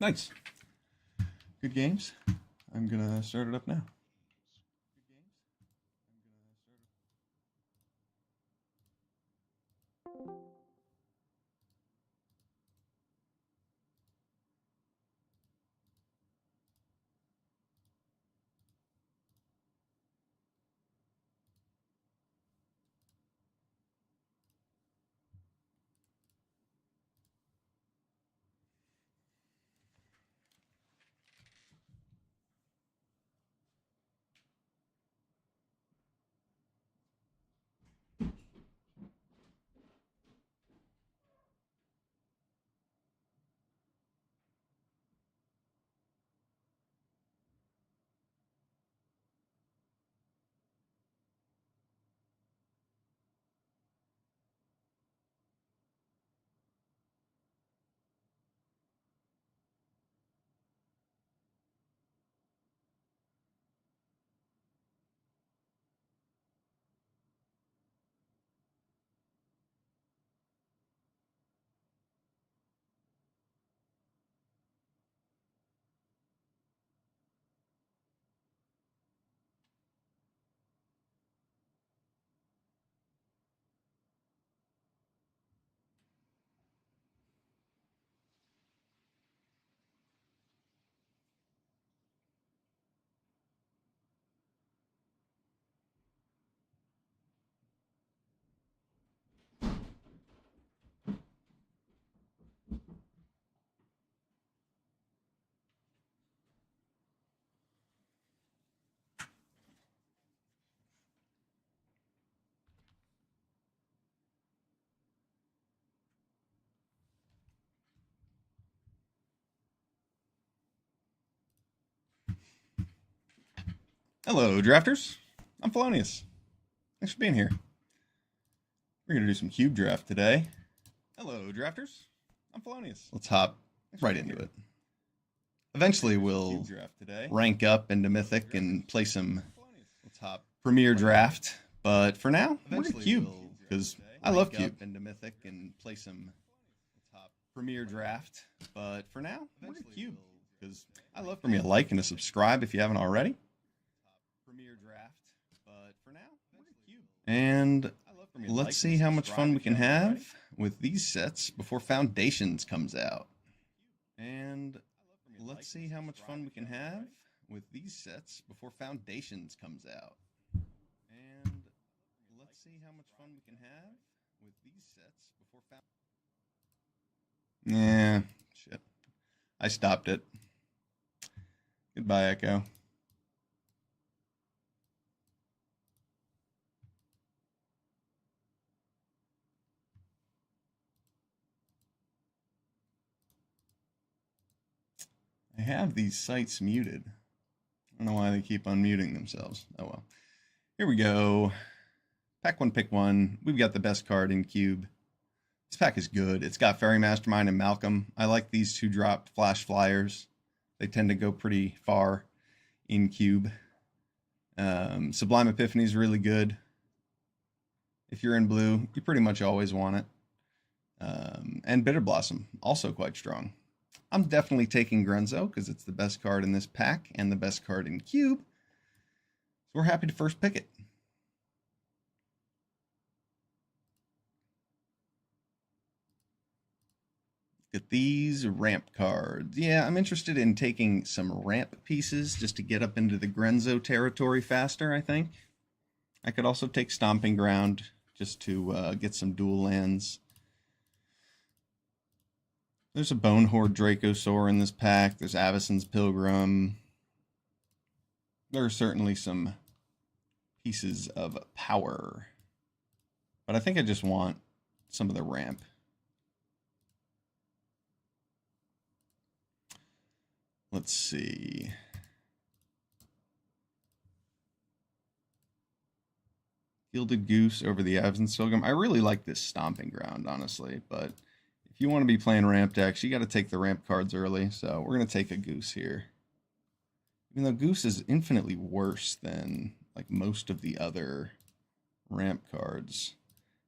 Nice. Good games. I'm going to start it up now. Hello, drafters. I'm Felonyus. Thanks for being here. We're going to do some cube draft today. Hello, drafters. I'm Felonyus. Let's hop right into it. Eventually, we'll rank up into Mythic and play some Premier Draft. But for now, we're going to cube because I love cube. Into Mythic and play some Premier Draft. But for now, we're going to cube because I love. Give me a like and a subscribe if you haven't already. And let's see how much fun we can have with these sets before Foundations comes out. And let's see how much fun we can have with these sets before Foundations comes out. And let's see how much fun we can have with these sets before Foundations. Yeah, shit. I stopped it. Goodbye, Echo. I have these sites muted. I don't know why they keep unmuting themselves. Oh well. Here we go. Pack one, pick one. We've got the best card in Cube. This pack is good. It's got Fairy Mastermind and Malcolm. I like these two drop flash flyers. They tend to go pretty far in Cube. Sublime Epiphany is really good. If you're in blue, you pretty much always want it. And Bitter Blossom, also quite strong. I'm definitely taking Grunzo because it's the best card in this pack and the best card in Cube. So we're happy to first pick it. Look at these ramp cards. Yeah, I'm interested in taking some ramp pieces just to get up into the Grunzo territory faster, I think. I could also take Stomping Ground just to get some dual lands. There's a Bone Horde Dracosaur in this pack. There's Avacyn's Pilgrim. There are certainly some pieces of power. But I think I just want some of the ramp. Let's see. Gilded Goose over the Avacyn's Pilgrim. I really like this Stomping Ground, honestly, but if you want to be playing ramp decks, you got to take the ramp cards early, so we're going to take a Goose here. Even though Goose is infinitely worse than like most of the other ramp cards.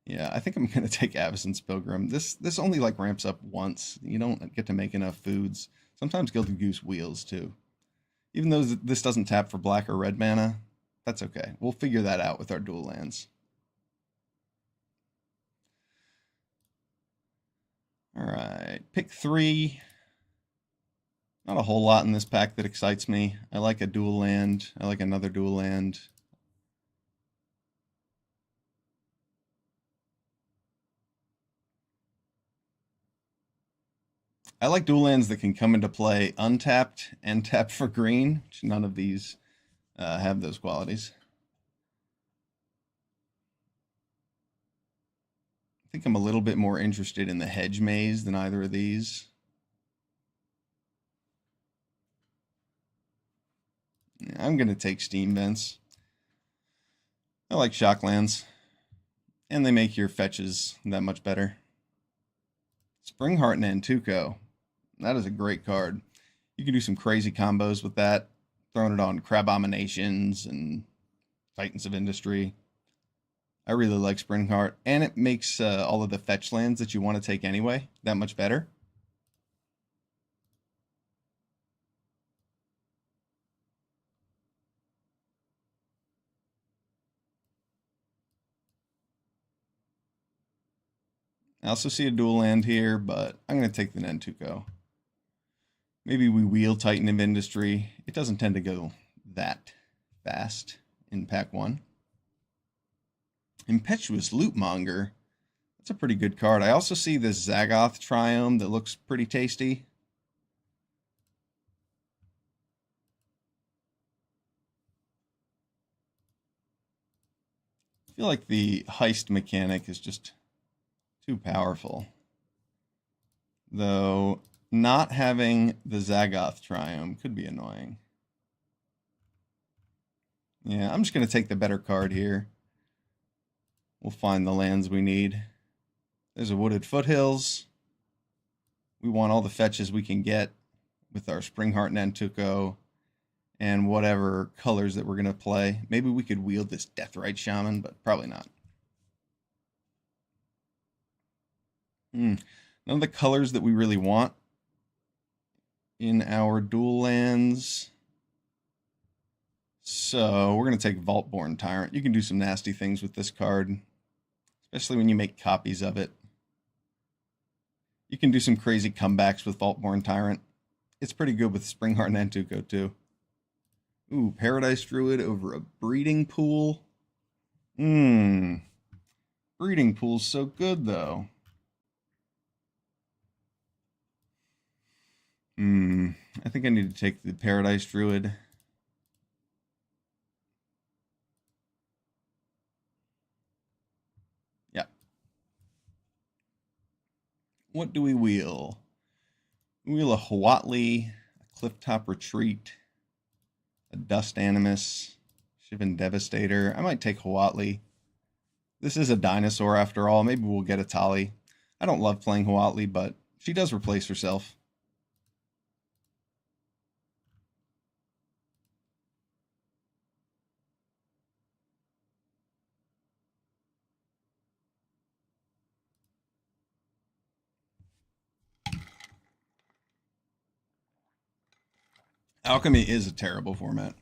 Yeah, I think I'm gonna take Avacyn's Pilgrim. This only like ramps up once. You don't get to make enough foods. Sometimes Gilded Goose wheels too. Even though this doesn't tap for black or red mana, that's okay. We'll figure that out with our dual lands. All right, pick 3. Not a whole lot in this pack that excites me. I like a dual land. I like another dual land. I like dual lands that can come into play untapped and tapped for green, which none of these have those qualities. I think I'm a little bit more interested in the Hedge Maze than either of these. Yeah, I'm going to take Steam Vents. I like Shocklands, and they make your fetches that much better. Springheart and Nantuko. That is a great card. You can do some crazy combos with that, throwing it on Crabominations and Titans of Industry. I really like Springheart, and it makes all of the fetch lands that you want to take anyway that much better. I also see a dual land here, but I'm going to take the Nantuko. Maybe we wheel Titan of Industry. It doesn't tend to go that fast in pack 1. Impetuous Lootmonger. That's a pretty good card. I also see this Zagoth Triome that looks pretty tasty. I feel like the heist mechanic is just too powerful. Though not having the Zagoth Triome could be annoying. Yeah, I'm just going to take the better card here. We'll find the lands we need. There's a Wooded Foothills. We want all the fetches we can get with our Springheart Nantuko and whatever colors that we're going to play. Maybe we could wield this Deathrite Shaman, but probably not. None of the colors that we really want in our dual lands. So we're going to take Vaultborn Tyrant. You can do some nasty things with this card, especially when you make copies of it. You can do some crazy comebacks with Vaultborn Tyrant. It's pretty good with Springheart Nantuko too. Ooh, Paradise Druid over a Breeding Pool. Breeding Pool's so good though. I think I need to take the Paradise Druid. Yeah. What do we wheel? We wheel a Huatli, a Clifftop Retreat, a Dust Animus, Shivan Devastator. I might take Huatli. This is a dinosaur after all. Maybe we'll get a Tali. I don't love playing Huatli, but she does replace herself. Alchemy is a terrible format.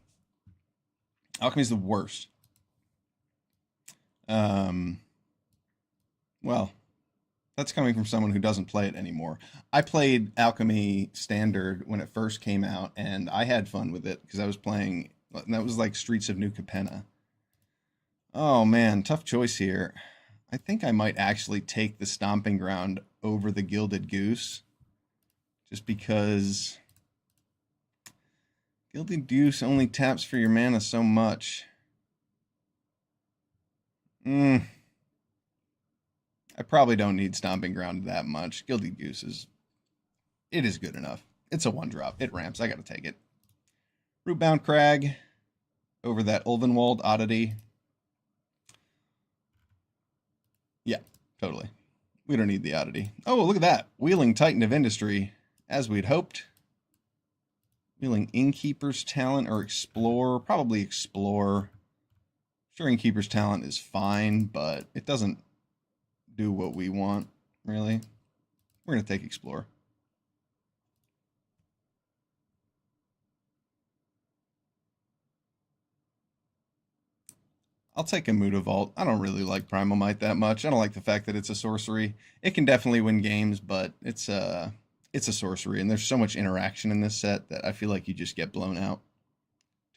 Alchemy is the worst. Well, that's coming from someone who doesn't play it anymore. I played Alchemy Standard when it first came out, and I had fun with it because I was playing. That was like Streets of New Capenna. Oh man, tough choice here. I think I might actually take the Stomping Ground over the Gilded Goose, just because Gilded Goose only taps for your mana so much. I probably don't need Stomping Ground that much. Gilded Goose is good enough. It's a 1-drop. It ramps. I gotta take it. Rootbound Crag over that Ulvenwald Oddity. Yeah, totally. We don't need the Oddity. Oh, look at that. Wheeling Titan of Industry, as we'd hoped. Wheeling Innkeeper's Talent or Explore. Probably Explore. Sure, Innkeeper's Talent is fine, but it doesn't do what we want, really. We're going to take Explore. I'll take a Mutavault. I don't really like Primal Might that much. I don't like the fact that it's a sorcery. It can definitely win games, but it's a sorcery, and there's so much interaction in this set that I feel like you just get blown out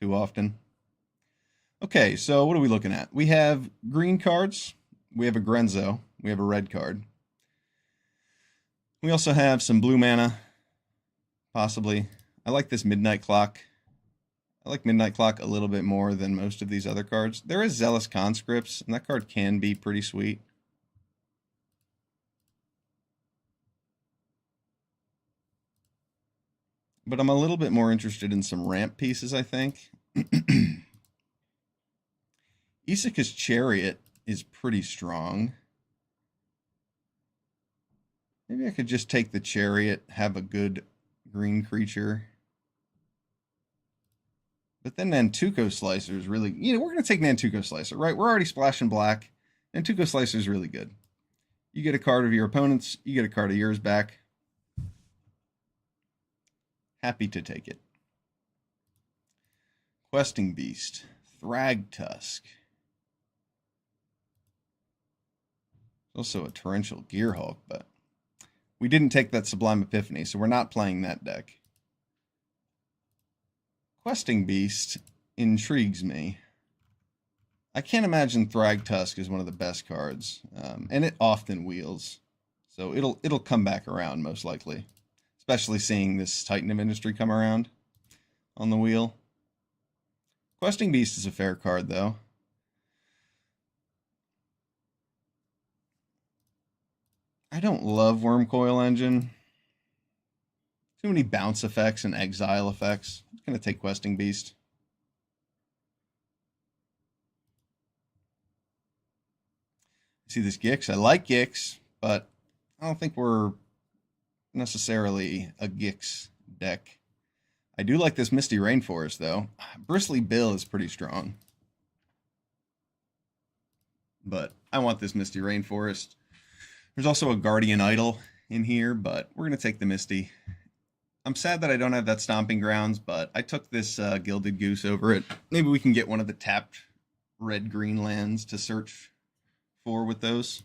too often. Okay, so what are we looking at? We have green cards. We have a Grenzo. We have a red card. We also have some blue mana, possibly. I like this Midnight Clock. I like Midnight Clock a little bit more than most of these other cards. There is Zealous Conscripts, and that card can be pretty sweet. But I'm a little bit more interested in some ramp pieces, I think. Isika's Chariot is pretty strong. Maybe I could just take the Chariot, have a good green creature. But then Nantuko Slicer is really, we're going to take Nantuko Slicer, right? We're already splashing black. Nantuko Slicer is really good. You get a card of your opponent's, you get a card of yours back. Happy to take it. Questing Beast, Thragtusk. Also a Torrential Gearhulk, but we didn't take that Sublime Epiphany, so we're not playing that deck. Questing Beast intrigues me. I can't imagine Thragtusk is one of the best cards, and it often wheels, so it'll come back around most likely, especially seeing this Titan of Industry come around on the wheel. Questing Beast is a fair card, though. I don't love Wormcoil Engine. Too many bounce effects and exile effects. I'm going to take Questing Beast. See this Gix? I like Gix, but I don't think we're necessarily a Gix deck. I do like this Misty Rainforest, though. Bristly Bill is pretty strong. But I want this Misty Rainforest. There's also a Guardian Idol in here, but we're going to take the Misty. I'm sad that I don't have that Stomping Grounds, but I took this Gilded Goose over it. Maybe we can get one of the tapped red-green lands to search for with those.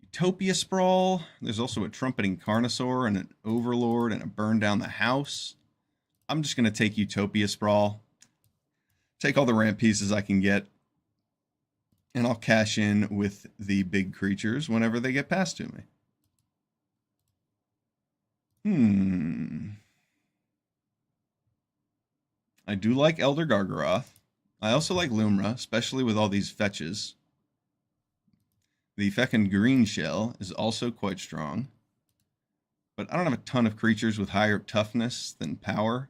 Utopia Sprawl. There's also a Trumpeting Carnosaur and an Overlord and a Burn Down the House. I'm just going to take Utopia Sprawl. Take all the ramp pieces I can get. And I'll cash in with the big creatures whenever they get passed to me. I do like Elder Gargaroth. I also like Lumra, especially with all these fetches. The feckin' Green Shell is also quite strong. But I don't have a ton of creatures with higher toughness than power.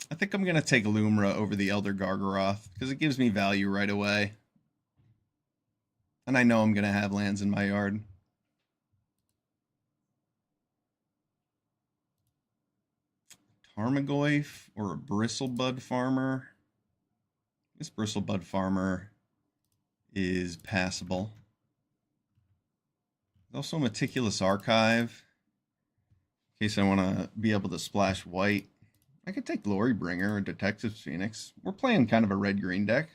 I think I'm going to take Lumra over the Elder Gargaroth because it gives me value right away. And I know I'm going to have lands in my yard. Tarmogoyf or a Bristlebud Farmer. This Bristlebud Farmer is passable. There's also a Meticulous Archive in case I want to be able to splash white. I could take Glorybringer or Detective's Phoenix. We're playing kind of a red-green deck.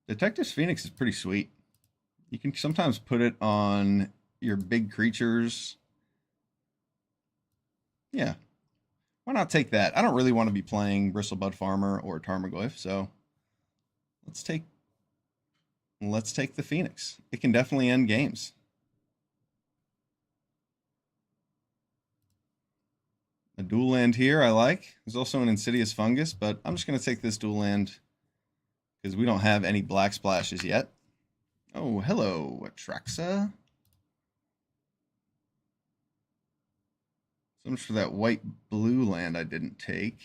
Detective's Phoenix is pretty sweet. You can sometimes put it on your big creatures. Yeah. Why not take that? I don't really want to be playing Bristlebud Farmer or Tarmogoyf, so let's take the Phoenix. It can definitely end games. A dual land here I like. There's also an Insidious Fungus, but I'm just going to take this dual land because we don't have any black splashes yet. Oh, hello, Atraxa. So much for that white-blue land I didn't take.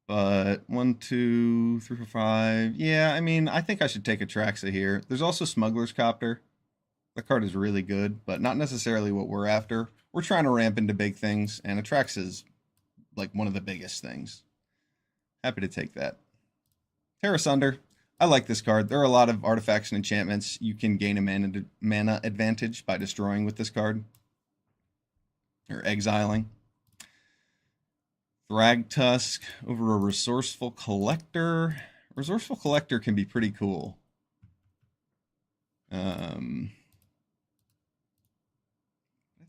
But 1, 2, 3, 4, 5. Yeah, I mean, I think I should take Atraxa here. There's also Smuggler's Copter. The card is really good, but not necessarily what we're after. We're trying to ramp into big things, and Attrax is like one of the biggest things. Happy to take that. Terra Sunder. I like this card. There are a lot of artifacts and enchantments you can gain a mana advantage by destroying with this card. Or exiling. Thragtusk over a Resourceful Collector. Resourceful Collector can be pretty cool. I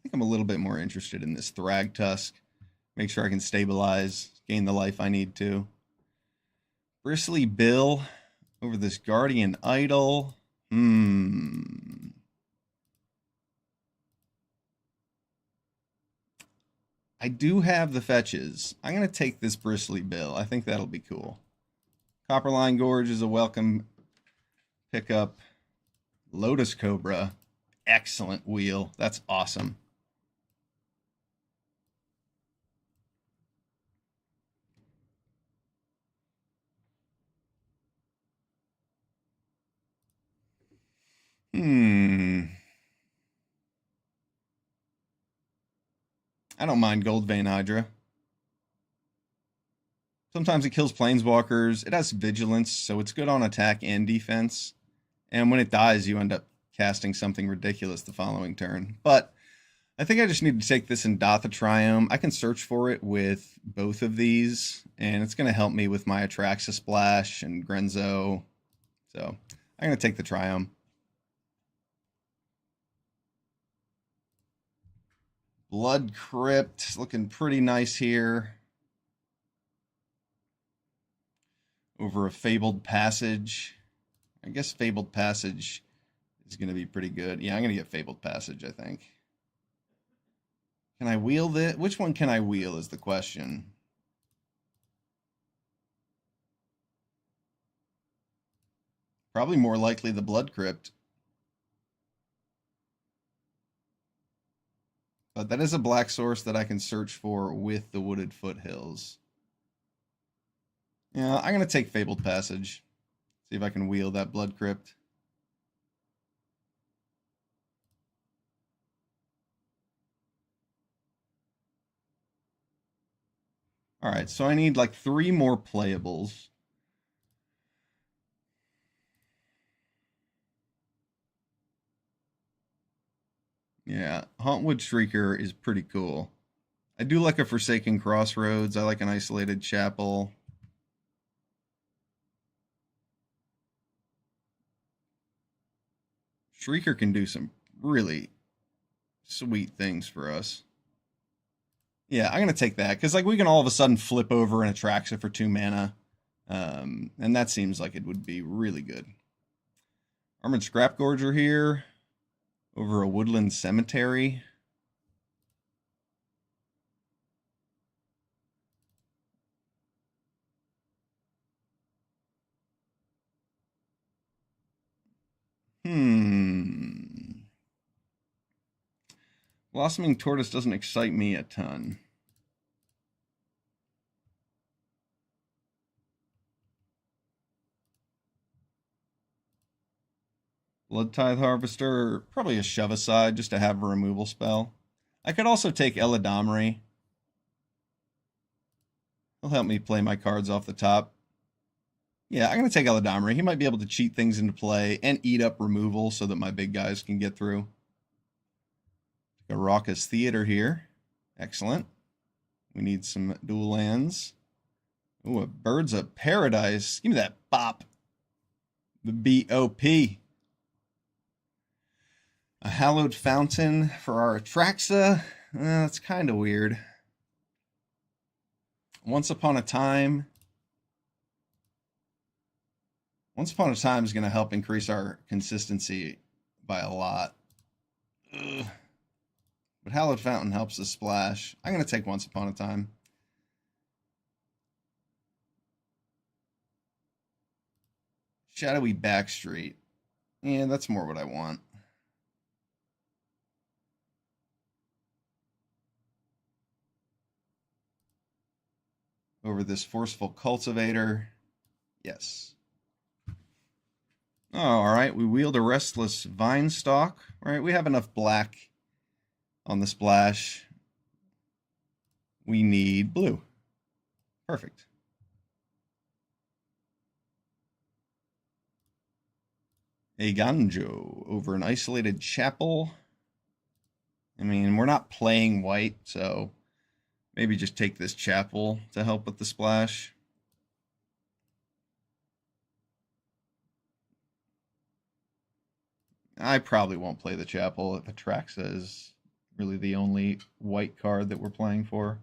think I'm a little bit more interested in this Thragtusk. Make sure I can stabilize, gain the life I need to. Bristly Bill over this Guardian Idol. I do have the fetches. I'm going to take this Bristly Bill. I think that'll be cool. Copperline Gorge is a welcome pickup. Lotus Cobra. Excellent wheel. That's awesome. I don't mind Gold Vein Hydra. Sometimes it kills planeswalkers. It has vigilance, so it's good on attack and defense. And when it dies, you end up casting something ridiculous the following turn. But I think I just need to take this in Dotha Triome. I can search for it with both of these, and it's going to help me with my Atraxa Splash and Grenzo. So I'm going to take the Triome. Blood Crypt, looking pretty nice here. Over a Fabled Passage. I guess Fabled Passage is going to be pretty good. Yeah, I'm going to get Fabled Passage, I think. Can I wheel this? Which one can I wheel is the question. Probably more likely the Blood Crypt. But that is a black source that I can search for with the Wooded Foothills. Yeah, I'm going to take Fabled Passage. See if I can wheel that Blood Crypt. Alright, so I need like 3 more playables. Yeah, Hauntwood Shrieker is pretty cool. I do like a Forsaken Crossroads. I like an Isolated Chapel. Shrieker can do some really sweet things for us. Yeah, I'm going to take that, because like we can all of a sudden flip over an Atraxa for 2 mana. And that seems like it would be really good. Armored Scrapgorger here. Over a Woodland Cemetery. Blossoming Tortoise doesn't excite me a ton. Blood Tithe Harvester, probably a shove aside just to have a removal spell. I could also take Eladamri. He'll help me play my cards off the top. Yeah, I'm going to take Eladamri. He might be able to cheat things into play and eat up removal so that my big guys can get through. A Raucous Theater here. Excellent. We need some dual lands. Ooh, a Birds of Paradise. Give me that bop. The B-O-P. A Hallowed Fountain for our Atraxa. That's kind of weird. Once Upon a Time. Once Upon a Time is going to help increase our consistency by a lot. Ugh. But Hallowed Fountain helps us splash. I'm going to take Once Upon a Time. Shadowy Backstreet. Yeah, that's more what I want. Over this Forceful Cultivator. Yes. Oh, all right, we wield a Restless Vine Stalk. All right, we have enough black on the splash. We need blue. Perfect. A Ganjo over an Isolated Chapel. I mean, we're not playing white, so maybe just take this chapel to help with the splash. I probably won't play the chapel if Atraxa is really the only white card that we're playing for.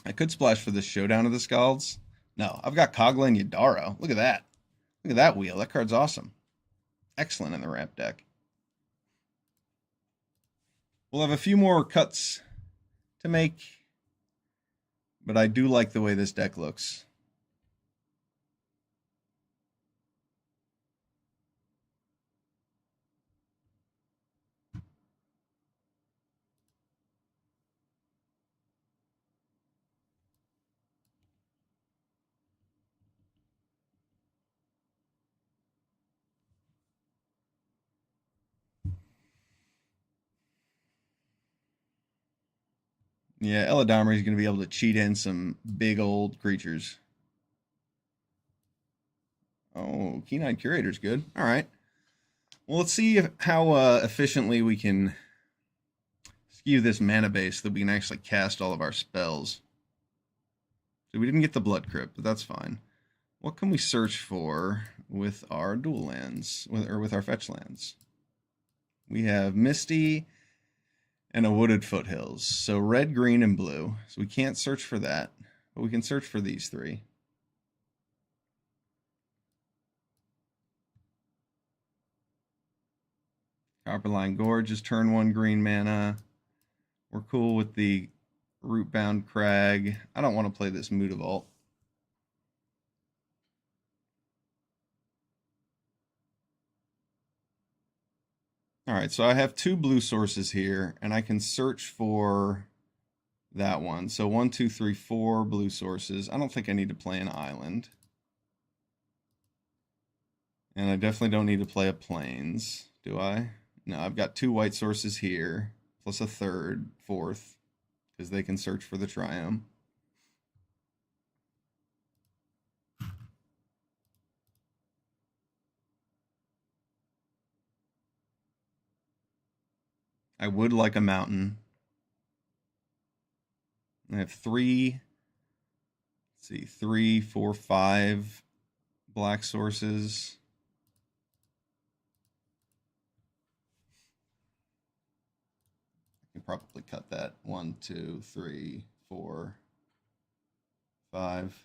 I could splash for this Showdown of the Scalds. No, I've got Kogla and Yadaro. Look at that. Look at that wheel. That card's awesome. Excellent in the ramp deck. We'll have a few more cuts to make, but I do like the way this deck looks. Yeah, Eladamri is going to be able to cheat in some big old creatures. Oh, Keen-Eyed Curator's good. All right. Well, let's see how efficiently we can skew this mana base that we can actually cast all of our spells. So we didn't get the Blood Crypt, but that's fine. What can we search for with our dual lands, or with our fetch lands? We have Misty and a Wooded Foothills. So red, green, and blue. So we can't search for that, but we can search for these three. Copperline Gorge is turn 1 green mana. We're cool with the Rootbound Crag. I don't want to play this Mutavault. Alright, so I have 2 blue sources here, and I can search for that one. So 1, 2, 3, 4 blue sources. I don't think I need to play an island. And I definitely don't need to play a plains, do I? No, I've got 2 white sources here, plus a third, fourth, because they can search for the Triome. I would like a mountain. I have 3, let's see, 3, 4, 5 black sources. I can probably cut that. 1, 2, 3, 4, 5.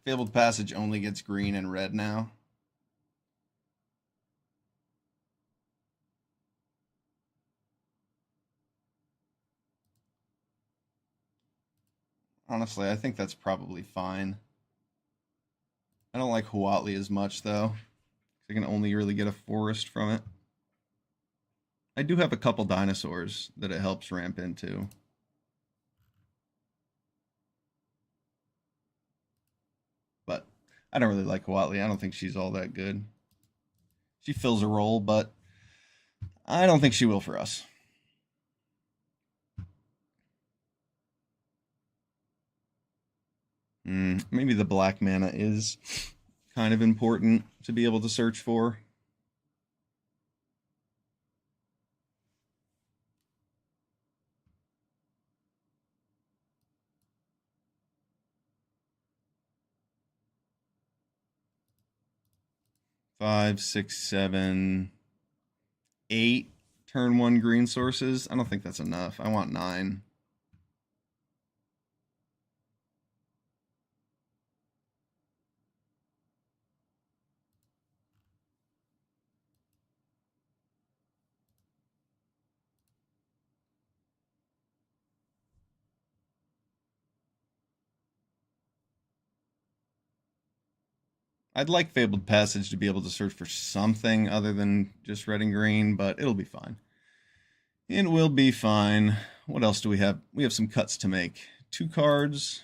Fabled Passage only gets green and red now. Honestly, I think that's probably fine. I don't like Huatli as much, though. I can only really get a forest from it. I do have a couple dinosaurs that it helps ramp into. But I don't really like Huatli. I don't think she's all that good. She fills a role, but I don't think she will for us. Maybe the black mana is kind of important to be able to search for. Five, six, 7, 8 turn 1 green sources. I don't think that's enough. I want 9. I'd like Fabled Passage to be able to search for something other than just red and green, but it'll be fine. It will be fine. What else do we have? We have some cuts to make. 2 cards.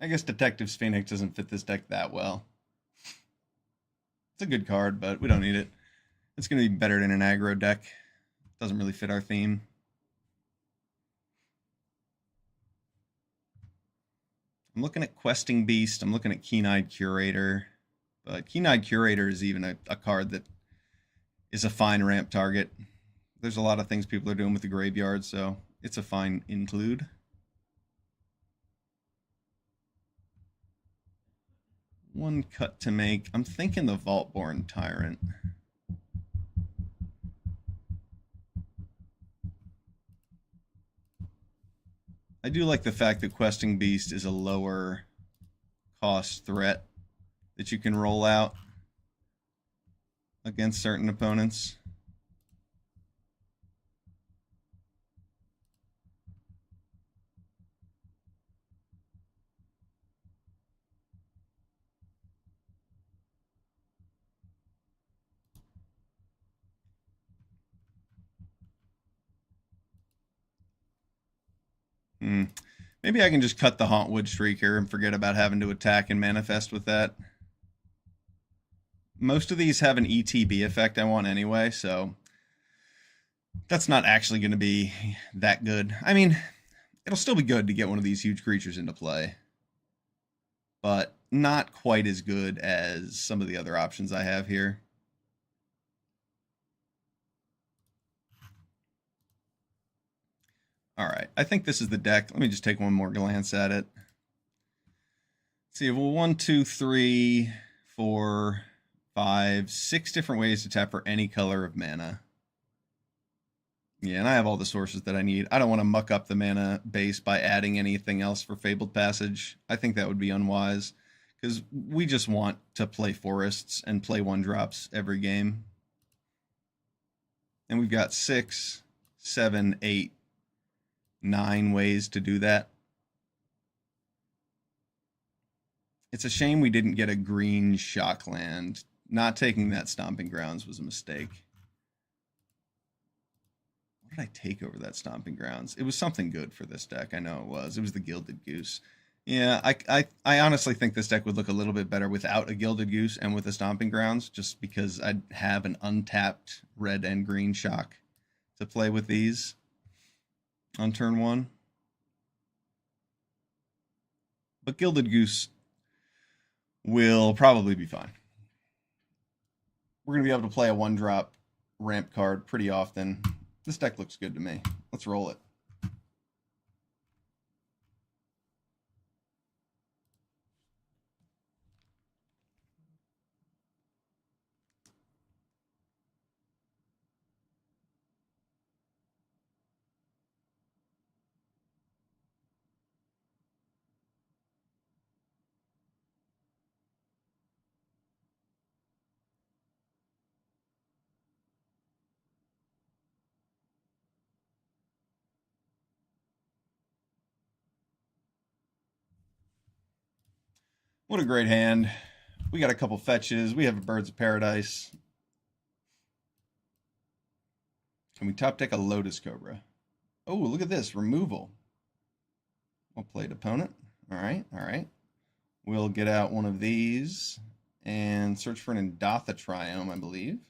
I guess Detective's Phoenix doesn't fit this deck that well. It's a good card, but we don't need it. It's going to be better than an aggro deck. Doesn't really fit our theme. I'm looking at Questing Beast. I'm looking at Keen-Eyed Curator. But Keen-Eyed Curator is even a card that is a fine ramp target. There's a lot of things people are doing with the graveyard, so it's a fine include. One cut to make. I'm thinking the Vaultborn Tyrant. I do like the fact that Questing Beast is a lower cost threat that you can roll out against certain opponents. Maybe I can just cut the Hauntwood Shrieker and forget about having to attack and manifest with that. Most of these have an ETB effect I want anyway, so that's not actually going to be that good. I mean, it'll still be good to get one of these huge creatures into play, but not quite as good as some of the other options I have here. All right, I think this is the deck. Let me just take one more glance at it. Let's see, well, 1, 2, 3, 4, 5, 6 different ways to tap for any color of mana. Yeah, and I have all the sources that I need. I don't want to muck up the mana base by adding anything else for Fabled Passage. I think that would be unwise, because we just want to play forests and play 1-drops every game. And we've got 6, 7, 8, 9 ways to do that. It's a shame we didn't get a green Shockland. Not taking that Stomping Grounds was a mistake. What did I take over that Stomping Grounds? It was something good for this deck. I know it was. It was the Gilded Goose. Yeah, I honestly think this deck would look a little bit better without a Gilded Goose and with a Stomping Grounds, just because I'd have an untapped red and green shock to play with these on turn 1. But Gilded Goose will probably be fine. We're going to be able to play a 1-drop ramp card pretty often. This deck looks good to me. Let's roll it. What a great hand. We got a couple fetches. We have a Birds of Paradise. Can we top deck a Lotus Cobra? Oh, look at this. Removal. Well played, opponent. All right, all right. We'll get out one of these and search for an Indatha Triome, I believe.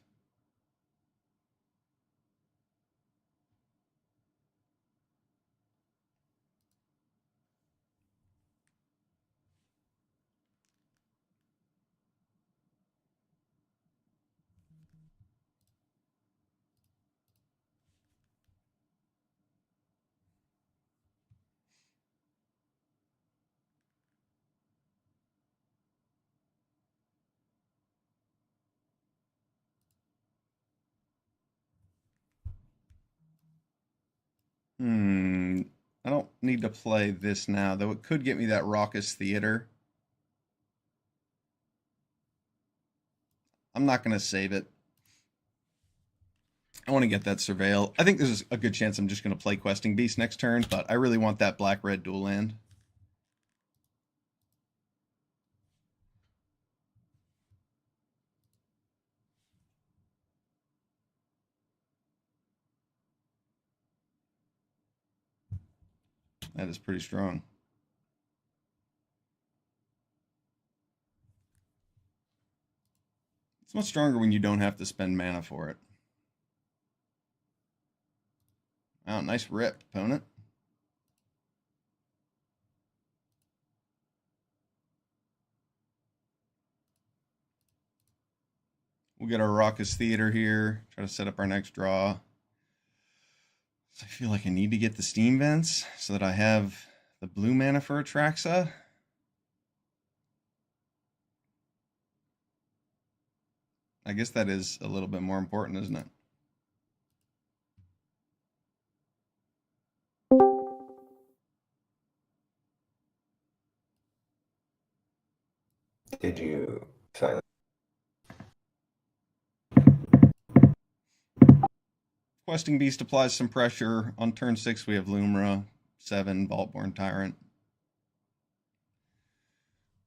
I don't need to play this now, though it could get me that Raucous Theater. I'm not going to save it. I want to get that Surveil. I think there's a good chance I'm just going to play Questing Beast next turn, but I really want that black-red dual land. That is pretty strong. It's much stronger when you don't have to spend mana for it. Oh, nice rip, opponent. We'll get our Raucous Theater here. Try to set up our next draw. So I feel like I need to get the Steam Vents so that I have the blue mana for Atraxa. I guess that is a little bit more important, isn't it? Did you silence? Questing Beast applies some pressure. On turn 6, we have Lumra, 7, Vaultborn Tyrant.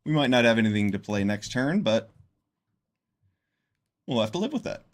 We might not have anything to play next turn, but we'll have to live with that.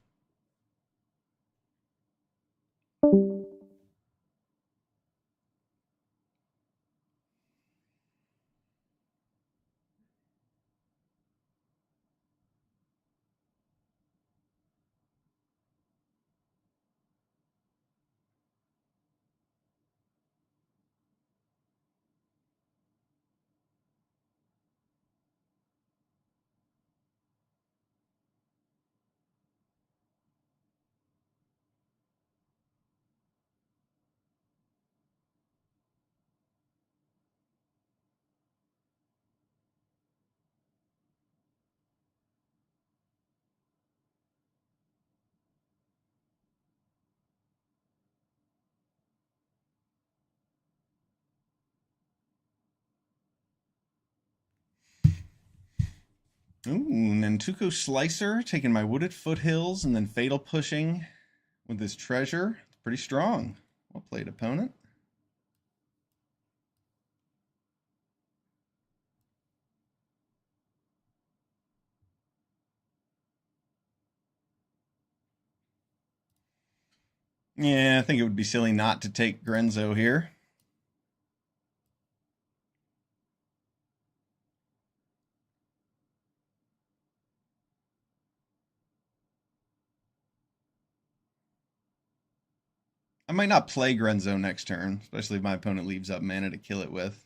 Ooh, Nantuko Slicer, taking my Wooded Foothills and then Fatal Pushing with this treasure. It's pretty strong. Well played, opponent. Yeah, I think it would be silly not to take Grenzo here. I might not play Grenzo next turn, especially if my opponent leaves up mana to kill it with.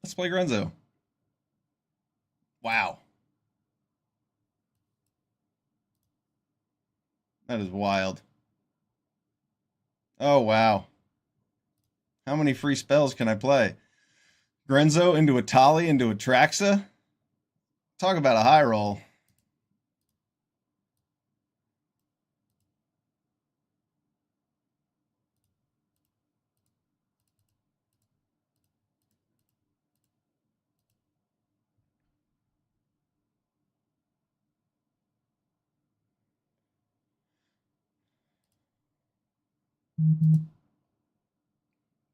Let's play Grenzo. Wow. That is wild. Oh, wow. How many free spells can I play? Grenzo into a Tali into a Traxa? Talk about a high roll.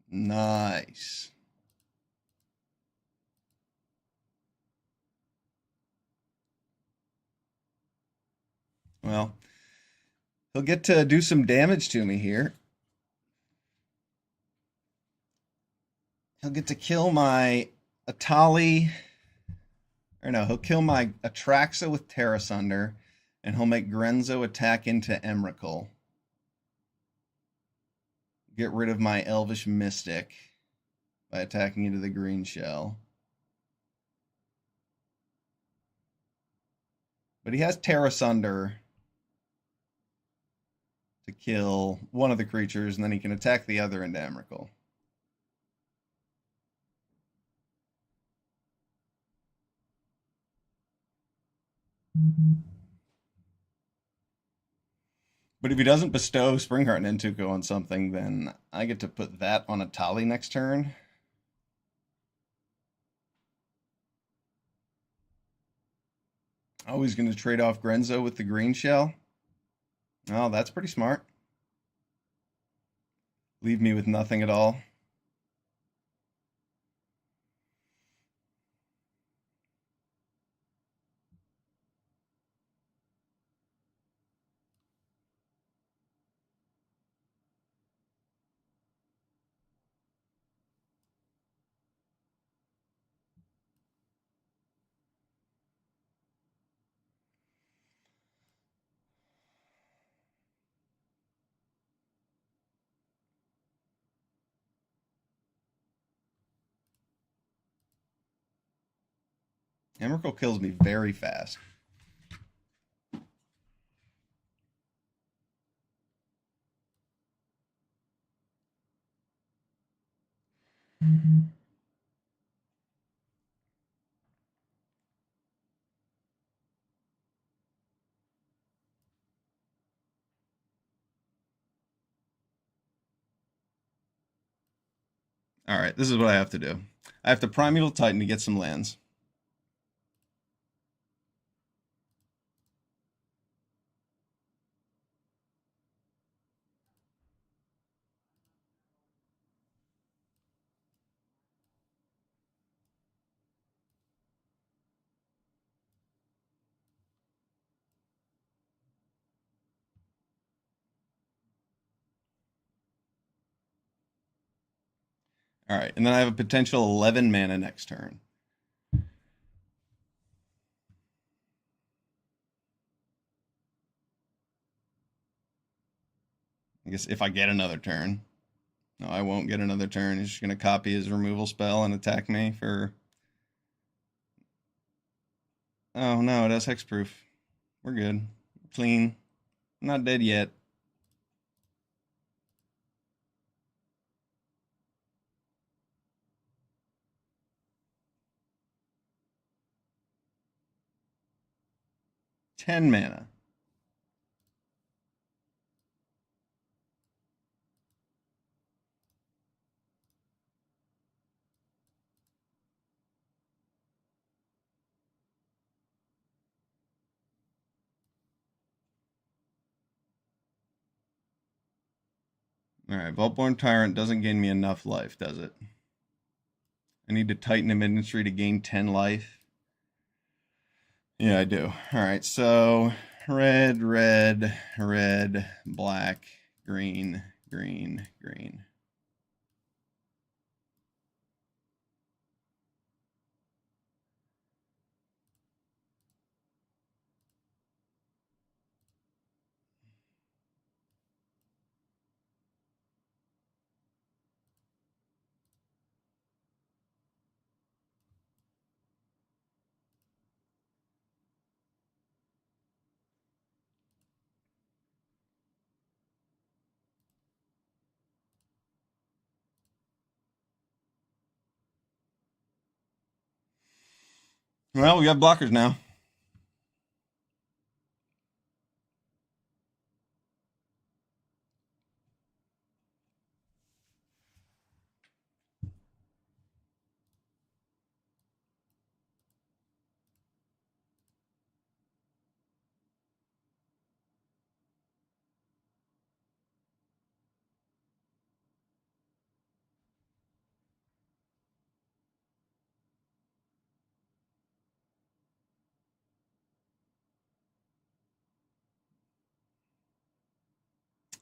Nice. Well, he'll get to do some damage to me here. He'll get to kill my Atali. Or no, he'll kill my Atraxa with Terra Sunder, and he'll make Grenzo attack into Emrakul. Get rid of my Elvish Mystic by attacking into the green shell. But he has Terra Sunder. to kill one of the creatures, and then he can attack the other into Emrakul. But if he doesn't bestow Springheart and Entuko on something, then I get to put that on a Tali next turn. Oh, he's going to trade off Grenzo with the green shell? Oh, that's pretty smart. Leave me with nothing at all. Emrakul kills me very fast. All right, this is what I have to do. I have to Primeval Titan to get some lands. All right, and then I have a potential 11 mana next turn. I guess if I get another turn. No, I won't get another turn. He's just going to copy his removal spell and attack me for... Oh, no, it has hexproof. We're good. Clean. I'm not dead yet. Ten mana. All right, Vaultborn Tyrant doesn't gain me enough life, does it? I need to Titan a Ministry to gain 10 life. Yeah, I do. All right, so red, red, red, black, green, green, green. Well, we got blockers now.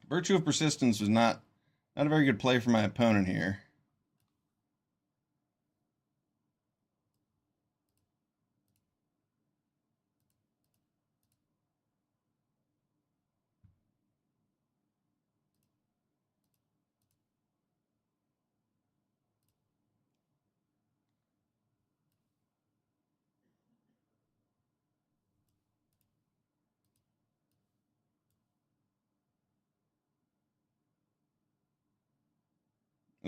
Virtue of Persistence was not a very good play for my opponent here.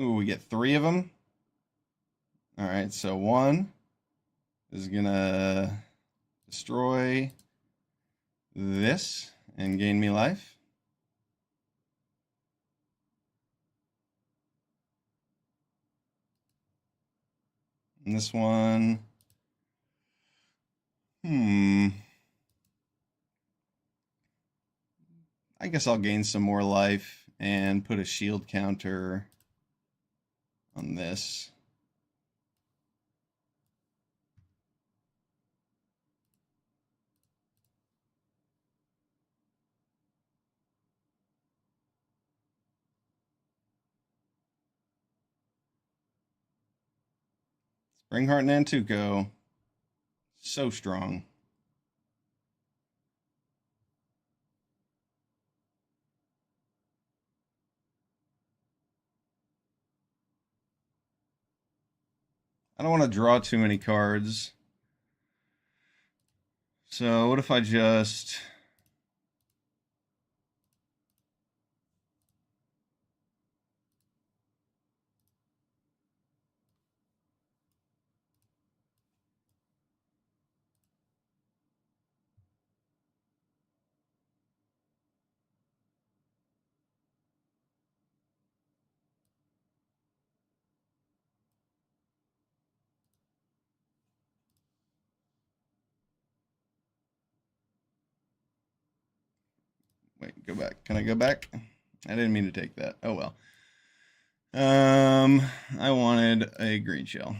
Ooh, we get 3 of them. All right, so 1 is gonna destroy this and gain me life. And this one, I guess I'll gain some more life and put a shield counter on this. Springheart Nantuko, so strong. I don't want to draw too many cards. So what if I just... Wait, go back. Can I go back? I didn't mean to take that. Oh well. I wanted a green shell.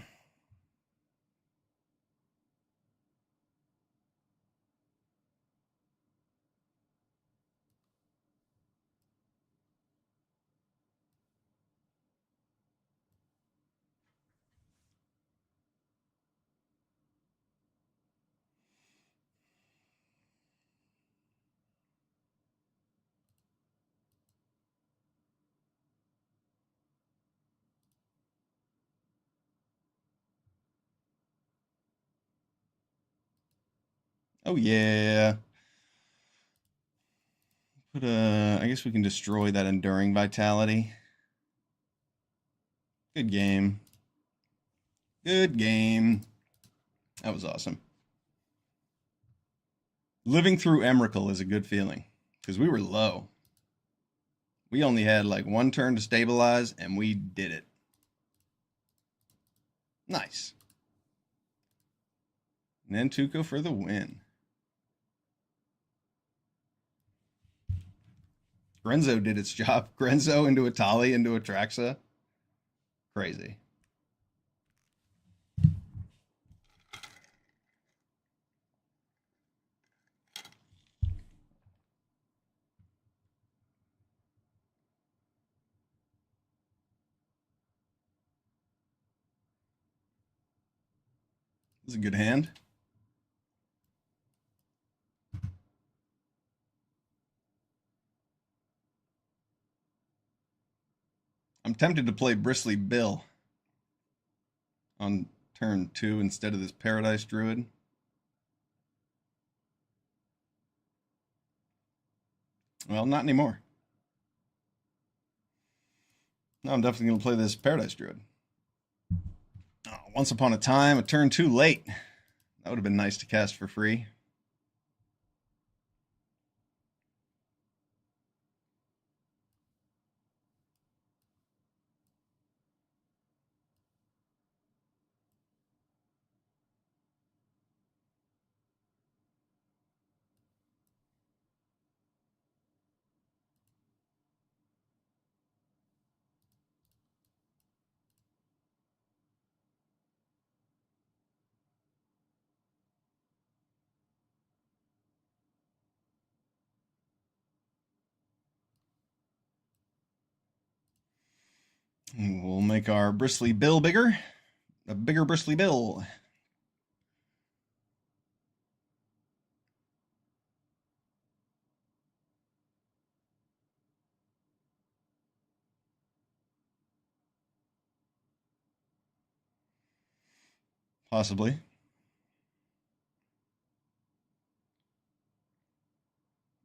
Oh yeah. Put I guess we can destroy that Enduring Vitality. Good game. Good game. That was awesome. Living through Emrakul is a good feeling because we were low. We only had like 1 turn to stabilize, and we did it. Nice. Nantuko for the win. Grenzo did its job. Grenzo into a Tali, into a Traxa. Crazy. This is a good hand. I'm tempted to play Bristly Bill on turn 2 instead of this Paradise Druid. Well, not anymore. No, I'm definitely going to play this Paradise Druid. Oh, once upon a time, a turn 2 late. That would have been nice to cast for free. We'll make our Bristly Bill bigger. A bigger Bristly Bill. Possibly. Is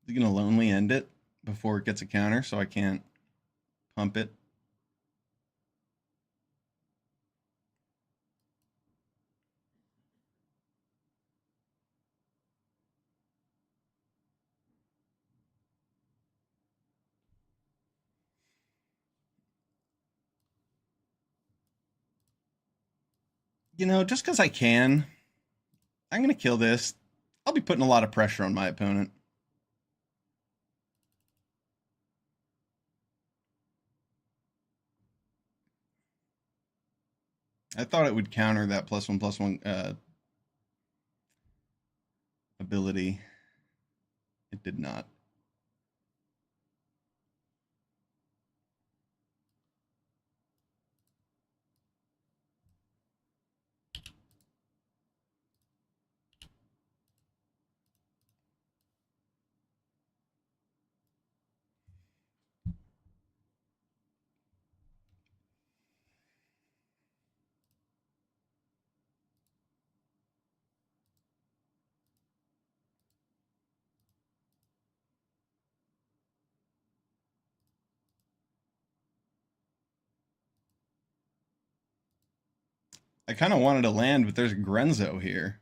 he going to lonely end it before it gets a counter so I can't pump it? You know, just because I can, I'm going to kill this. I'll be putting a lot of pressure on my opponent. I thought it would counter that +1/+1 ability. It did not. I kind of wanted to land, but there's Grenzo here.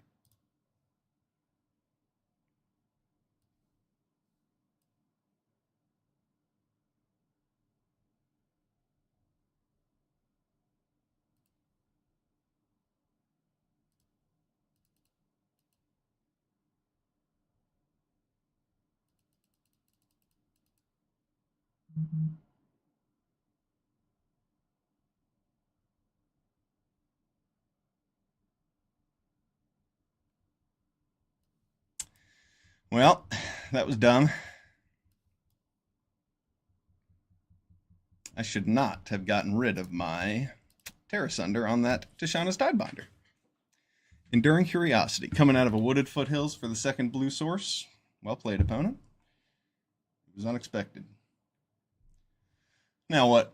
Well, that was dumb. I should not have gotten rid of my Terra Sunder on that Tishana's Tidebinder. Enduring Curiosity, coming out of a wooded foothills for the second blue source. Well played, opponent. It was unexpected. Now what?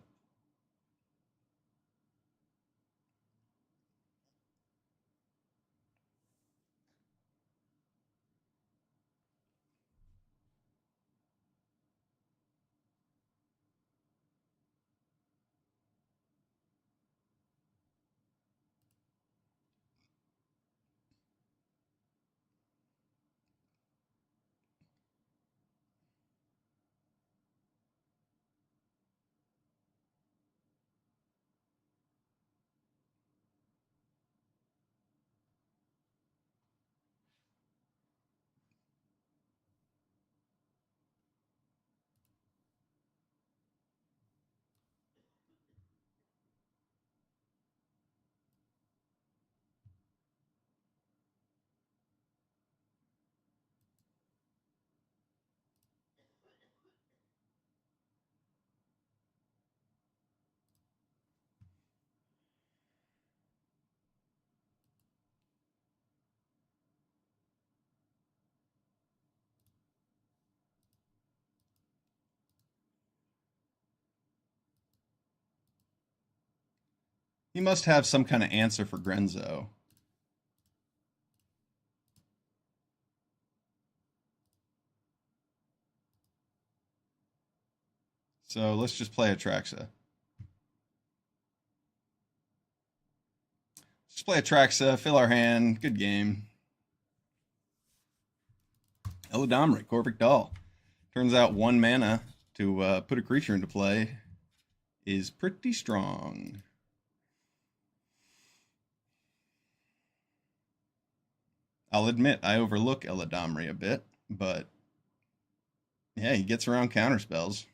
He must have some kind of answer for Grenzo. So let's just play Atraxa. Let's play Atraxa, fill our hand. Good game. Eladamri, Corvic Doll. Turns out 1 mana to put a creature into play is pretty strong. I'll admit I overlook Eladamri a bit, but yeah, he gets around counterspells.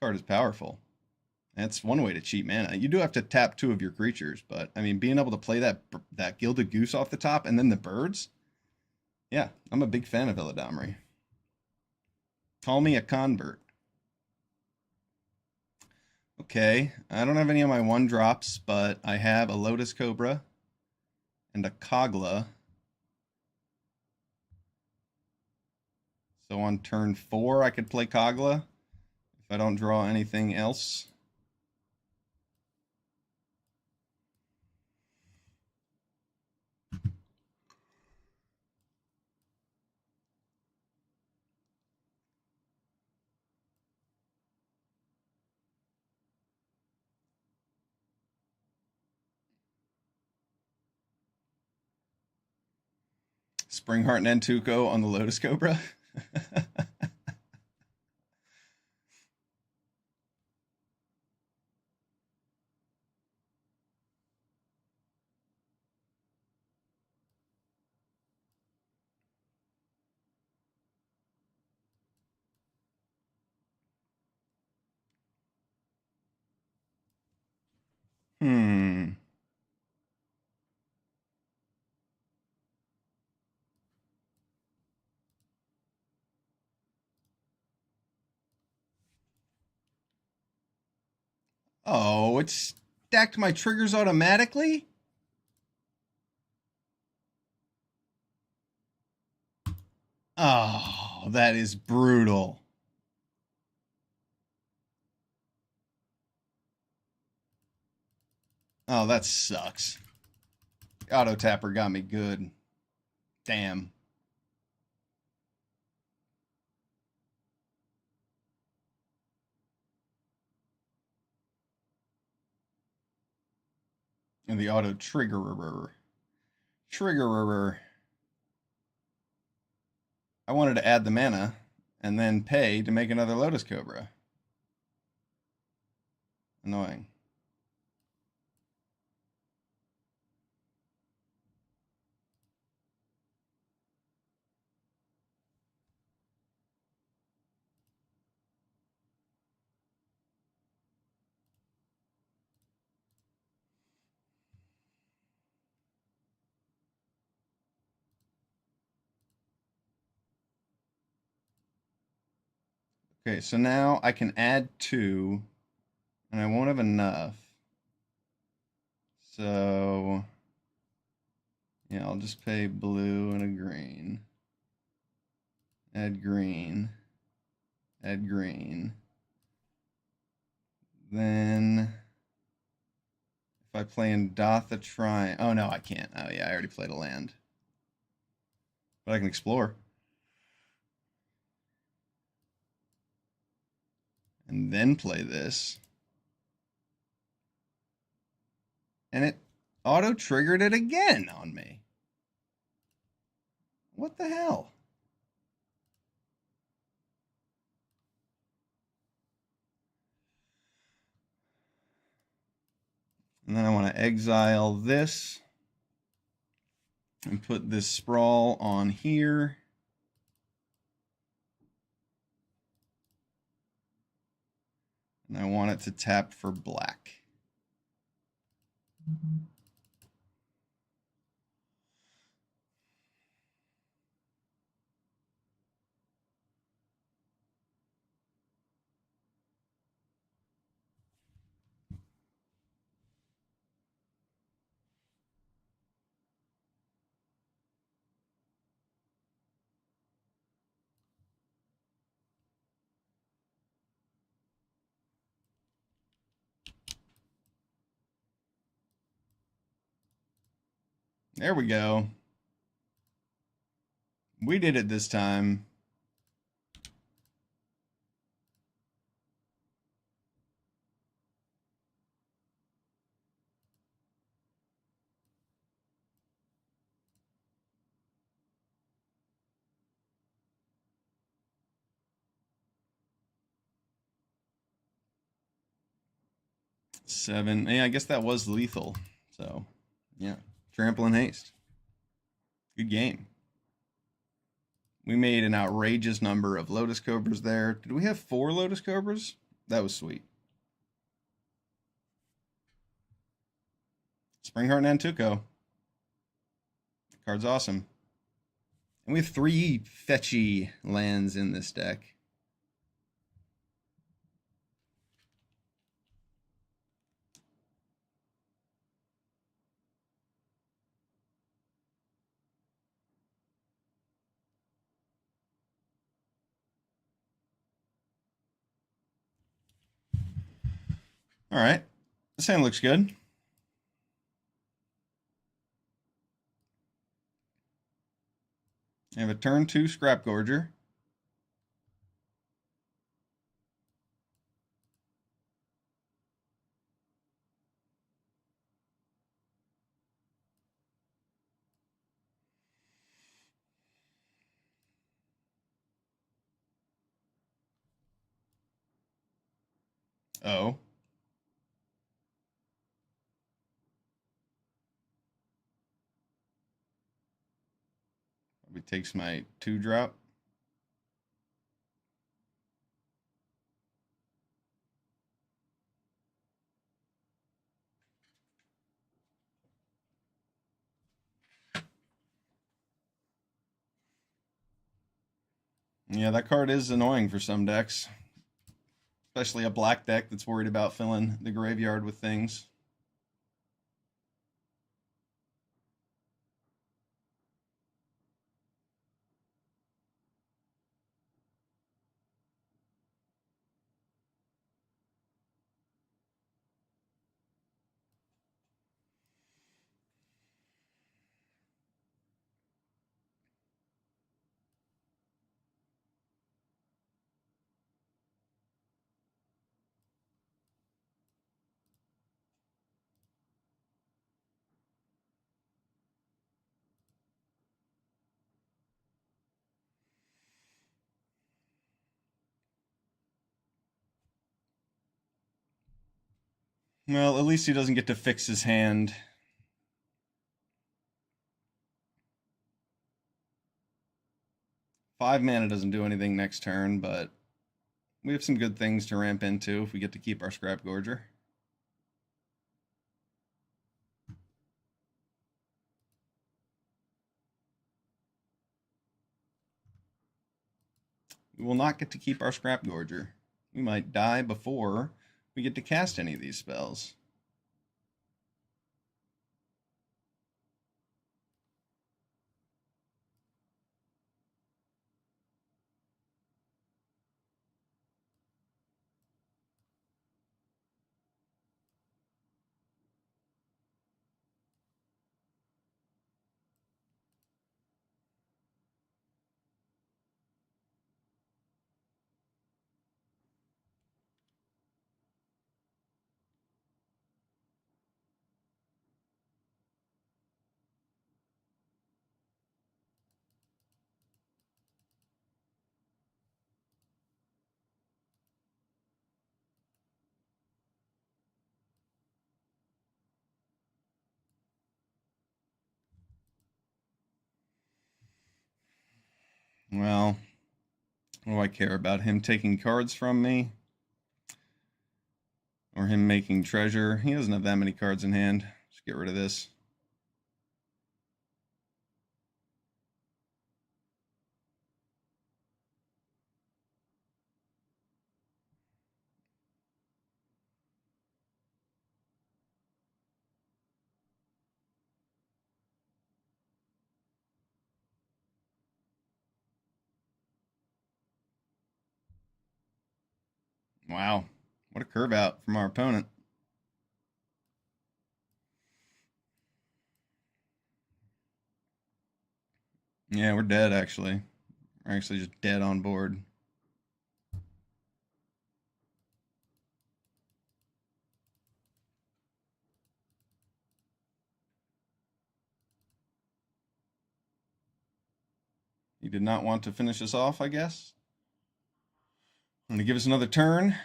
Card is powerful. That's one way to cheat mana. You do have to tap 2 of your creatures, but I mean, being able to play that Gilded Goose off the top and then the birds, yeah, I'm a big fan of Eladamri. Call me a convert. Okay, I don't have any of my 1-drops, but I have a Lotus Cobra and a Kogla. So on turn 4, I could play Kogla if I don't draw anything else. Springheart Nantuko on the Lotus Cobra. Hmm. Oh, it stacked my triggers automatically? Oh, that is brutal. Oh, that sucks. Auto tapper got me good. Damn. And the auto triggerer. Triggerer. I wanted to add the mana and then pay to make another Lotus Cobra. Annoying. Okay, so now I can add two, and I won't have enough. So, yeah, I'll just pay blue and a green. Add green. Add green. Then, if I play in Dotha Trine. Oh, no, I can't. Oh, yeah, I already played a land. But I can explore. And then play this. And it auto triggered it again on me. What the hell? And then I want to exile this and put this sprawl on here. And I want it to tap for black. There we go. We did it this time. Seven. Yeah, I guess that was lethal. So, yeah. Trample and haste. Good game. We made an outrageous number of Lotus Cobras there. Did we have 4 Lotus Cobras? That was sweet. Springheart Nantuko. The card's awesome. And we have 3 fetchy lands in this deck. All right. This hand looks good. I have a turn 2 Scrap Gorger. Oh. Probably takes my 2-drop. Yeah, that card is annoying for some decks, especially a black deck that's worried about filling the graveyard with things. Well, at least he doesn't get to fix his hand. Five mana doesn't do anything next turn, but we have some good things to ramp into if we get to keep our Scrap Gorger. We will not get to keep our Scrap Gorger. We might die before we get to cast any of these spells. Well, what do I care about him taking cards from me? Or him making treasure? He doesn't have that many cards in hand. Just get rid of this. Wow. What a curve out from our opponent. Yeah, we're dead, actually. We're actually just dead on board. He did not want to finish us off, I guess. I'm going to give us another turn.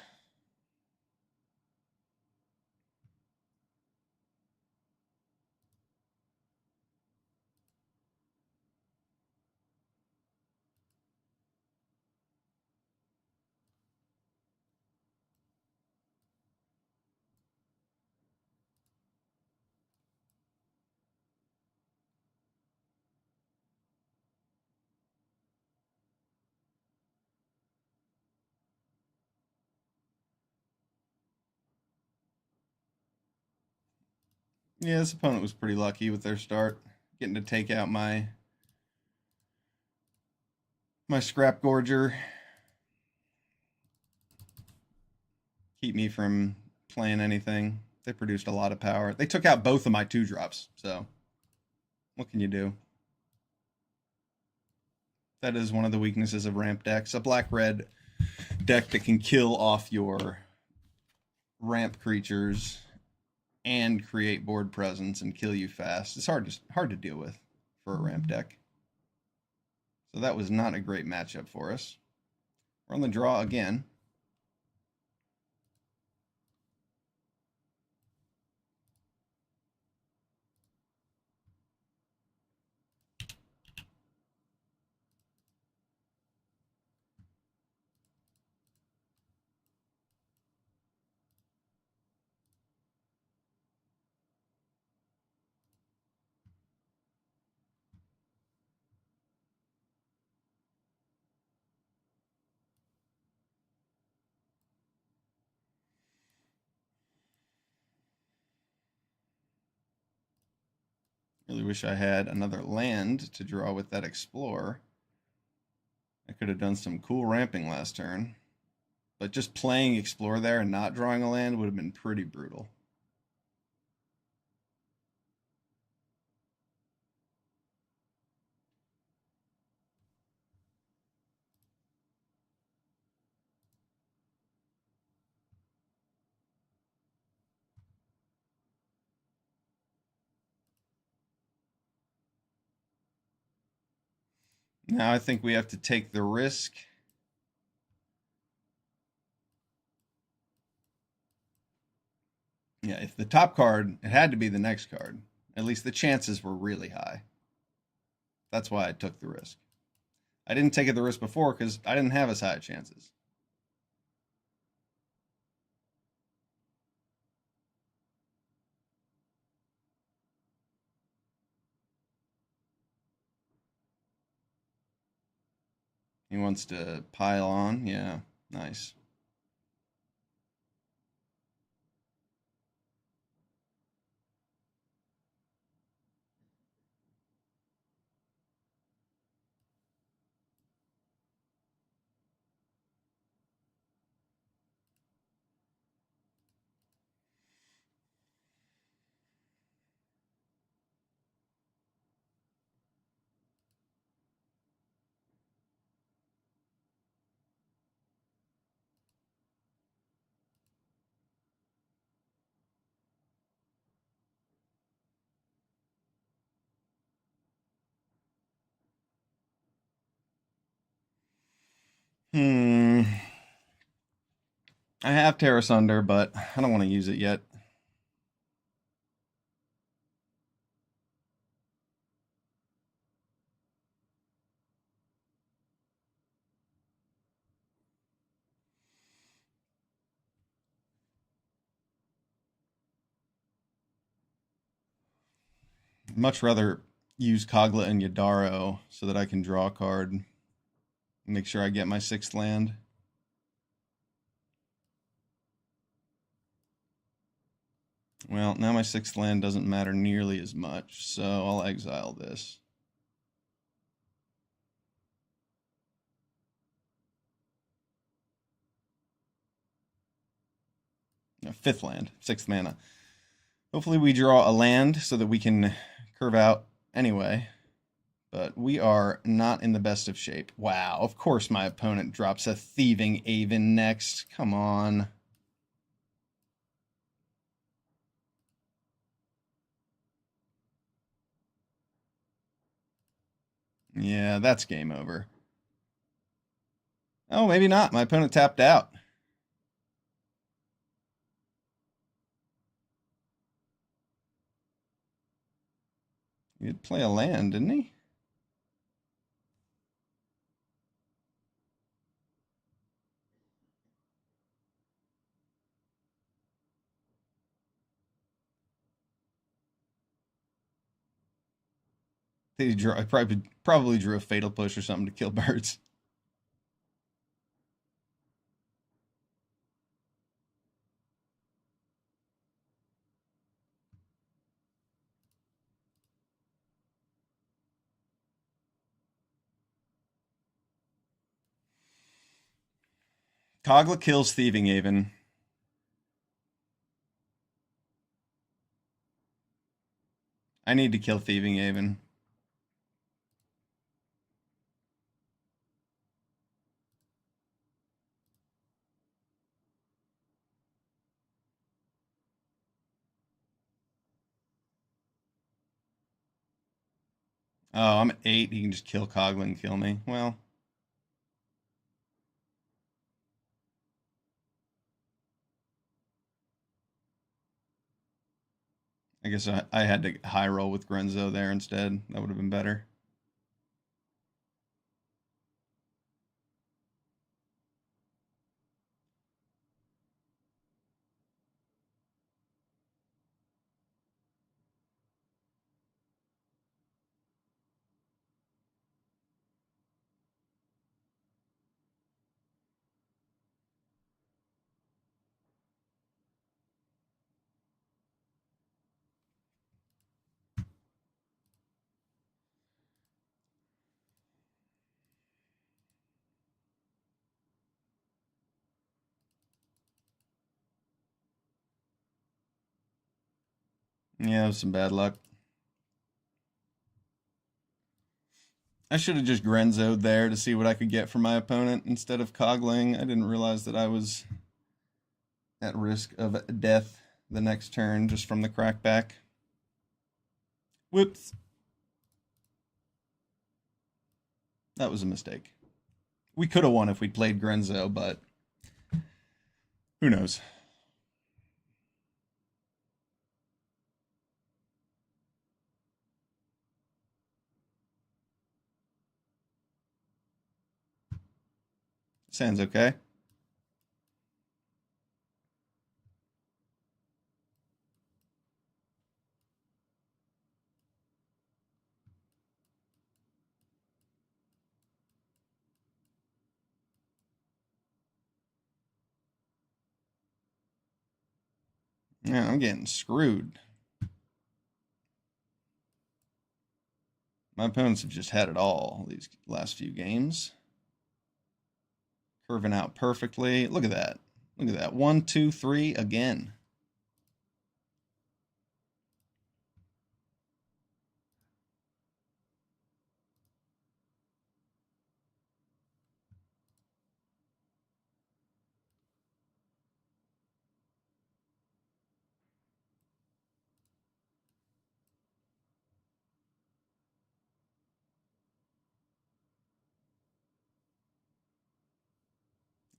Yeah, this opponent was pretty lucky with their start. Getting to take out my Scrap Gorger. Keep me from playing anything. They produced a lot of power. They took out both of my 2-drops, so what can you do? That is one of the weaknesses of ramp decks. A black-red deck that can kill off your ramp creatures and create board presence and kill you fast. It's hard to deal with for a ramp deck. So that was not a great matchup for us. We're on the draw again. Really wish I had another land to draw with that Explore. I could have done some cool ramping last turn. But just playing Explore there and not drawing a land would have been pretty brutal. Now I think we have to take the risk. Yeah, if the top card, it had to be the next card. At least the chances were really high. That's why I took the risk. I didn't take the risk before because I didn't have as high chances. He wants to pile on. Yeah, nice. I have Terrace Under, but I don't want to use it yet. Much rather use Kogla and Yadaro so that I can draw a card. Make sure I get my 6th land. Well, now my 6th land doesn't matter nearly as much, so I'll exile this. No, 5th land, 6th mana. Hopefully we draw a land so that we can curve out anyway. But we are not in the best of shape. Wow, of course my opponent drops a Thieving Aven next. Come on. Yeah, that's game over. Oh, maybe not. My opponent tapped out. He did play a land, didn't he? I probably drew a Fatal Push or something to kill birds. Kogla kills Thieving Aven. I need to kill Thieving Aven. Oh, I'm at 8. He can just kill Kogla and kill me. Well, I guess I had to high roll with Grenzo there instead. That would have been better. Yeah, it was some bad luck. I should have just Grenzo'd there to see what I could get from my opponent instead of coggling. I didn't realize that I was at risk of death the next turn just from the crackback. Whoops. That was a mistake. We could have won if we'd played Grenzo, but who knows? Sounds okay. Yeah, I'm getting screwed. My opponents have just had it all these last few games. Curving out perfectly. Look at that. Look at that. 1, 2, 3 again.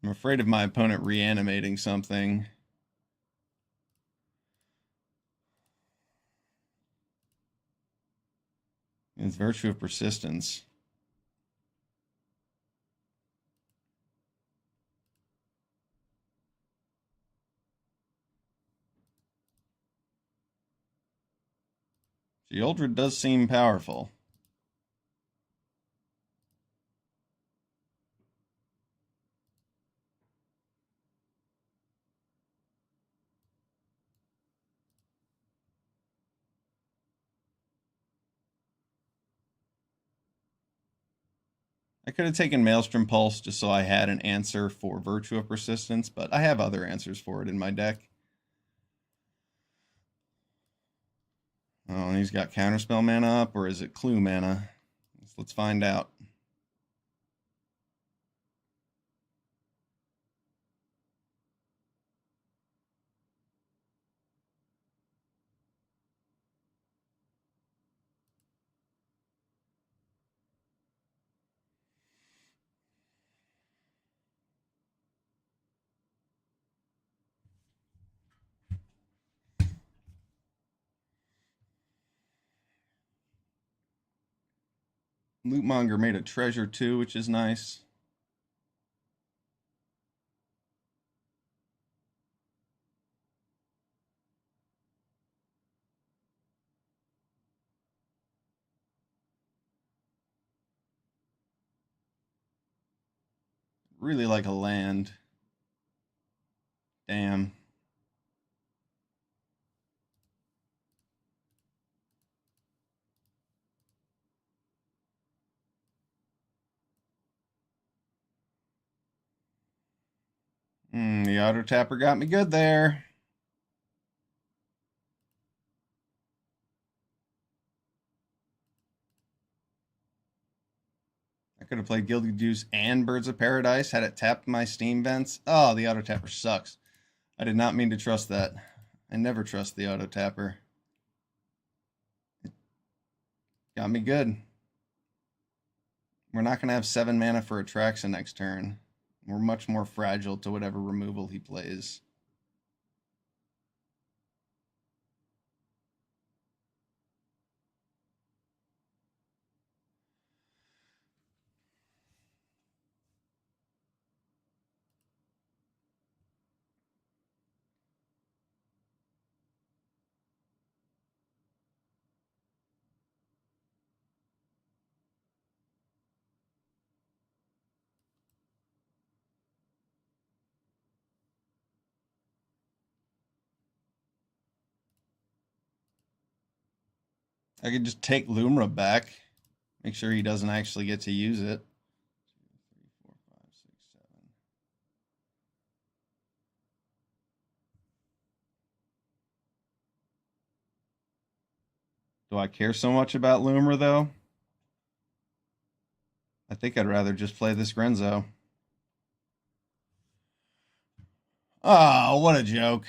I'm afraid of my opponent reanimating something. It's Virtue of Persistence. Sheoldred does seem powerful. I could have taken Maelstrom Pulse just so I had an answer for Virtue of Persistence, but I have other answers for it in my deck. Oh, and he's got Counterspell mana up, or is it Clue mana? Let's find out. Lootmonger made a treasure too, which is nice. Really like a land. Damn. The auto tapper got me good there. I could have played Gilded Juice and Birds of Paradise had it tapped my Steam vents. Oh, the auto tapper sucks. I did not mean to trust that. I never trust the auto tapper. It got me good. We're not going to have 7 mana for Atraxa next turn. We're much more fragile to whatever removal he plays. I could just take Lumra back. Make sure he doesn't actually get to use it. 2, 3, 4, 5, 6, 7. Do I care so much about Loomer, though? I think I'd rather just play this Grenzo. Oh, what a joke.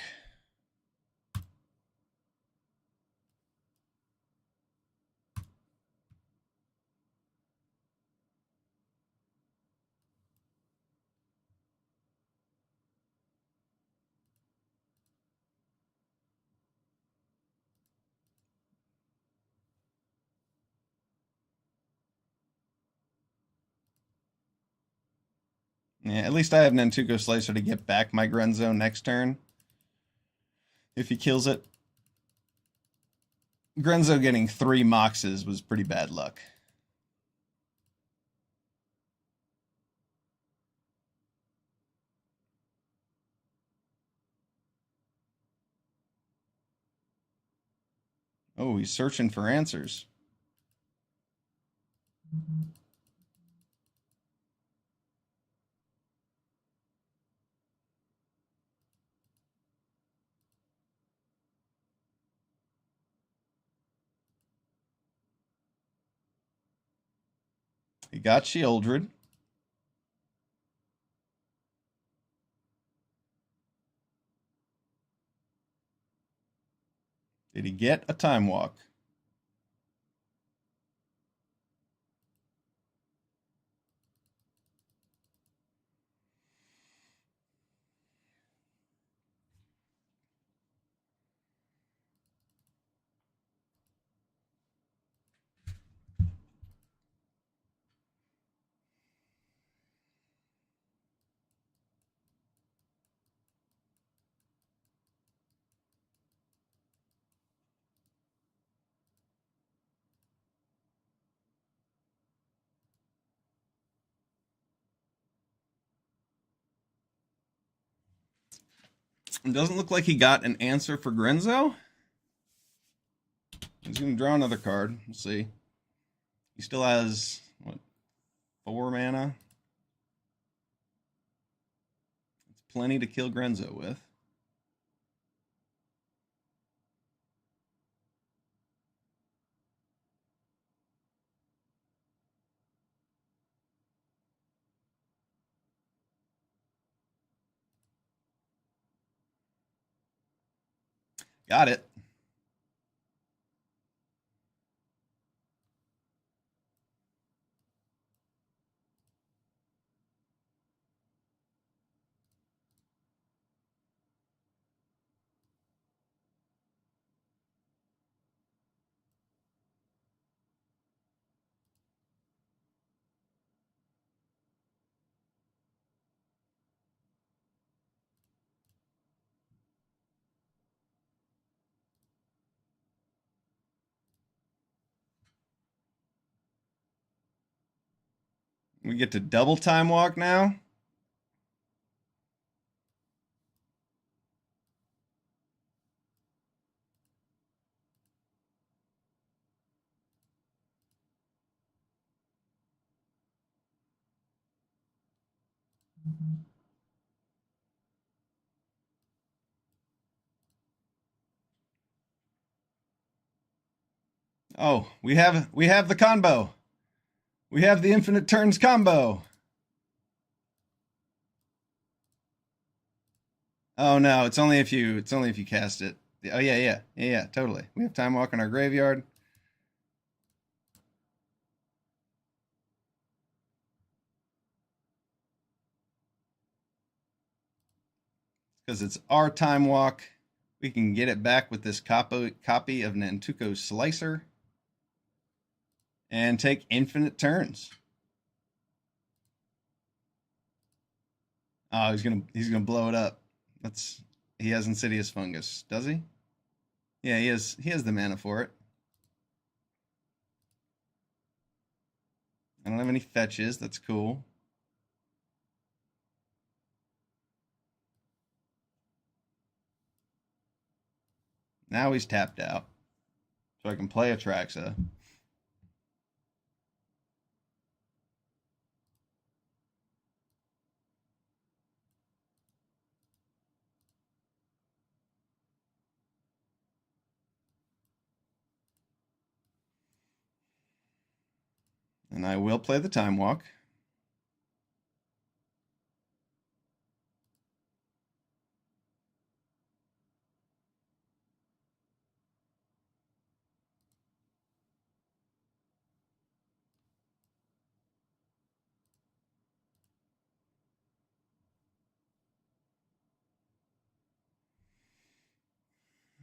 Yeah, at least I have Nantuko Slicer to get back my Grenzo next turn. If he kills it. Grenzo getting 3 Moxes was pretty bad luck. Oh, he's searching for answers. He got Shieldred. Did he get a Time Walk? It doesn't look like he got an answer for Grenzo. He's going to draw another card. We'll see. He still has, what, 4 mana? It's plenty to kill Grenzo with. Got it. We get to double Time Walk now. Oh, we have the combo. We have the infinite turns combo. Oh no, it's only if you cast it. Oh yeah, totally. We have Time Walk in our graveyard. Because it's our Time Walk. We can get it back with this copy of Nantuko Slicer and take infinite turns. Oh, he's gonna blow it up. He has Insidious Fungus, does he? Yeah, he has the mana for it. I don't have any fetches. That's cool. Now he's tapped out, so I can play Atraxa. And I will play the Time Walk.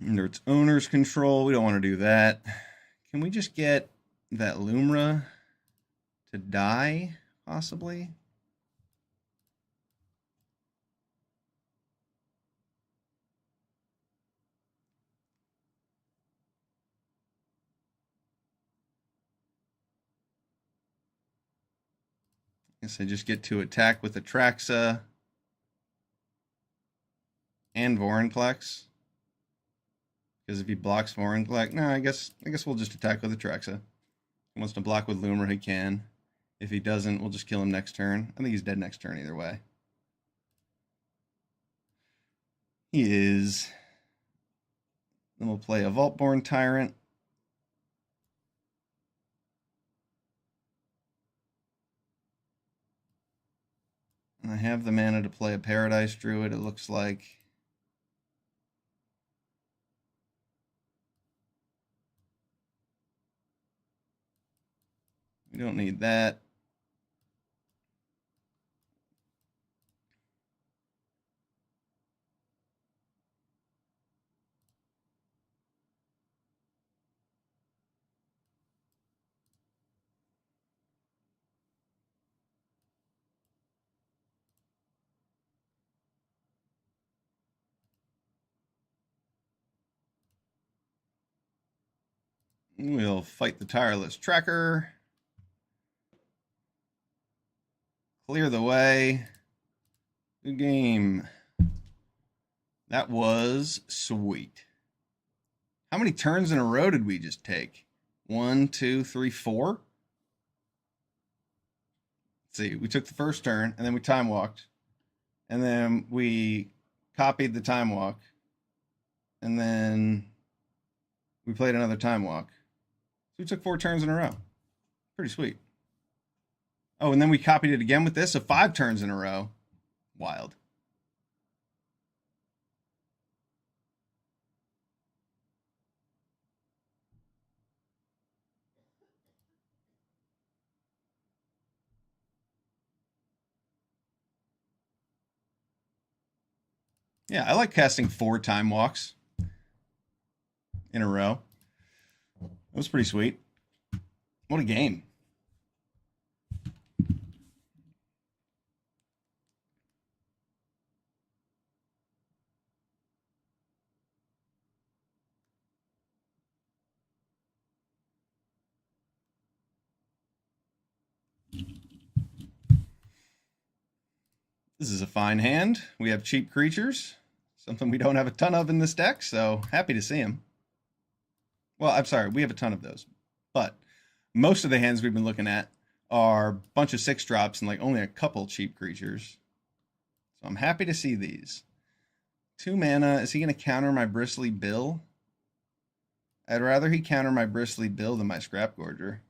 Under its owner's control, we don't want to do that. Can we just get that Lumra to die, possibly? I guess I just get to attack with Atraxa and Vorinclex. Because if he blocks Vorinclex, no, I guess we'll just attack with Atraxa. He wants to block with Lumra, he can. If he doesn't, we'll just kill him next turn. I think he's dead next turn either way. He is. Then we'll play a Vaultborn Tyrant. And I have the mana to play a Paradise Druid, it looks like. We don't need that. We'll fight the Tireless Tracker. Clear the way. Good game. That was sweet. How many turns in a row did we just take? 1, 2, 3, 4? Let's see, we took the first turn, and then we time walked. And then we copied the time walk. And then we played another time walk. So we took 4 turns in a row. Pretty sweet. Oh, and then we copied it again with this, so 5 turns in a row. Wild. Yeah, I like casting 4 time walks in a row. That was pretty sweet. What a game. This is a fine hand. We have cheap creatures, something we don't have a ton of in this deck, so happy to see him. Well, I'm sorry, we have a ton of those, but most of the hands we've been looking at are a bunch of 6-drops and like only a couple cheap creatures. So I'm happy to see these. 2 mana. Is he going to counter my Bristly Bill? I'd rather he counter my Bristly Bill than my Scrap Gorger.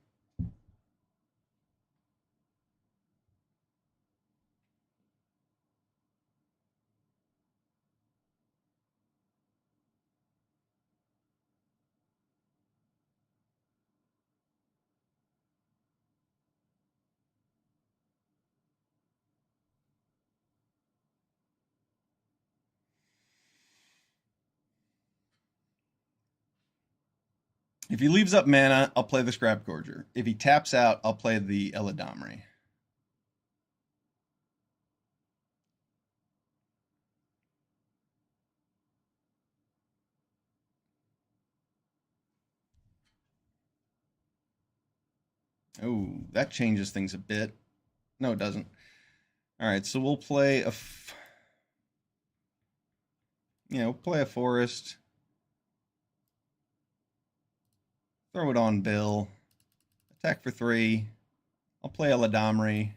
If he leaves up mana, I'll play the Scrap Gorger. If he taps out, I'll play the Eladamri. Oh, that changes things a bit. No, it doesn't. All right, so we'll play a, play a forest. Throw it on Bill. Attack for 3. I'll play a Eladamri.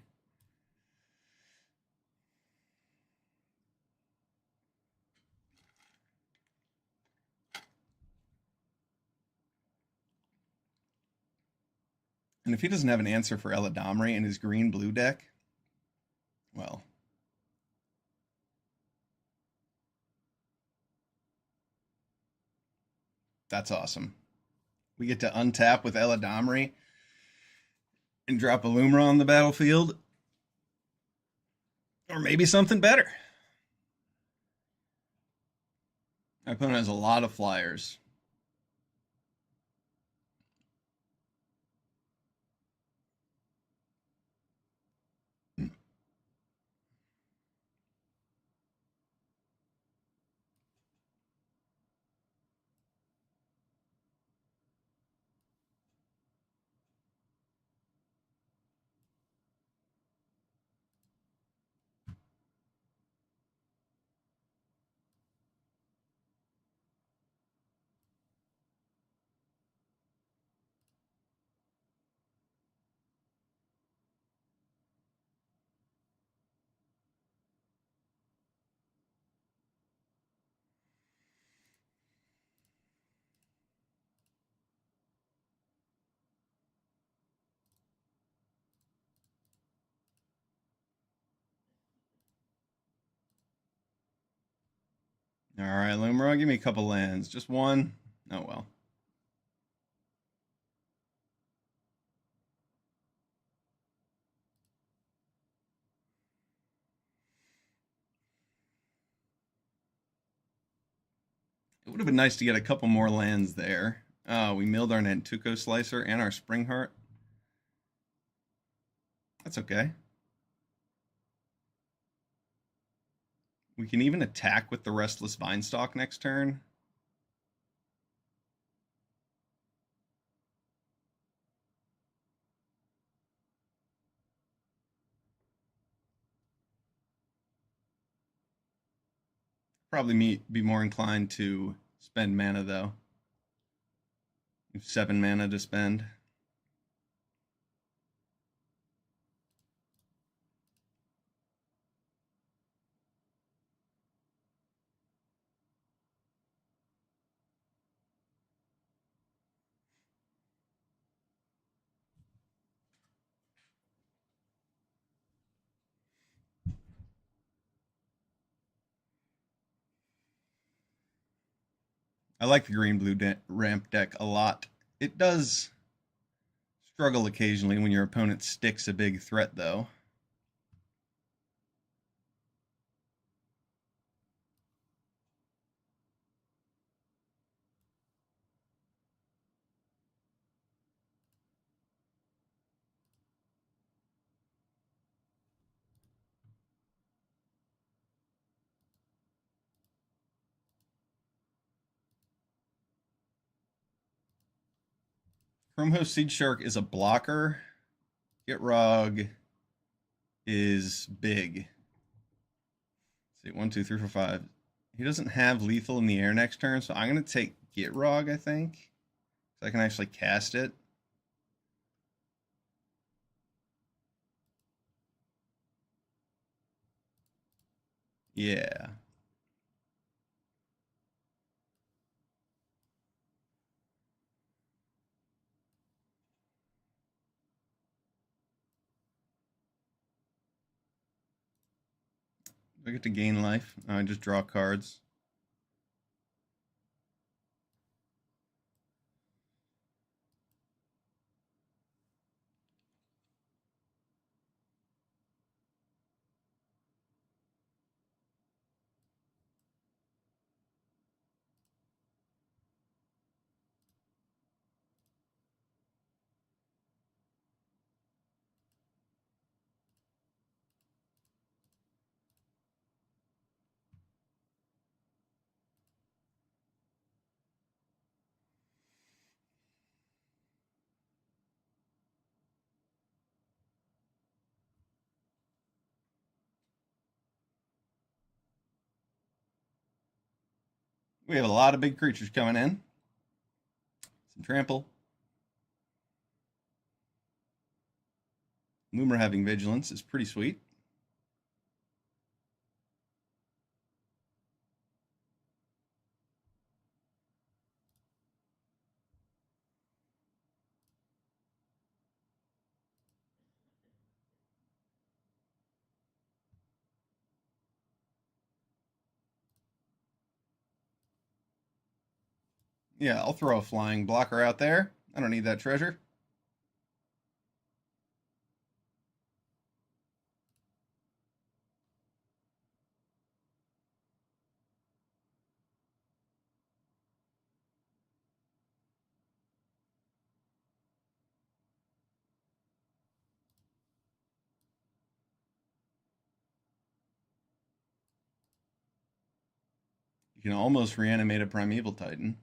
And if he doesn't have an answer for Eladamri in his green-blue deck, well, that's awesome. We get to untap with Eladamri and drop a Lumra on the battlefield. Or maybe something better. My opponent has a lot of flyers. All right, Lumra, give me a couple lands. Just one? Oh, well. It would have been nice to get a couple more lands there. We milled our Nantuko Slicer and our Springheart. That's okay. We can even attack with the Restless Vinestalk next turn. Probably be more inclined to spend mana, though. We have 7 mana to spend. I like the green-blue ramp deck a lot. It does struggle occasionally when your opponent sticks a big threat, though. Chromehost Seed Shark is a blocker. Gitrog is big. Let's see, 1, 2, 3, 4, 5. He doesn't have lethal in the air next turn, so I'm going to take Gitrog, I think. So I can actually cast it. Yeah. I get to gain life. I just draw cards. We have a lot of big creatures coming in. Some trample. Loomer having vigilance is pretty sweet. Yeah, I'll throw a flying blocker out there. I don't need that treasure. You can almost reanimate a Primeval Titan.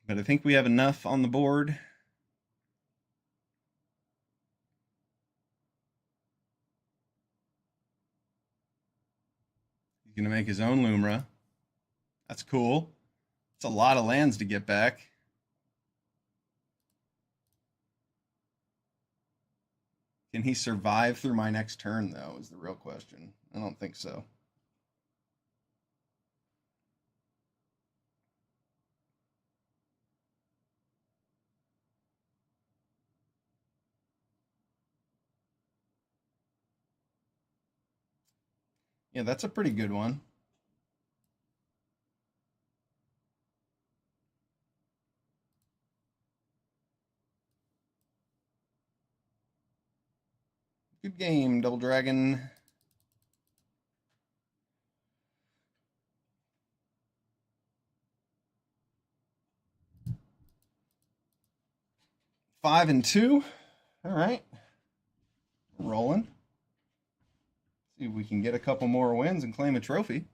But I think we have enough on the board. He's going to make his own Lumra. That's cool. It's a lot of lands to get back. Can he survive through my next turn, though, is the real question. I don't think so. Yeah, that's a pretty good one. Good game, Double Dragon. Five and two. All right. Rolling. See if we can get a couple more wins and claim a trophy.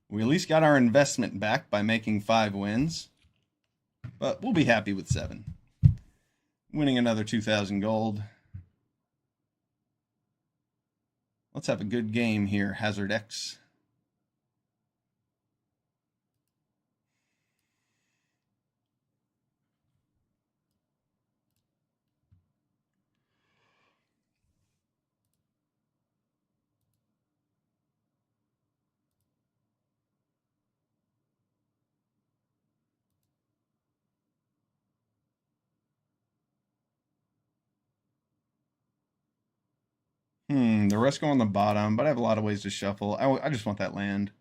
We at least got our investment back by making 5 wins. But we'll be happy with 7. Winning another 2,000 gold. Let's have a good game here, Hazard X. The rest go on the bottom, but I have a lot of ways to shuffle. I just want that land.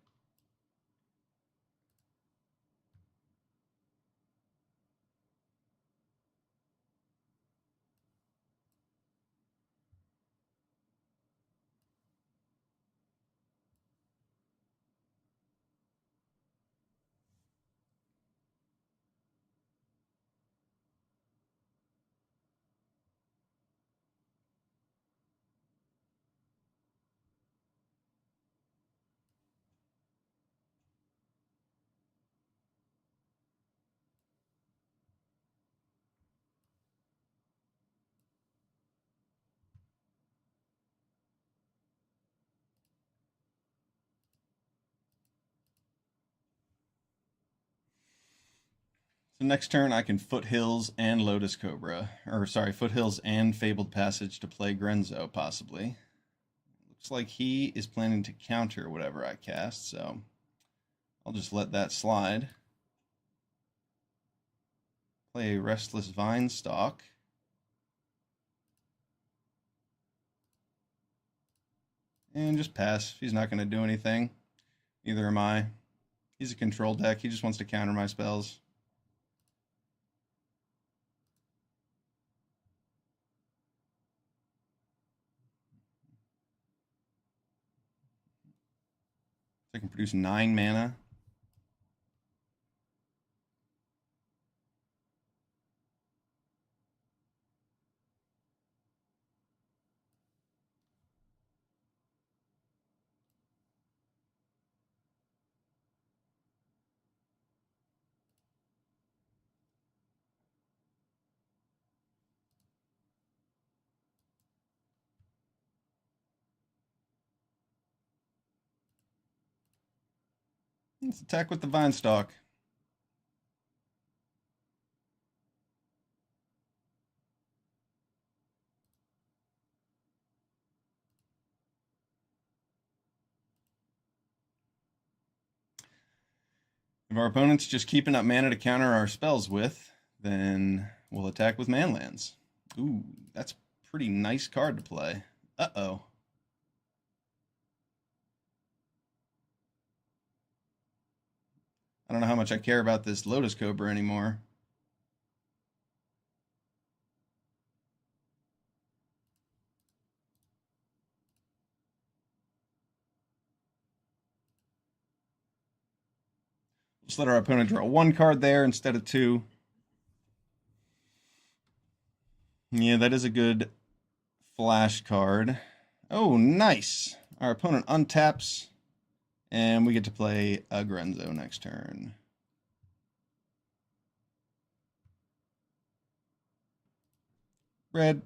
So next turn I can Foothills and Lotus Cobra. Or sorry, Foothills and Fabled Passage to play Grenzo, possibly. Looks like he is planning to counter whatever I cast, so I'll just let that slide. Play Restless Vinestalk. And just pass. He's not going to do anything. Neither am I. He's a control deck. He just wants to counter my spells. So I can produce 9 mana. Let's attack with the Vinestalk. If our opponent's just keeping up mana to counter our spells with, then we'll attack with Manlands. Ooh, that's a pretty nice card to play. Uh-oh. I don't know how much I care about this Lotus Cobra anymore. Just let our opponent draw one card there instead of two. Yeah, that is a good flash card. Oh, nice. Our opponent untaps, and we get to play a Grenzo next turn. Red.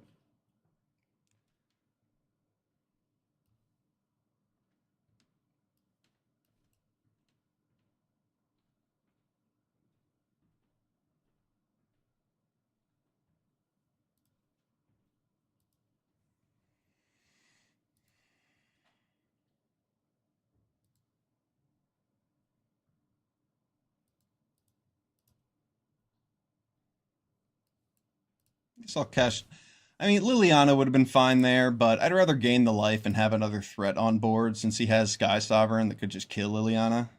Guess I'll cash. I mean, Liliana would have been fine there, but I'd rather gain the life and have another threat on board since he has Sky Sovereign that could just kill Liliana.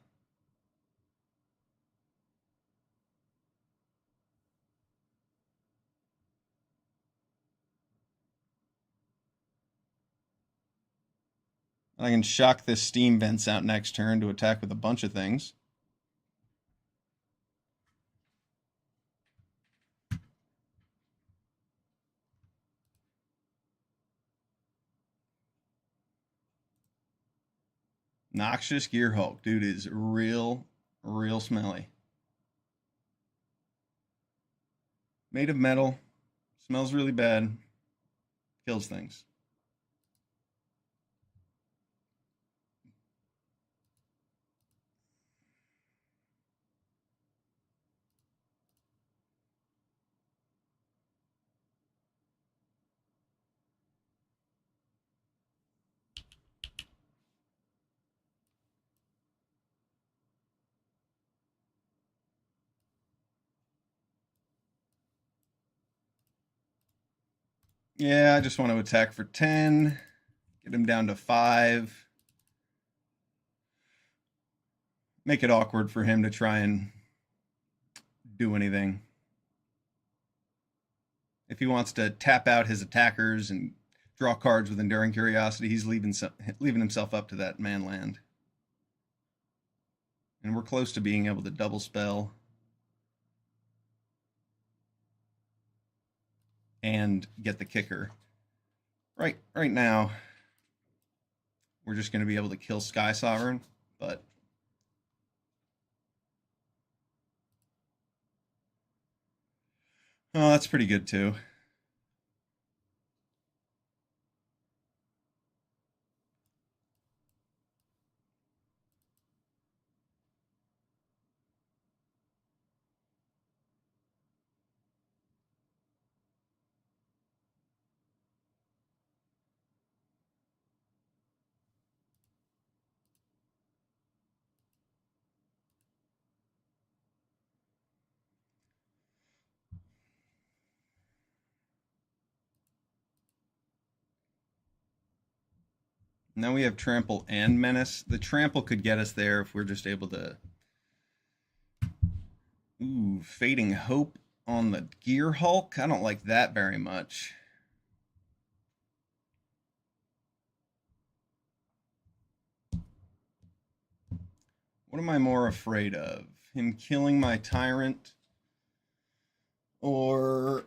I can shock this Steam Vents out next turn to attack with a bunch of things. Noxious Gear Hulk. Dude is real smelly. Made of metal. Smells really bad. Kills things. Yeah, I just want to attack for 10. Get him down to 5. Make it awkward for him to try and do anything. If he wants to tap out his attackers and draw cards with Enduring Curiosity, he's leaving himself up to that man land. And we're close to being able to double spell and get the kicker. Right now, we're just going to be able to kill Sky Sovereign, but oh, that's pretty good too. Now we have Trample and Menace. The Trample could get us there if we're just able to... Ooh, Fading Hope on the Gear Hulk. I don't like that very much. What am I more afraid of? Him killing my Tyrant? Or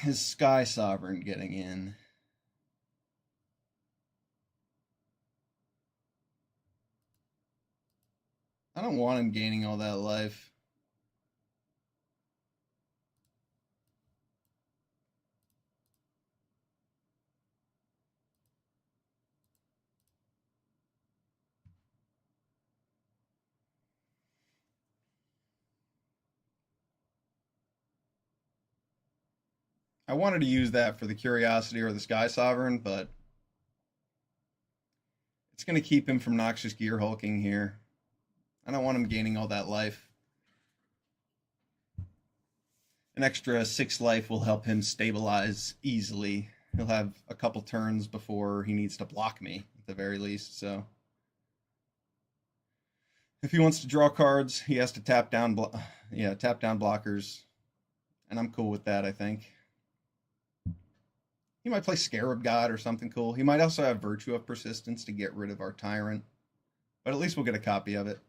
his Sky Sovereign getting in? I don't want him gaining all that life. I wanted to use that for the Curiosity or the Sky Sovereign, but it's going to keep him from Noxious Gear Hulking here. I don't want him gaining all that life. An extra 6 life will help him stabilize easily. He'll have a couple turns before he needs to block me, at the very least, so... If he wants to draw cards, he has to tap down, tap down blockers, and I'm cool with that. I think he might play Scarab God or something cool. He might also have Virtue of Persistence to get rid of our Tyrant, but at least we'll get a copy of it.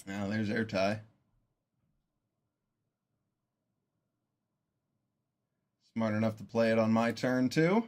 Now there's Airtie. Smart enough to play it on my turn too.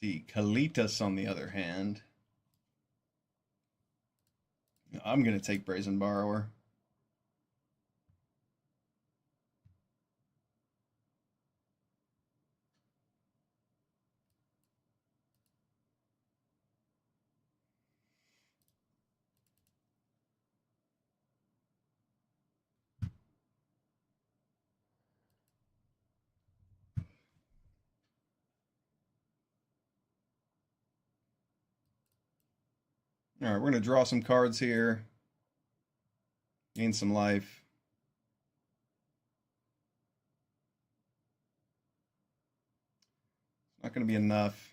See, Kalitas on the other hand. I'm going to take Brazen Borrower. All right, we're going to draw some cards here. Gain some life. Not going to be enough.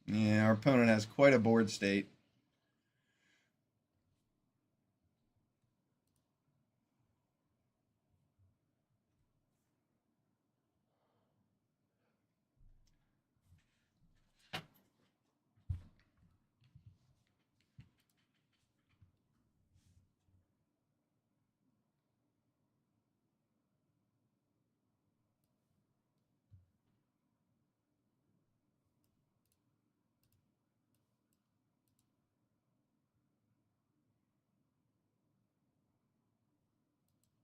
Yeah, our opponent has quite a board state.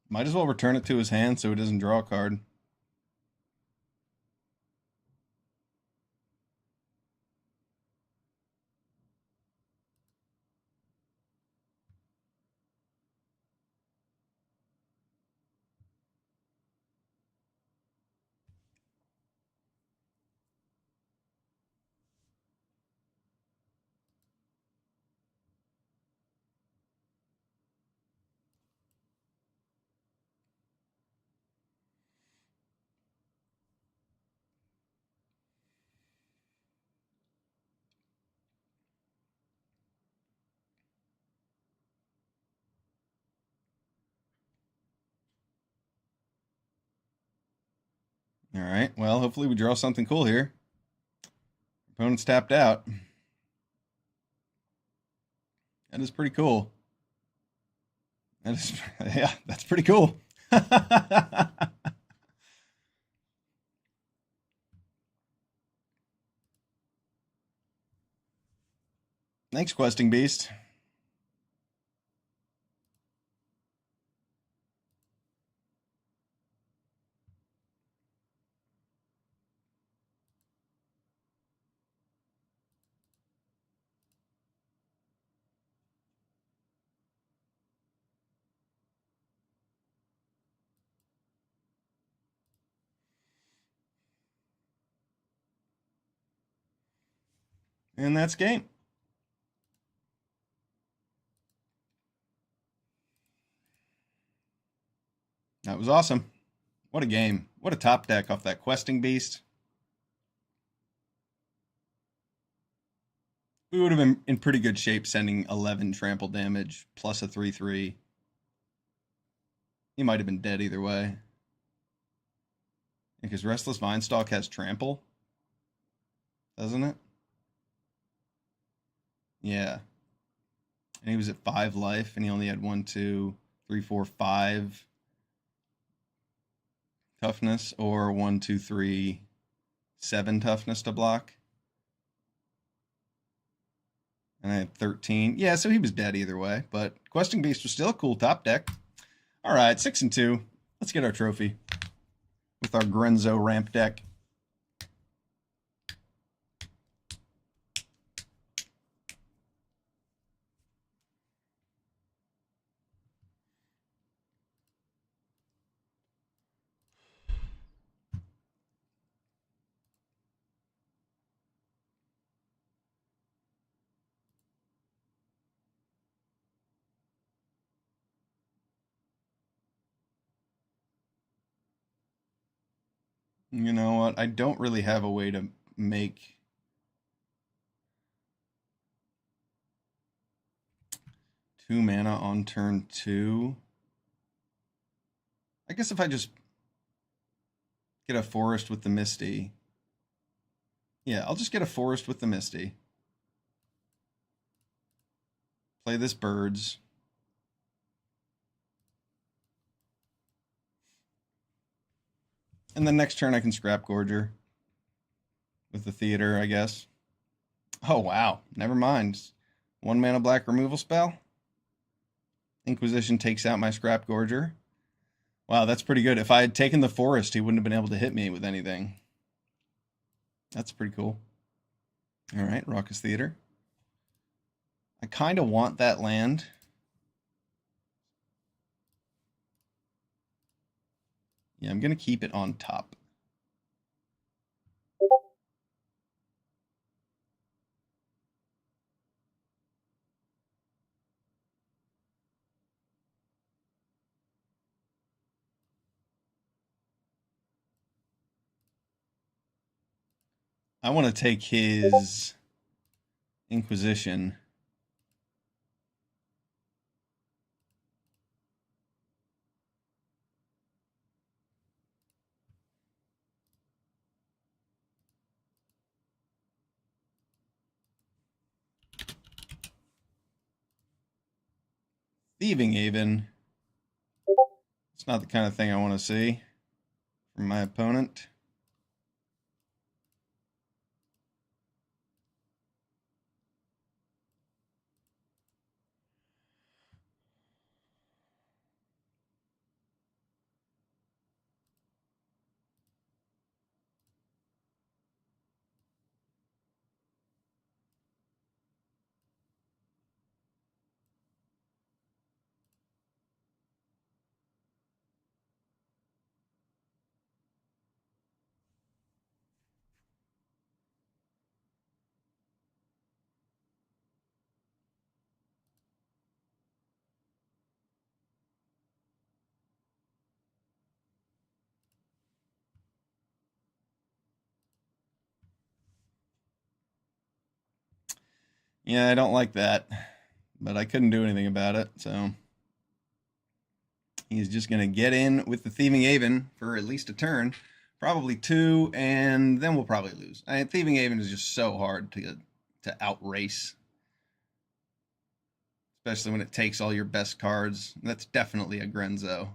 Might as well return it to his hand so he doesn't draw a card. All right, well, hopefully we draw something cool here. Opponent's tapped out. That is pretty cool. That is, yeah, that's pretty cool. Thanks, Questing Beast. And that's game. That was awesome. What a game. What a top deck off that Questing Beast. We would have been in pretty good shape sending 11 trample damage plus a 3/3. He might have been dead either way. Because Restless Vinestalk has trample, doesn't it? Yeah. And he was at 5 life, and he only had 1, 2, 3, 4, 5 toughness, or 1, 2, 3, 7 toughness to block. And I had 13. Yeah, so he was dead either way. But Questing Beast was still a cool top deck. All right, 6 and 2. Let's get our trophy with our Grenzo ramp deck. You know what? I don't really have a way to make 2 mana on turn 2. I guess if I just get a forest with the Misty. Yeah, I'll just get a forest with the Misty. Play this birds. And then next turn I can scrap Gorger with the theater, I guess. Oh, wow. Never mind. 1 mana black removal spell. Inquisition takes out my scrap Gorger. Wow, that's pretty good. If I had taken the forest, he wouldn't have been able to hit me with anything. That's pretty cool. All right, Raucous Theater. I kind of want that land. Yeah, I'm going to keep it on top. I want to take his Inquisition. Thieving Haven. It's not the kind of thing I want to see from my opponent. Yeah, I don't like that, but I couldn't do anything about it, so he's just going to get in with the Thieving Haven for at least a turn, probably 2, and then we'll probably lose. Thieving Haven is just so hard to outrace, especially when it takes all your best cards. That's definitely a Grenzo.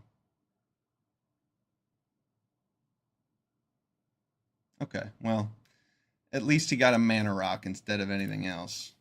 Okay, well, at least he got a Mana Rock instead of anything else.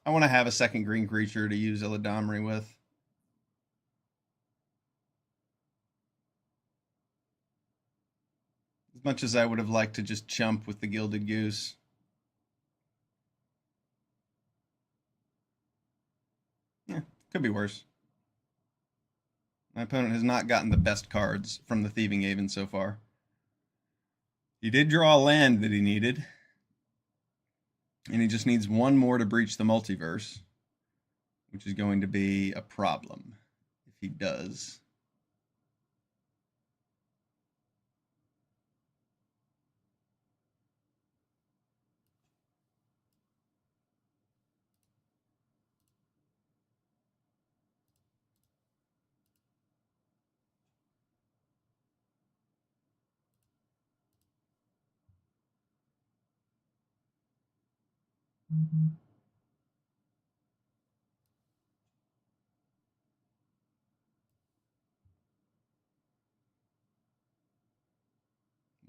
I want to have a second green creature to use Illidomri with. As much as I would have liked to just chump with the Gilded Goose. Yeah, could be worse. My opponent has not gotten the best cards from the Thieving Haven so far. He did draw a land that he needed. And he just needs one more to breach the multiverse, which is going to be a problem if he does.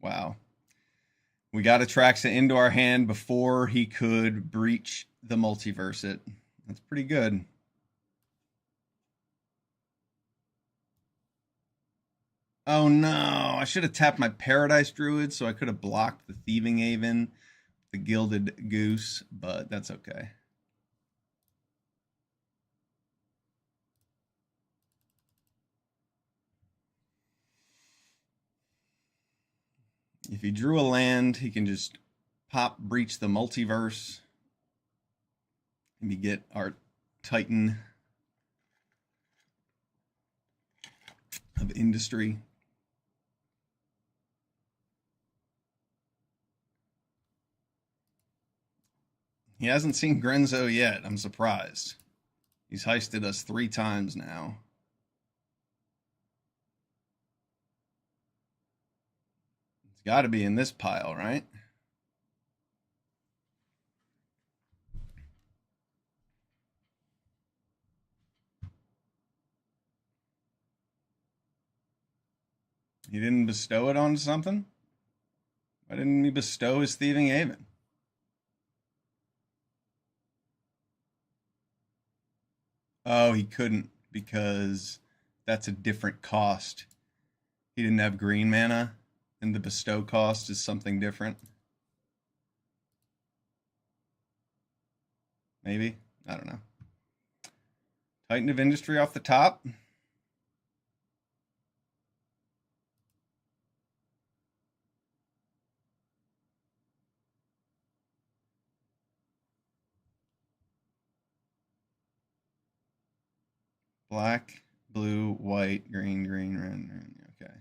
Wow. We got Atraxa into our hand before he could breach the multiverse it. That's pretty good. Oh no, I should have tapped my Paradise Druid so I could have blocked the Thieving Haven, the Gilded Goose, but that's okay. If he drew a land, he can just pop breach the multiverse. Maybe get our Titan of Industry. He hasn't seen Grenzo yet. I'm surprised. He's heisted us 3 times now. It's got to be in this pile, right? He didn't bestow it on something? Why didn't he bestow his Thieving Haven? Oh, he couldn't because that's a different cost. He didn't have green mana, and the bestow cost is something different. Maybe? I don't know. Titan of Industry off the top. Black, blue, white, green, green, red, red. Okay.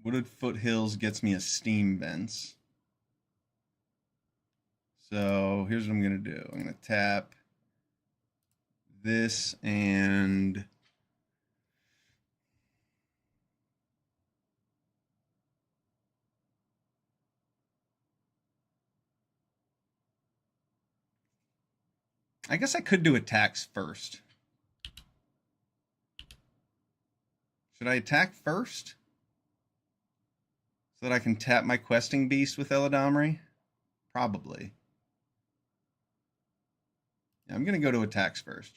Wooded Foothills gets me a Steam Vents. So here's what I'm going to do. I'm going to tap this and I guess I could do attacks first. Should I attack first? So that I can tap my Questing Beast with Illidomri? Probably. Yeah, I'm going to go to attacks first.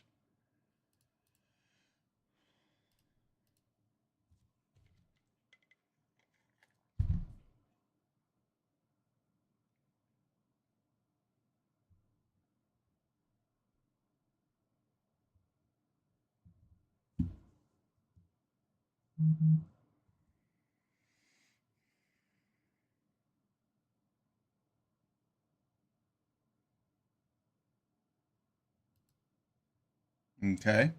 Okay.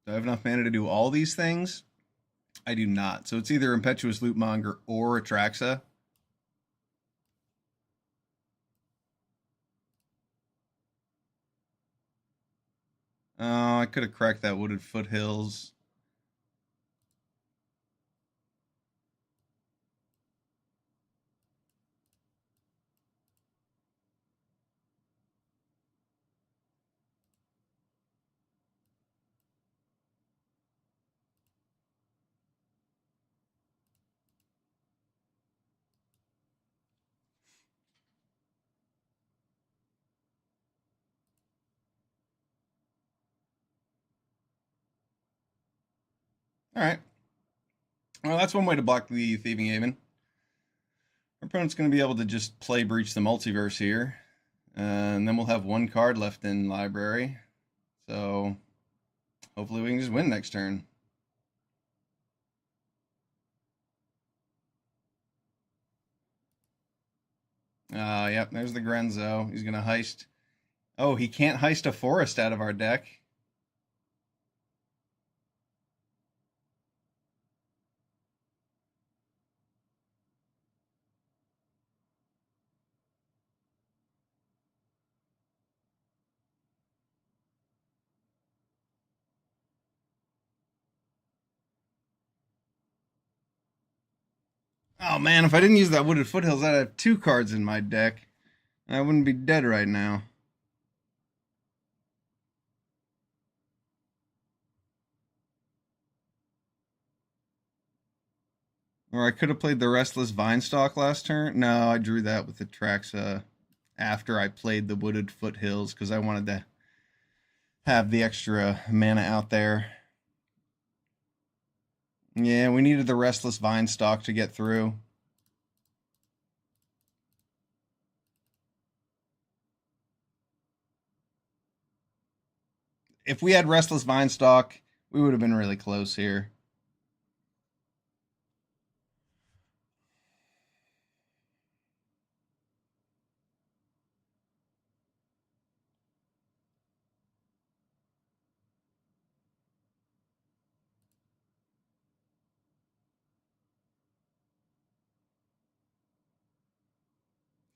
Do I have enough mana to do all these things? I do not. So it's either Impetuous Lootmonger or Atraxa. Oh, I could have cracked that Wooded Foothills. All right. Well, that's one way to block the Thieving Haven. Our opponent's going to be able to just play Breach the Multiverse here. And then we'll have one card left in library. So hopefully we can just win next turn. Yep, there's the Grenzo. He's going to heist. Oh, he can't heist a forest out of our deck. Oh man, if I didn't use that Wooded Foothills, I'd have 2 cards in my deck. I wouldn't be dead right now. Or I could have played the Restless Vinestalk last turn. No, I drew that with the Traxa after I played the Wooded Foothills because I wanted to have the extra mana out there. Yeah, we needed the Restless Vinestalk to get through. If we had Restless Vinestalk, we would have been really close here.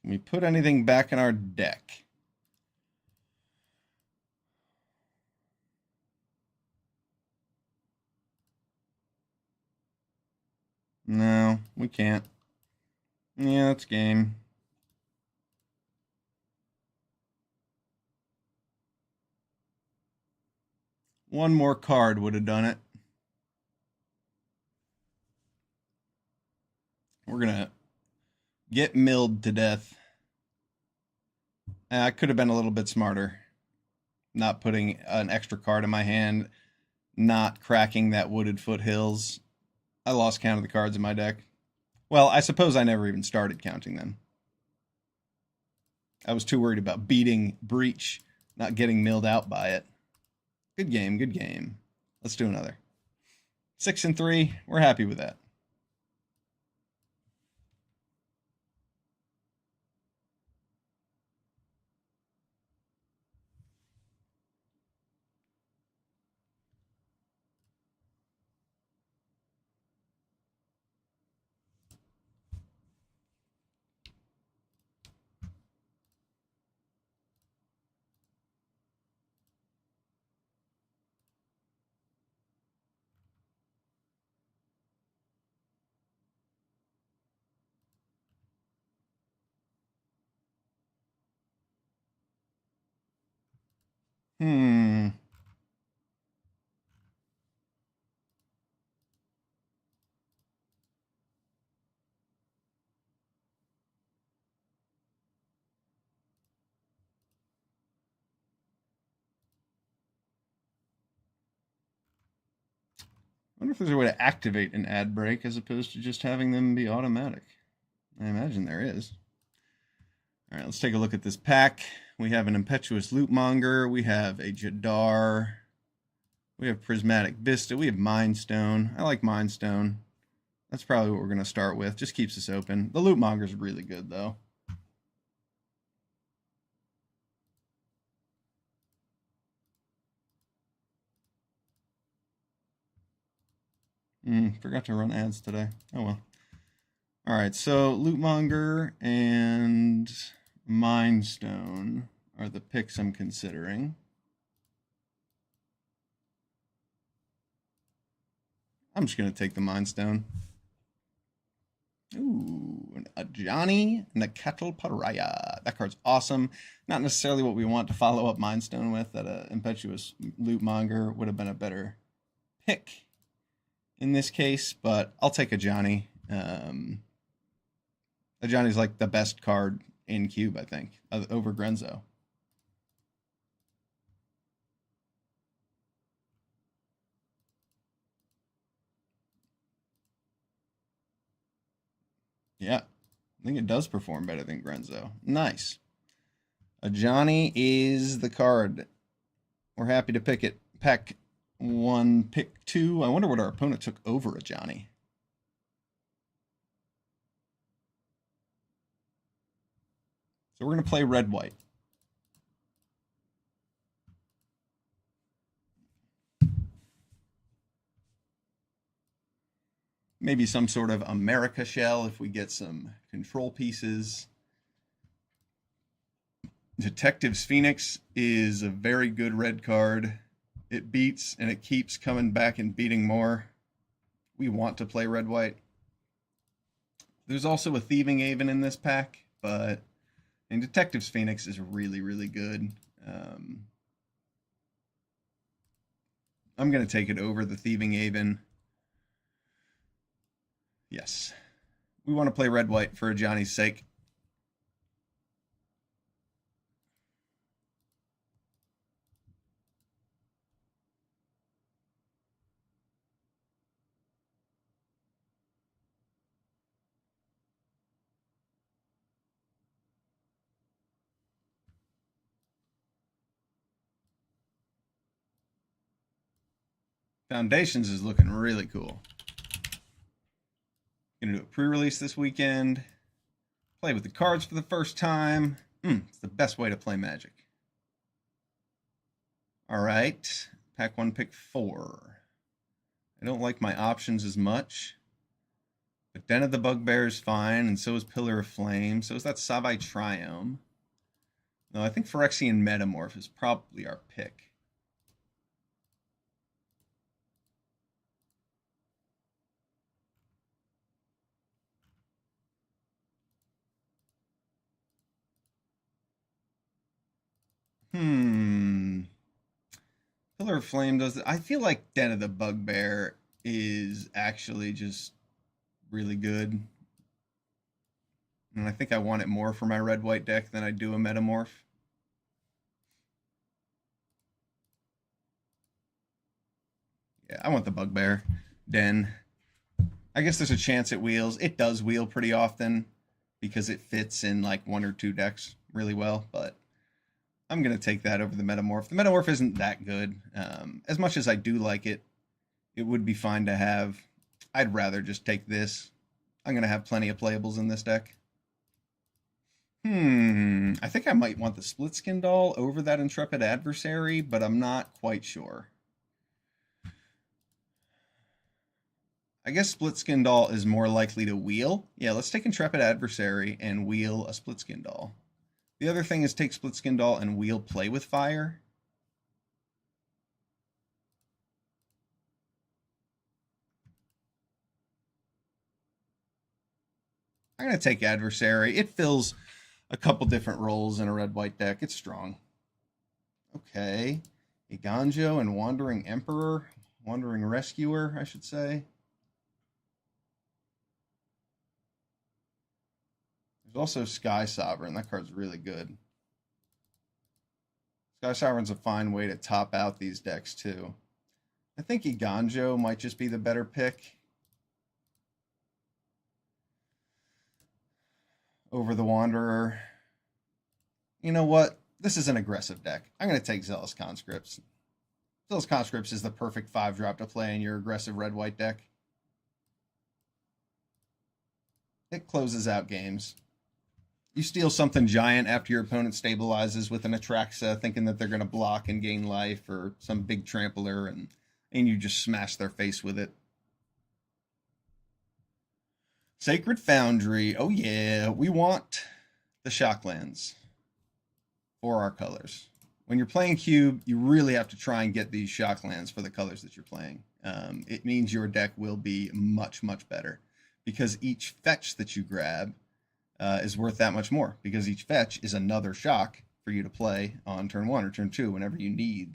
Can we put anything back in our deck? No, we can't. Yeah, it's game. One more card would have done it. We're going to get milled to death. I could have been a little bit smarter. Not putting an extra card in my hand. Not cracking that Wooded Foothills. I lost count of the cards in my deck. Well, I suppose I never even started counting them. I was too worried about beating Breach, not getting milled out by it. Good game, good game. Let's do another. 6-3. We're happy with that. I wonder if there's a way to activate an ad break as opposed to just having them be automatic. I imagine there is. All right, let's take a look at this pack. We have an Impetuous Lootmonger. We have a Jadar. We have Prismatic Vista. We have Mindstone. I like Mindstone. That's probably what we're going to start with. Just keeps us open. The Lootmonger's really good, though. Forgot to run ads today. Oh well. Alright, so Lootmonger and Mindstone are the picks I'm considering. I'm just going to take the Mindstone. Ooh, a Johnny and a Kettle Pariah. That card's awesome. Not necessarily what we want to follow up Mindstone with. That Impetuous Lootmonger would have been a better pick in this case, but I'll take a Johnny. A Johnny's like the best card in Cube, I think, over Grenzo. Yeah, I think it does perform better than Grenzo. Nice. A Johnny is the card. We're happy to pick it. Pack 1, pick 2. I wonder what our opponent took over a Johnny. So we're going to play red-white. Maybe some sort of America shell if we get some control pieces. Detective's Phoenix is a very good red card. It beats and it keeps coming back and beating more. We want to play red-white. There's also a Thieving Haven in this pack, but and Detective's Phoenix is really, really good. I'm going to take it over the Thieving Haven. Yes. We want to play red-white for Johnny's sake. Foundations is looking really cool. Gonna do a pre-release this weekend. Play with the cards for the first time. It's the best way to play Magic. All right, pack 1, pick 4. I don't like my options as much, but Den of the Bugbear is fine, and so is Pillar of Flame. So is that Savai Triome. No, I think Phyrexian Metamorph is probably our pick. Pillar of Flame does it. I feel like Den of the Bugbear is actually just really good. And I think I want it more for my red-white deck than I do a Metamorph. Yeah, I want the Bugbear. Den. I guess there's a chance it wheels. It does wheel pretty often because it fits in like 1 or 2 decks really well, but I'm going to take that over the Metamorph. The Metamorph isn't that good. As much as I do like it, it would be fine to have. I'd rather just take this. I'm going to have plenty of playables in this deck. I think I might want the Split Skin Doll over that Intrepid Adversary, but I'm not quite sure. I guess Split Skin Doll is more likely to wheel. Yeah, let's take Intrepid Adversary and wheel a Split Skin Doll. The other thing is take Split Skin Doll and wheel Play with Fire. I'm going to take Adversary. It fills a couple different roles in a red-white deck. It's strong. Okay. Iganjo and Wandering Emperor. Wandering Rescuer, I should say. There's also Sky Sovereign. That card's really good. Sky Sovereign's a fine way to top out these decks, too. I think Iganjo might just be the better pick over the Wanderer. You know what? This is an aggressive deck. I'm going to take Zealous Conscripts. Zealous Conscripts is the perfect 5-drop to play in your aggressive red-white deck. It closes out games. You steal something giant after your opponent stabilizes with an Atraxa, thinking that they're going to block and gain life, or some big trampler, and you just smash their face with it. Sacred Foundry. Oh yeah, we want the Shocklands for our colors. When you're playing Cube, you really have to try and get these Shocklands for the colors that you're playing. It means your deck will be much, much better because each fetch that you grab is worth that much more because each fetch is another shock for you to play on turn 1 or turn 2 whenever you need.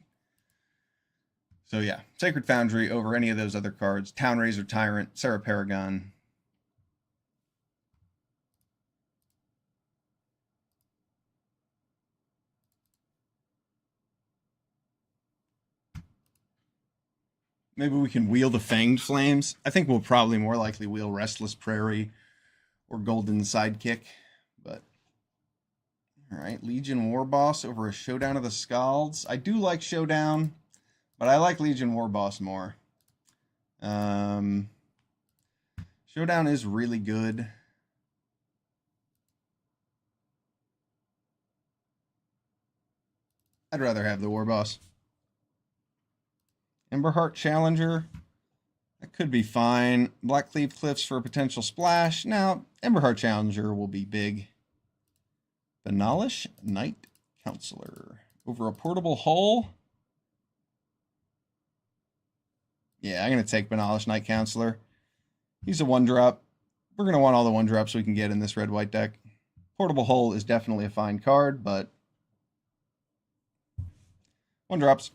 So yeah, Sacred Foundry over any of those other cards. Town Razor Tyrant, Sarah Paragon. Maybe we can wheel the Fanged Flames. I think we'll probably more likely wheel Restless Prairie or Golden Sidekick. But all right, Legion Warboss over a Showdown of the Scalds. I do like Showdown, but I like Legion Warboss more. Showdown is really good. I'd rather have the Warboss. Emberheart Challenger. That could be fine. Blackcleave Cliffs for a potential splash. Now, Emberheart Challenger will be big. Banalish Knight Counselor. Over a Portable Hull. Yeah, I'm going to take Banalish Knight Counselor. He's a 1-drop. We're going to want all the 1-drops we can get in this red-white deck. Portable Hull is definitely a fine card, but 1-drops.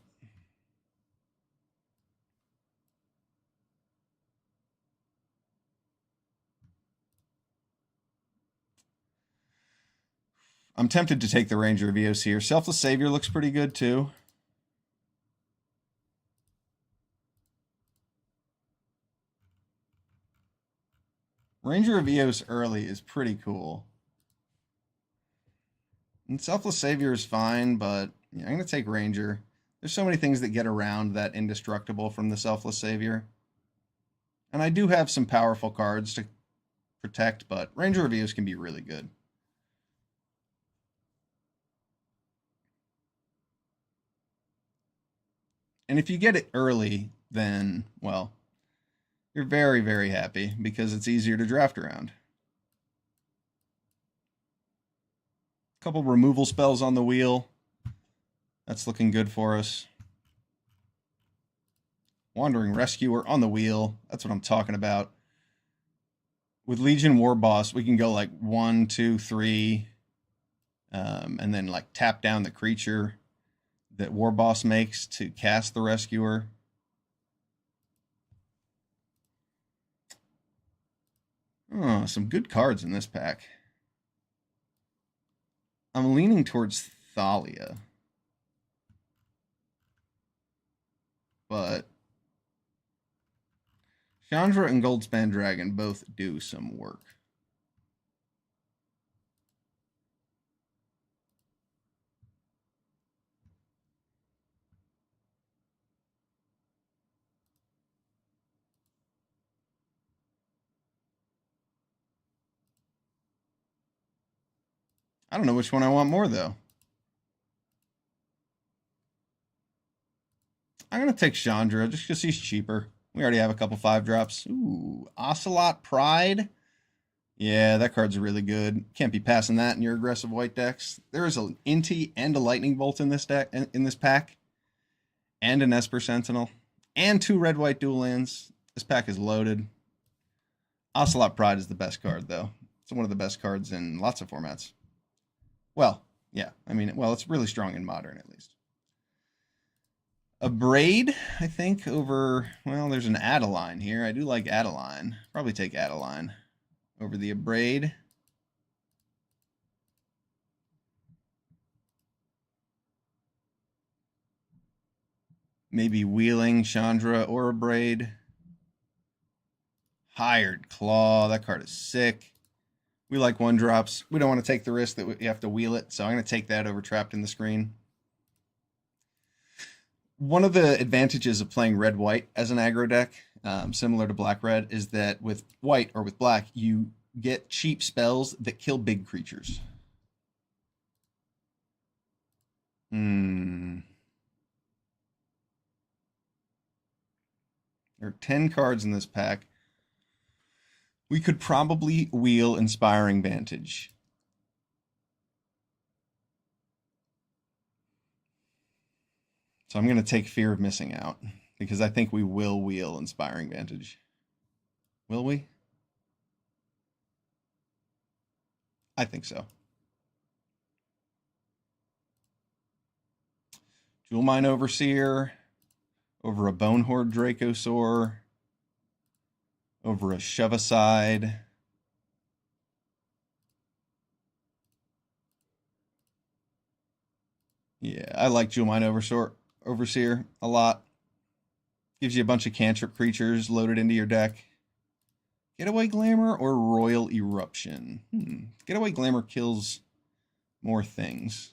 I'm tempted to take the Ranger of Eos here. Selfless Savior looks pretty good too. Ranger of Eos early is pretty cool. And Selfless Savior is fine, but yeah, I'm going to take Ranger. There's so many things that get around that Indestructible from the Selfless Savior. And I do have some powerful cards to protect, but Ranger of Eos can be really good. And if you get it early, then, well, you're very, very happy because it's easier to draft around. A couple removal spells on the wheel. That's looking good for us. Wandering Rescuer on the wheel. That's what I'm talking about. With Legion Warboss, we can go like 1, 2, 3, and then like tap down the creature that Warboss makes to cast the Rescuer. Oh, some good cards in this pack. I'm leaning towards Thalia. But Chandra and Goldspan Dragon both do some work. I don't know which one I want more, though. I'm going to take Chandra just because he's cheaper. We already have a couple 5-drops. Ooh, Ocelot Pride. Yeah, that card's really good. Can't be passing that in your aggressive white decks. There is an Inti and a Lightning Bolt in this deck, in this pack, and an Esper Sentinel, and 2 red-white dual lands. This pack is loaded. Ocelot Pride is the best card, though. It's one of the best cards in lots of formats. Well, yeah. I mean, well, it's really strong in Modern, at least. A Braid, I think, over... Well, there's an Adeline here. I do like Adeline. Probably take Adeline over the Abrade. Maybe wheeling Chandra or Abrade. Hired Claw. That card is sick. We like 1-drops. We don't want to take the risk that we have to wheel it, so I'm going to take that over Trapped in the Screen. One of the advantages of playing red-white as an aggro deck, similar to black-red, is that with white or with black, you get cheap spells that kill big creatures. There are 10 cards in this pack. We could probably wheel Inspiring Vantage. So I'm going to take Fear of Missing Out because I think we will wheel Inspiring Vantage. Will we? I think so. Jewel Mine Overseer over a Bonehorde Dracosaur over a Shove Aside. Yeah, I like Jewel Mine Overseer a lot. Gives you a bunch of cantrip creatures loaded into your deck. Getaway Glamour or Royal Eruption? Getaway Glamour kills more things.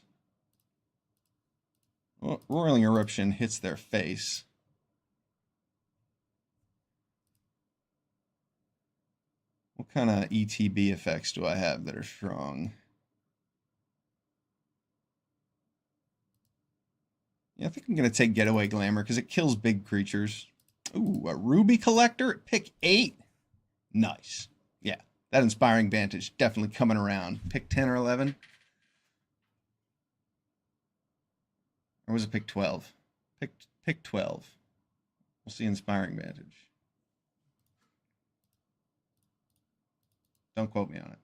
Well, Royal Eruption hits their face. What kind of ETB effects do I have that are strong? Yeah, I think I'm going to take Getaway Glamour because it kills big creatures. Ooh, a Ruby Collector at pick 8. Nice. Yeah, that Inspiring Vantage definitely coming around. Pick 10 or 11? Or was it pick 12? Pick 12. We'll see Inspiring Vantage. Don't quote me on it.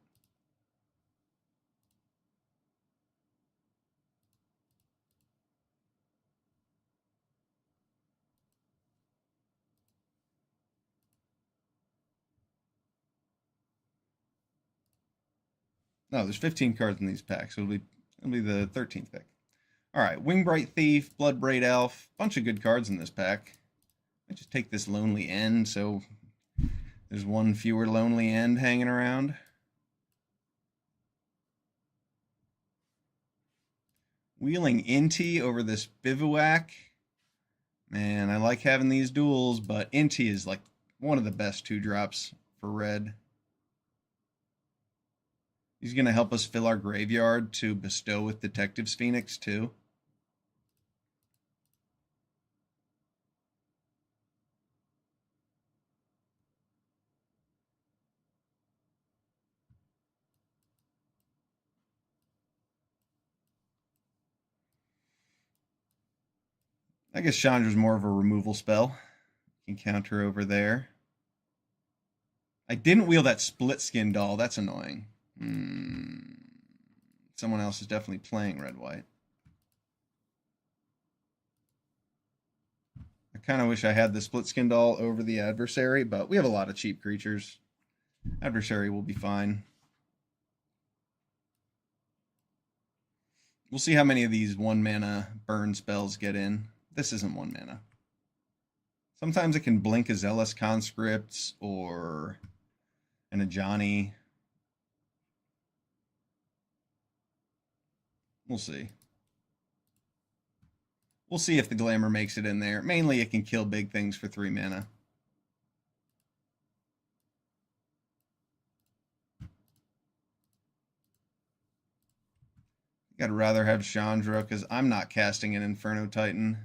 No, there's 15 cards in these packs, so it'll be the 13th pick. All right, Wingbright Thief, Bloodbraid Elf, bunch of good cards in this pack. I just take this Lonely End, so there's one fewer Lonely End hanging around. Wheeling Inti over this Bivouac. Man, I like having these duels, but Inti is like one of the best 2-drops for red. He's going to help us fill our graveyard to bestow with Detective's Phoenix, too. I guess Chandra's more of a removal spell. You can counter over there. I didn't wheel that Split Skin Doll. That's annoying. Someone else is definitely playing red-white. I kind of wish I had the Split Skin Doll over the Adversary, but we have a lot of cheap creatures. Adversary will be fine. We'll see how many of these 1-mana burn spells get in. This isn't 1 mana. Sometimes it can blink a Zealous Conscripts or an Ajani. We'll see. We'll see if the Glamour makes it in there. Mainly it can kill big things for 3 mana. I'd rather have Chandra because I'm not casting an Inferno Titan.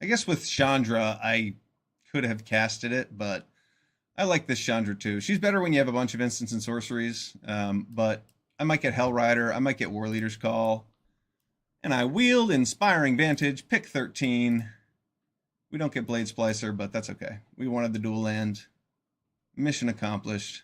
I guess with Chandra, I could have casted it, but I like this Chandra too. She's better when you have a bunch of instants and sorceries, but I might get Hellrider, I might get War Leader's Call, and I wield Inspiring Vantage, pick 13. We don't get Blade Splicer, but that's okay. We wanted the dual land. Mission accomplished.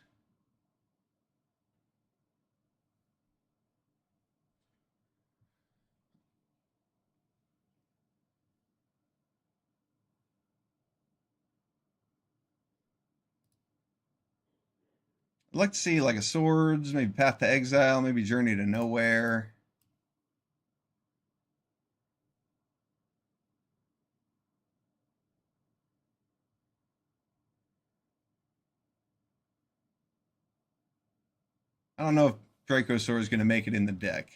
I'd like to see like a Swords, maybe Path to Exile, maybe Journey to Nowhere. I don't know if Dracosaur is going to make it in the deck.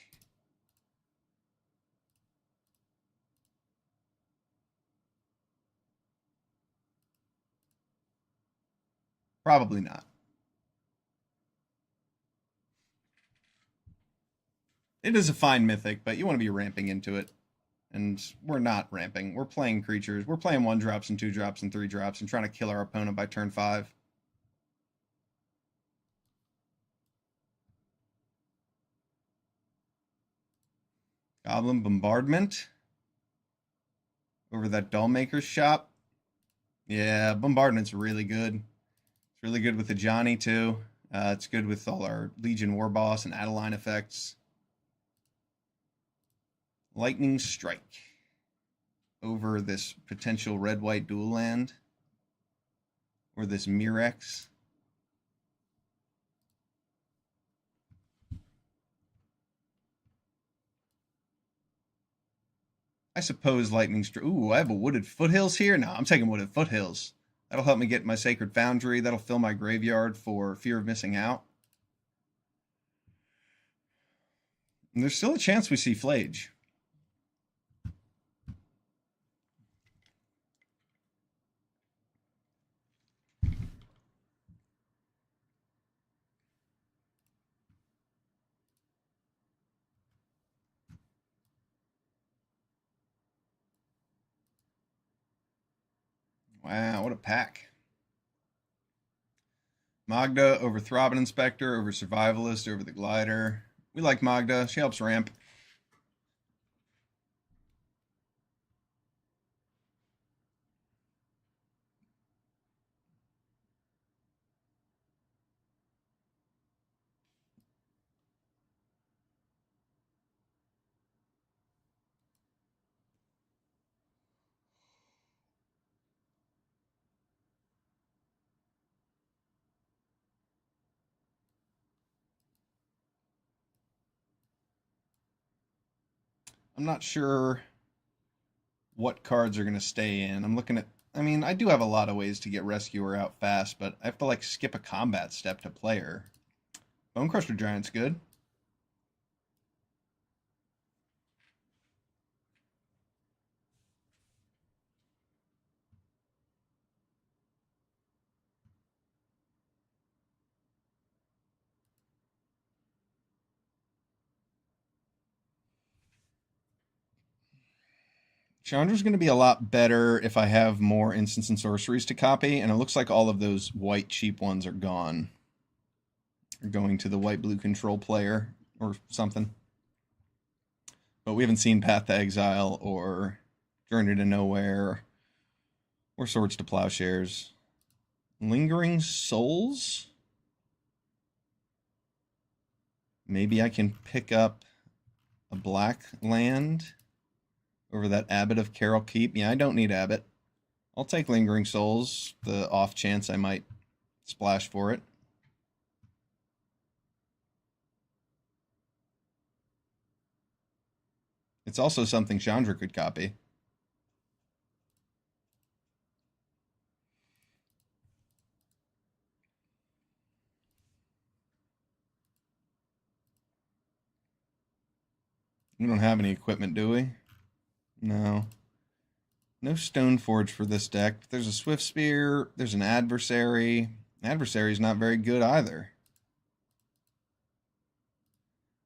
Probably not. It is a fine mythic, but you want to be ramping into it. And we're not ramping. We're playing creatures. We're playing 1-drops and 2-drops and 3-drops and trying to kill our opponent by turn 5. Goblin Bombardment. Over that Dollmaker's shop. Yeah, Bombardment's really good. It's really good with the Johnny, too. It's good with all our Legion War Boss and Adeline effects. Lightning Strike. Over this potential red-white dual land. Or this Mirex. I suppose Lightning Strike. Ooh, I have a Wooded Foothills here? No, I'm taking Wooded Foothills. That'll help me get my Sacred Foundry. That'll fill my graveyard for fear of missing out. And there's still a chance we see Flage. Wow, what a pack. Magda over Throbbing Inspector, over Survivalist, over the Glider. We like Magda. She helps ramp. I'm not sure what cards are going to stay in. I'm looking at, I mean, I do have a lot of ways to get Rescuer out fast, but I have to like skip a combat step to play her. Bone Crusher Giant's good. Chandra's going to be a lot better if I have more instants and sorceries to copy, and it looks like all of those white cheap ones are gone. They're going to the white-blue control player or something. But we haven't seen Path to Exile or Journey to Nowhere or Swords to Plowshares. Lingering Souls? Maybe I can pick up a black land over that Abbot of Carol Keep. Yeah, I don't need Abbot. I'll take Lingering Souls, the off chance I might splash for it. It's also something Chandra could copy. We don't have any equipment, do we? No. No Stoneforge for this deck. There's a Swift Spear. There's an Adversary. Adversary's not very good either.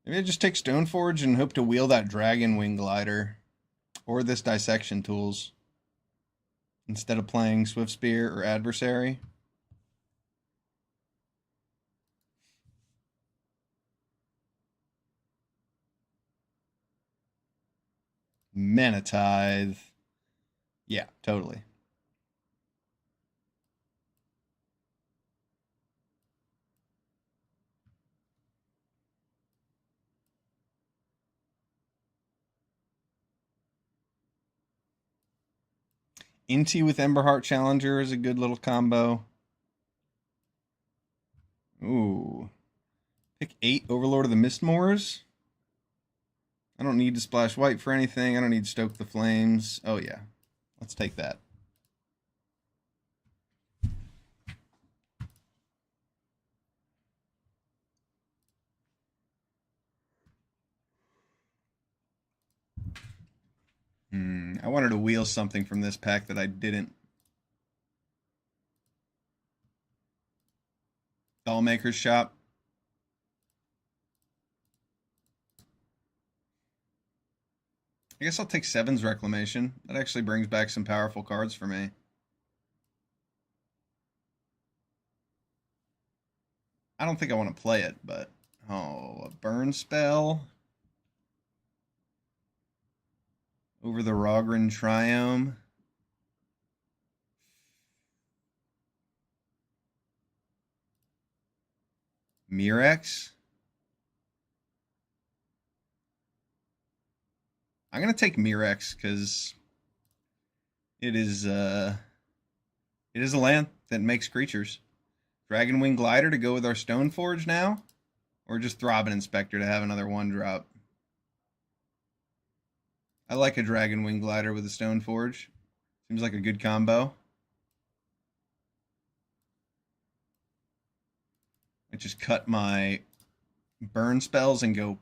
Maybe I just take Stoneforge and hope to wheel that Dragon Wing Glider. Or this Dissection Tools. Instead of playing Swift Spear or Adversary. Mana Tithe. Yeah, totally. Inti with Emberheart Challenger is a good little combo. Ooh. Pick 8 Overlord of the Mistmoors. I don't need to splash white for anything. I don't need to stoke the flames. Oh, yeah. Let's take that. I wanted to wheel something from this pack that I didn't. Dollmaker's Shop. I guess I'll take Seven's Reclamation. That actually brings back some powerful cards for me. I don't think I want to play it, but... Oh, a burn spell. Over the Rogren Triome. Mirex. I'm going to take Mirex because it is a land that makes creatures. Dragonwing Glider to go with our Stoneforge now? Or just Throbbing Inspector to have another 1-drop? I like a Dragonwing Glider with a Stoneforge. Seems like a good combo. I just cut my burn spells and go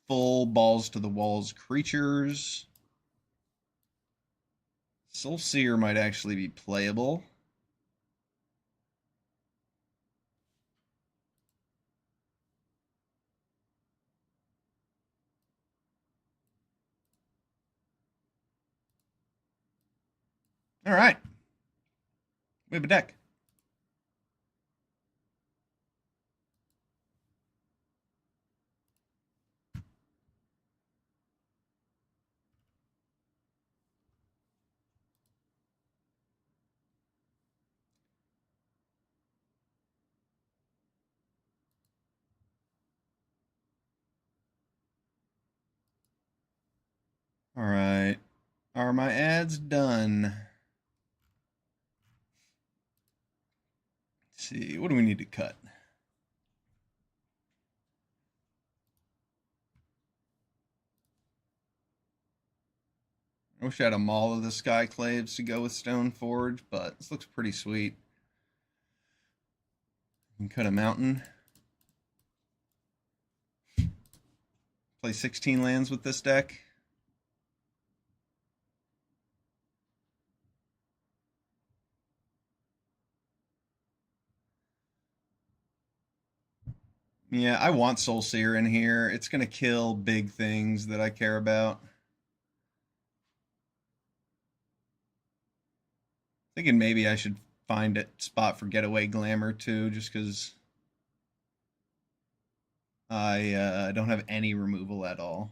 full balls to the walls creatures. Soulseer might actually be playable. All right. We have a deck. All right. Are my ads done? Let's see. What do we need to cut? I wish I had a Maul of the Skyclaves to go with Stoneforge, but this looks pretty sweet. We can cut a mountain. Play 16 lands with this deck. Yeah, I want Soulseer in here. It's going to kill big things that I care about. Thinking maybe I should find a spot for Getaway Glamour too, just because I don't have any removal at all.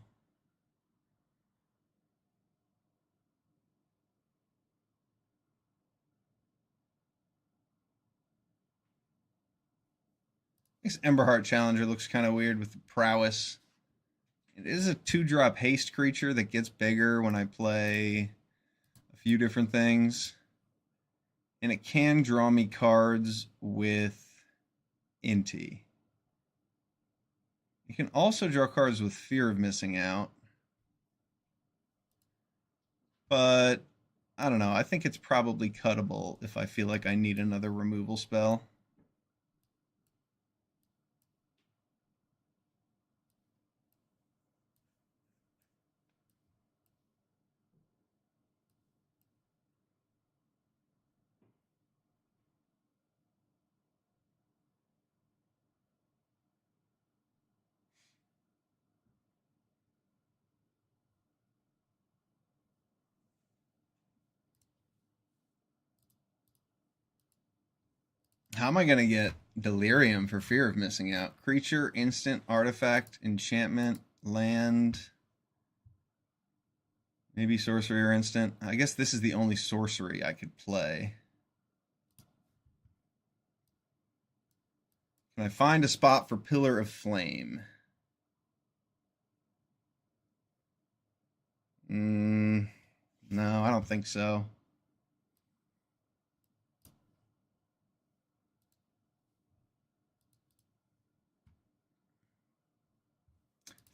This Emberheart Challenger looks kind of weird with the prowess. It is a 2-drop haste creature that gets bigger when I play a few different things. And it can draw me cards with Inti. You can also draw cards with Fear of Missing Out. But, I don't know. I think it's probably cuttable if I feel like I need another removal spell. How am I going to get Delirium for Fear of Missing Out? Creature, instant, artifact, enchantment, land, maybe sorcery or instant. I guess this is the only sorcery I could play. Can I find a spot for Pillar of Flame? No, I don't think so.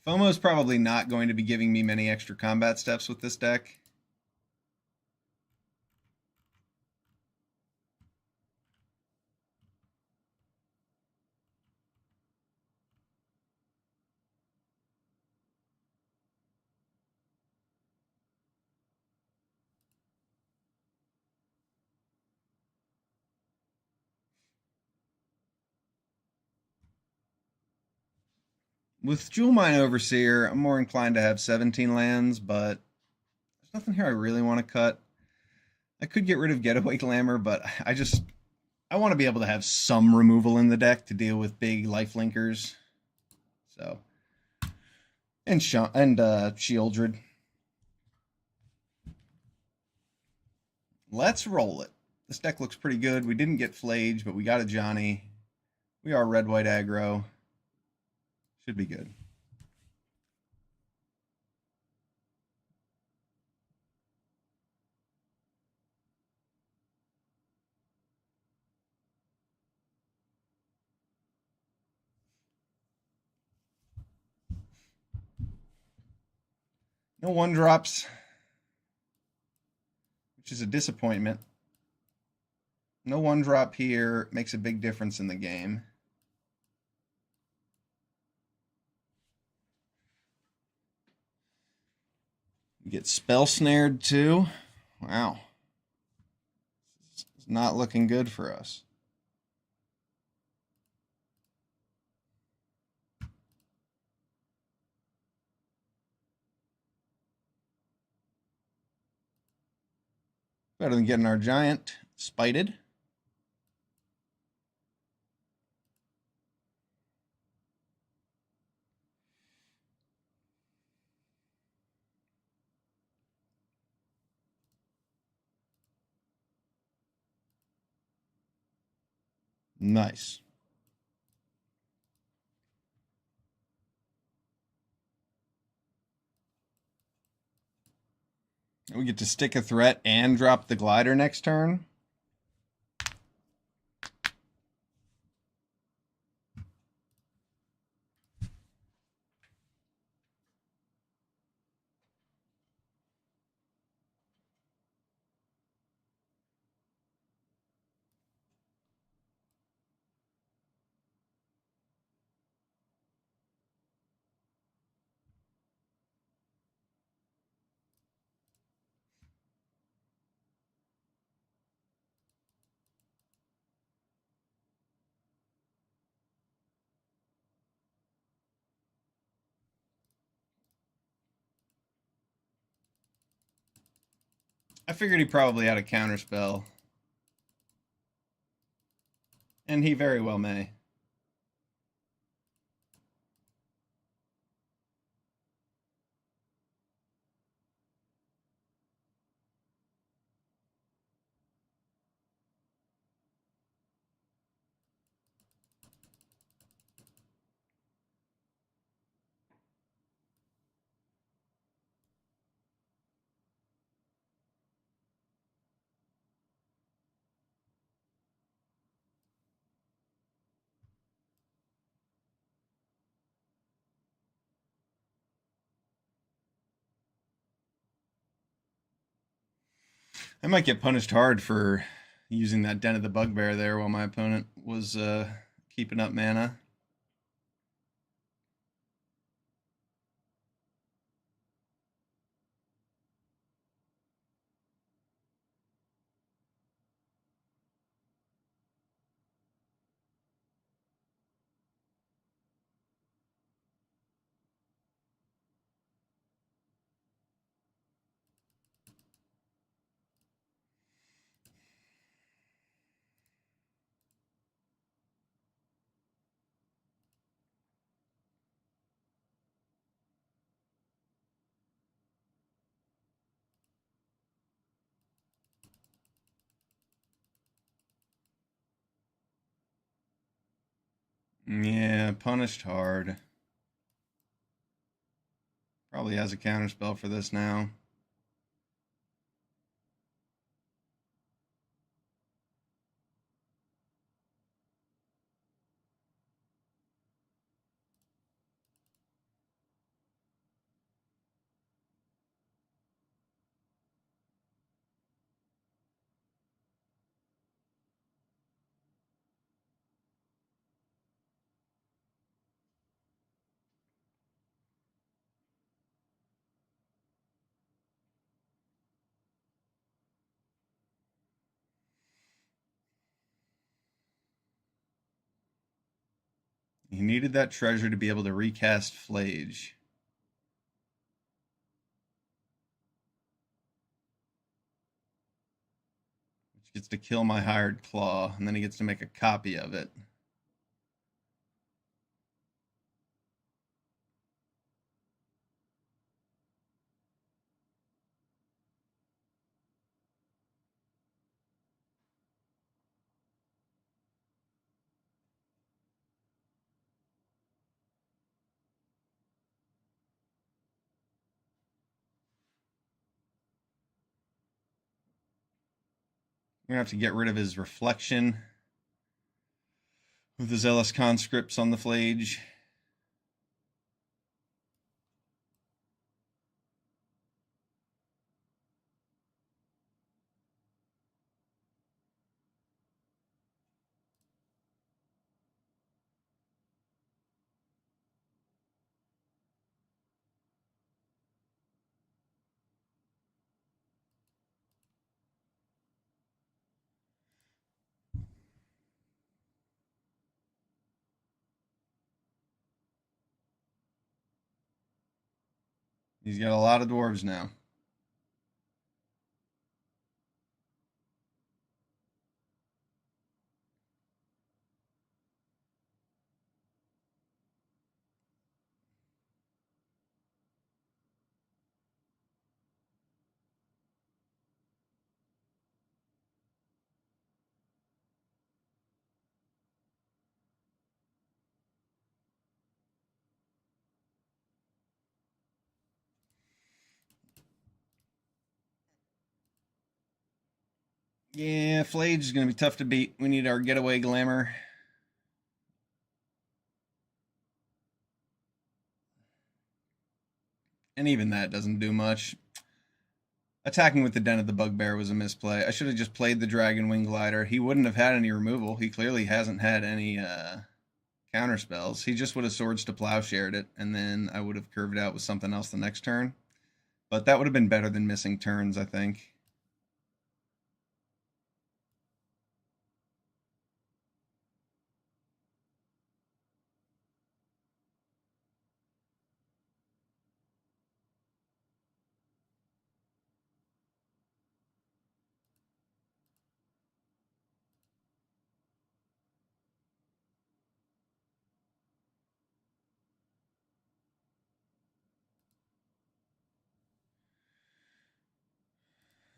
FOMO is probably not going to be giving me many extra combat steps with this deck. With Jewel Mine Overseer, I'm more inclined to have 17 lands, but there's nothing here I really want to cut. I could get rid of Getaway Glamour, but I want to be able to have some removal in the deck to deal with big life linkers. So, and Shieldred. Let's roll it. This deck looks pretty good. We didn't get Flage, but we got a Johnny. We are red-white aggro. Should be good. No 1-drops, which is a disappointment. No 1-drop here makes a big difference in the game. We get Spell Snared too. Wow. It's not looking good for us. Better than getting our giant spited. Nice. We get to stick a threat and drop the glider next turn. I figured he probably had a counterspell. And he very well may. I might get punished hard for using that Den of the Bugbear there while my opponent was keeping up mana. Yeah, punished hard. Probably has a counterspell for this now. He needed that treasure to be able to recast Flage. Which gets to kill my hired claw, and then he gets to make a copy of it. We're going to have to get rid of his reflection with the Zealous Conscripts on the Flage. He's got a lot of dwarves now. Yeah, Flage is going to be tough to beat. We need our getaway glamour. And even that doesn't do much. Attacking with the Den of the Bugbear was a misplay. I should have just played the Dragon Wing Glider. He wouldn't have had any removal. He clearly hasn't had any counter spells. He just would have Swords to Plowshared it, and then I would have curved out with something else the next turn. But that would have been better than missing turns, I think.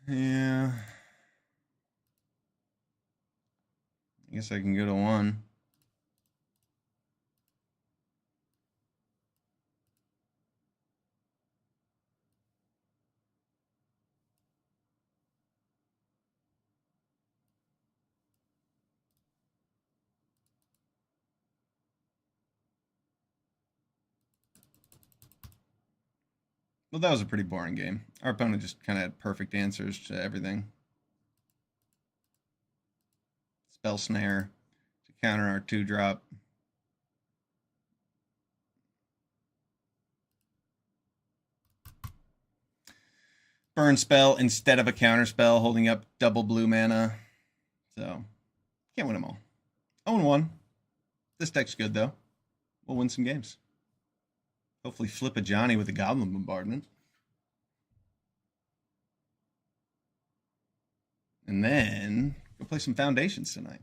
Yeah. I guess I can go to 1. Well, that was a pretty boring game. Our opponent just kind of had perfect answers to everything. Spell Snare to counter our 2-drop. Burn spell instead of a counter spell, holding up double blue mana. So, can't win them all. 0-1. This deck's good, though. We'll win some games. Hopefully flip a Johnny with a Goblin Bombardment. And then go play some Foundations tonight.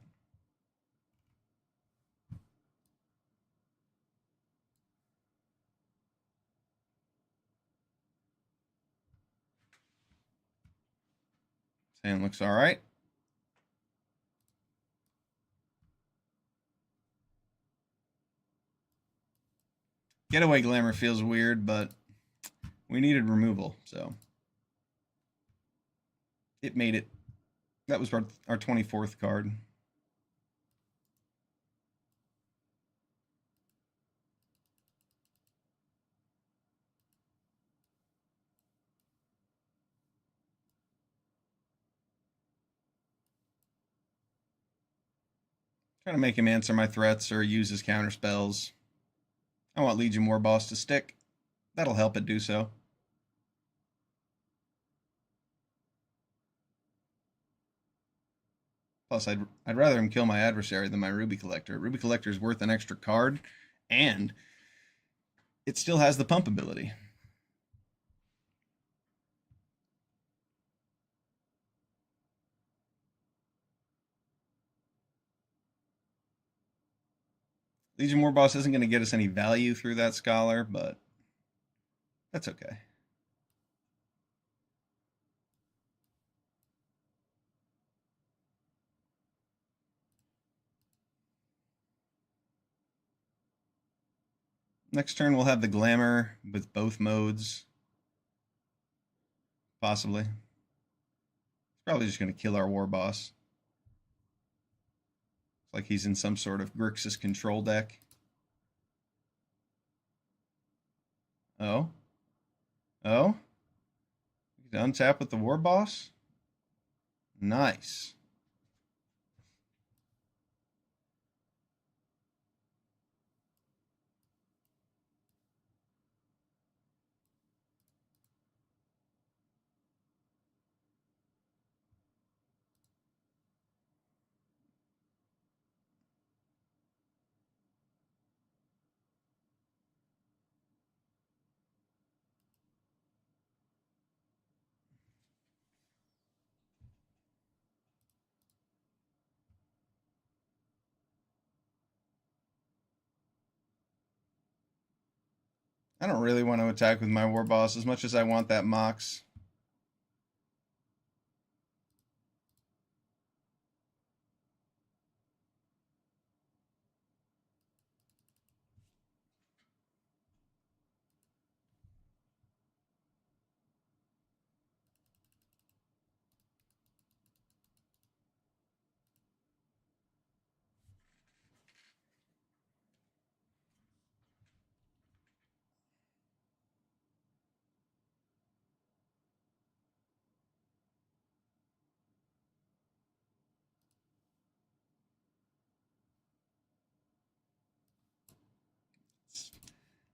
Hand looks all right. Getaway Glamour feels weird, but we needed removal, so it made it. That was our 24th card. Trying to make him answer my threats or use his counter spells. I want Legion Warboss to stick. That'll help it do so. Plus, I'd rather him kill my adversary than my Ruby Collector. Ruby Collector is worth an extra card, and it still has the pump ability. Legion Warboss isn't going to get us any value through that Scholar, but that's okay. Next turn we'll have the Glamour with both modes. Possibly. It's probably just going to kill our Warboss. It's like he's in some sort of Grixis control deck. Oh? Oh? You can untap with the Warboss? Nice. I don't really want to attack with my Warboss as much as I want that Mox.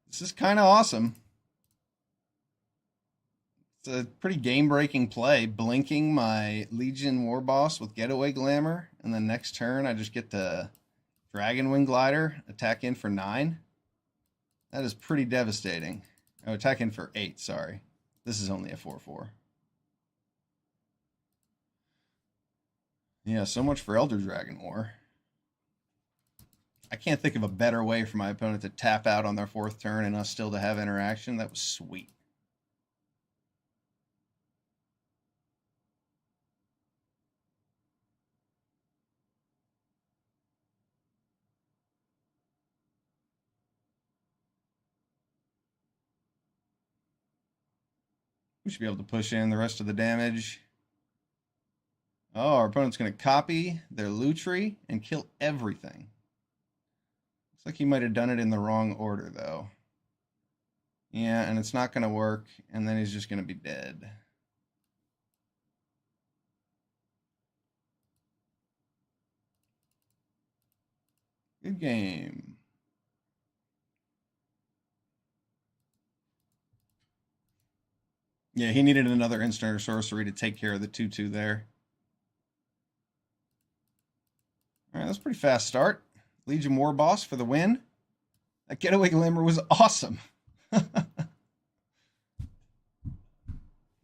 This is kind of awesome. It's a pretty game-breaking play. Blinking my Legion Warboss with Getaway Glamour, and then next turn I just get the Dragon Wing Glider, attack in for 9. That is pretty devastating. Oh, attack in for 8, sorry. This is only a 4/4. Yeah, so much for Elder Dragon War. I can't think of a better way for my opponent to tap out on their 4th turn and us still to have interaction. That was sweet. We should be able to push in the rest of the damage. Oh, our opponent's going to copy their Lutri and kill everything. Looks like he might have done it in the wrong order, though. Yeah, and it's not going to work, and then he's just going to be dead. Good game. Yeah, he needed another instant or sorcery to take care of the 2/2 there. All right, that's a pretty fast start. Legion Warboss for the win. That Getaway Glimmer was awesome.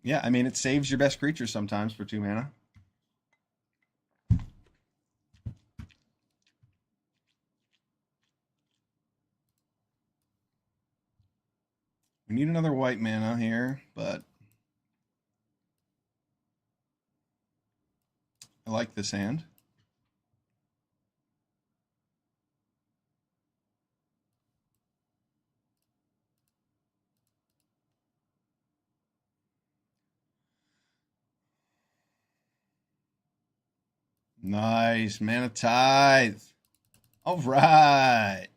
Yeah, I mean, it saves your best creature sometimes for 2 mana. We need another white mana here, but I like this hand. Nice. Mana Tithe. All right.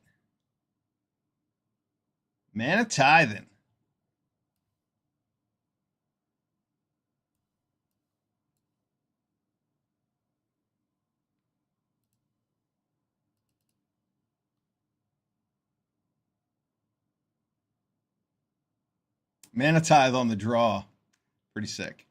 Mana Tithing. Mana Tithe on the draw. Pretty sick.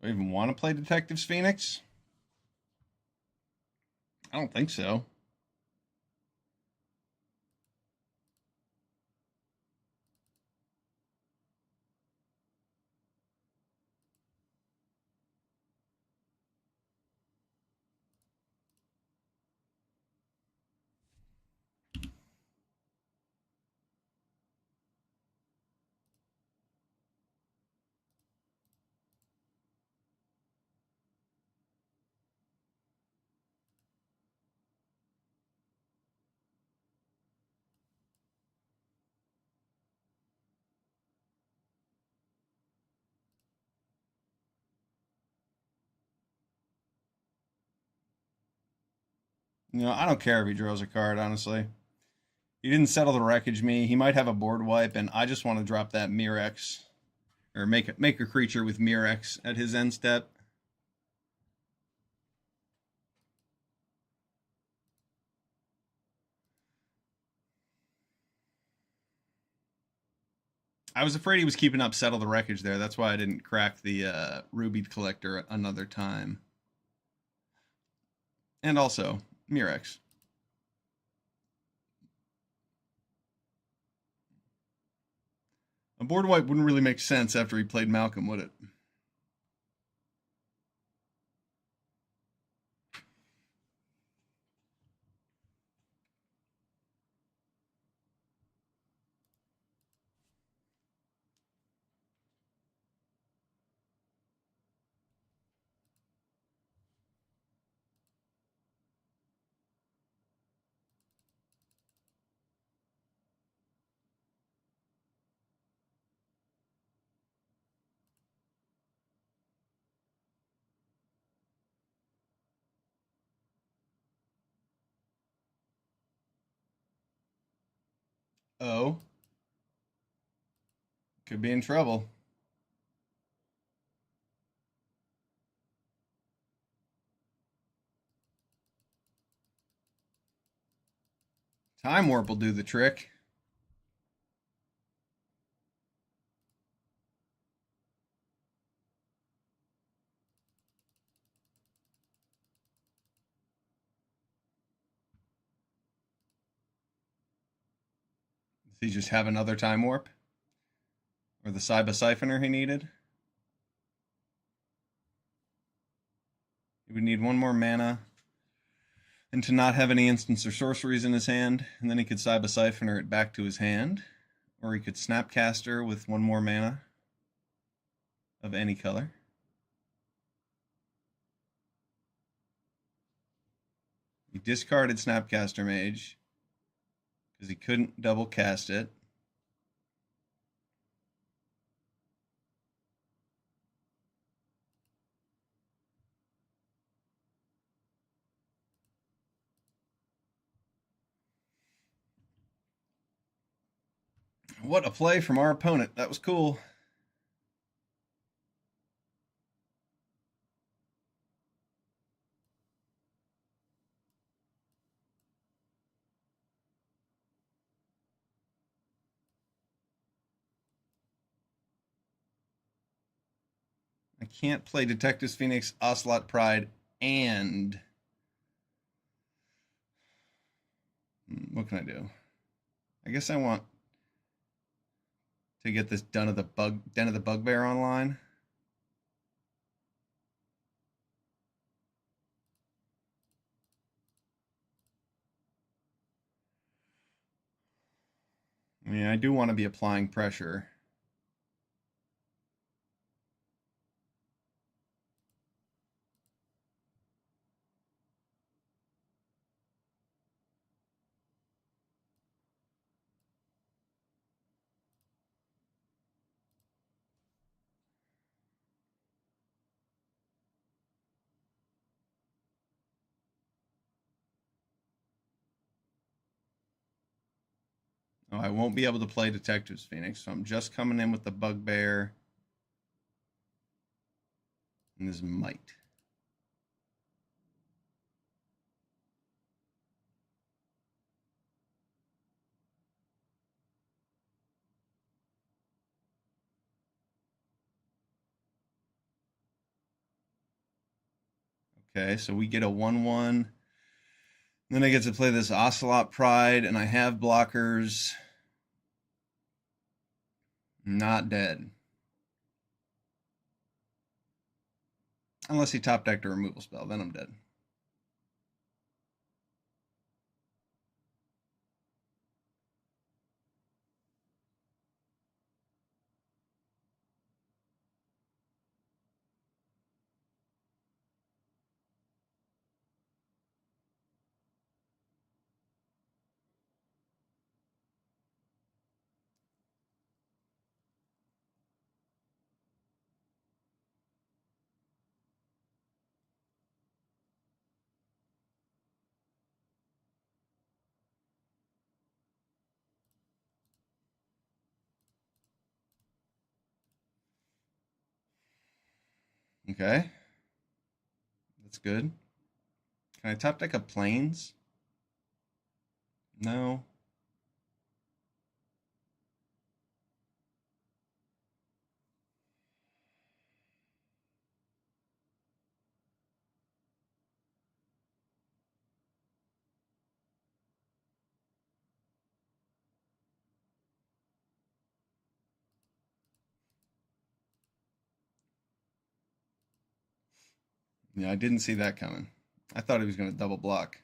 Do I even want to play Detectives Phoenix? I don't think so. I don't care if he draws a card, honestly. He didn't settle the wreckage me. He might have a board wipe, and I just want to drop that Mirex. Or make a creature with Mirex at his end step. I was afraid he was keeping up Settle the Wreckage there. That's why I didn't crack the Ruby Collector another time. And also, Mirex. A board wipe wouldn't really make sense after he played Malcolm, would it? Oh, could be in trouble. Time Warp will do the trick. Does he just have another Time Warp? Or the Cyber Siphoner he needed? He would need one more mana and to not have any instants or sorceries in his hand, and then he could Cyber Siphoner it back to his hand. Or he could Snapcaster with one more mana of any color. He discarded Snapcaster Mage because he couldn't double cast it. What a play from our opponent. That was cool. I can't play Detectives Phoenix, Ocelot Pride, and what can I do? I guess I want to get this Den of the Bugbear online. I mean, I do want to be applying pressure. Oh, I won't be able to play Detectives Phoenix, so I'm just coming in with the Bugbear and this Might. Okay, so we get a 1/1. Then I get to play this Ocelot Pride, and I have blockers. Not dead. Unless he top decked a removal spell, then I'm dead. Okay. That's good. Can I top deck a plains? No. Yeah, I didn't see that coming. I thought he was going to double block.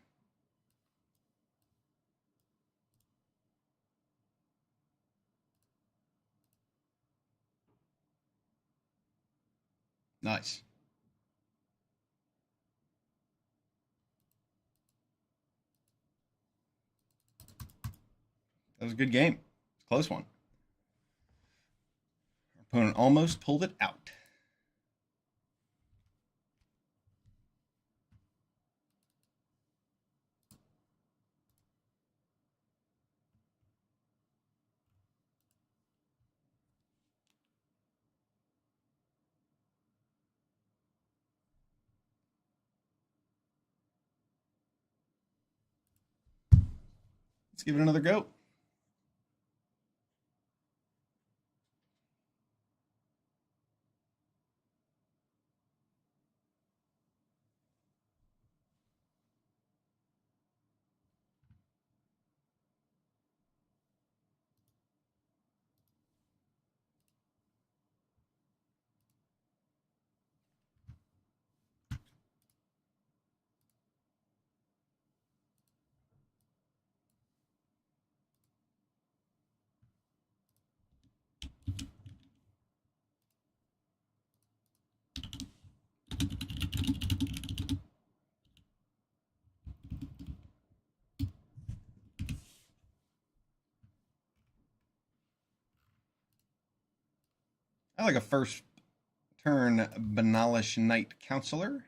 Nice. That was a good game. Close one. Our opponent almost pulled it out. Let's give it another go. I like a first turn Banalish Knight Counselor.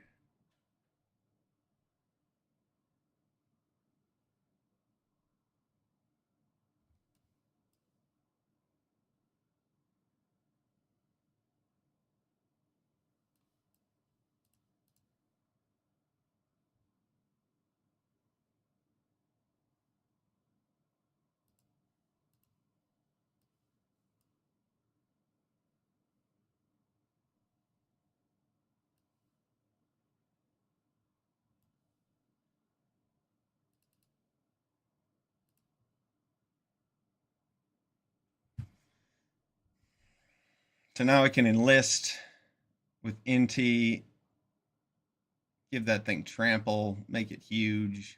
So now I can enlist with Inti, give that thing trample, make it huge.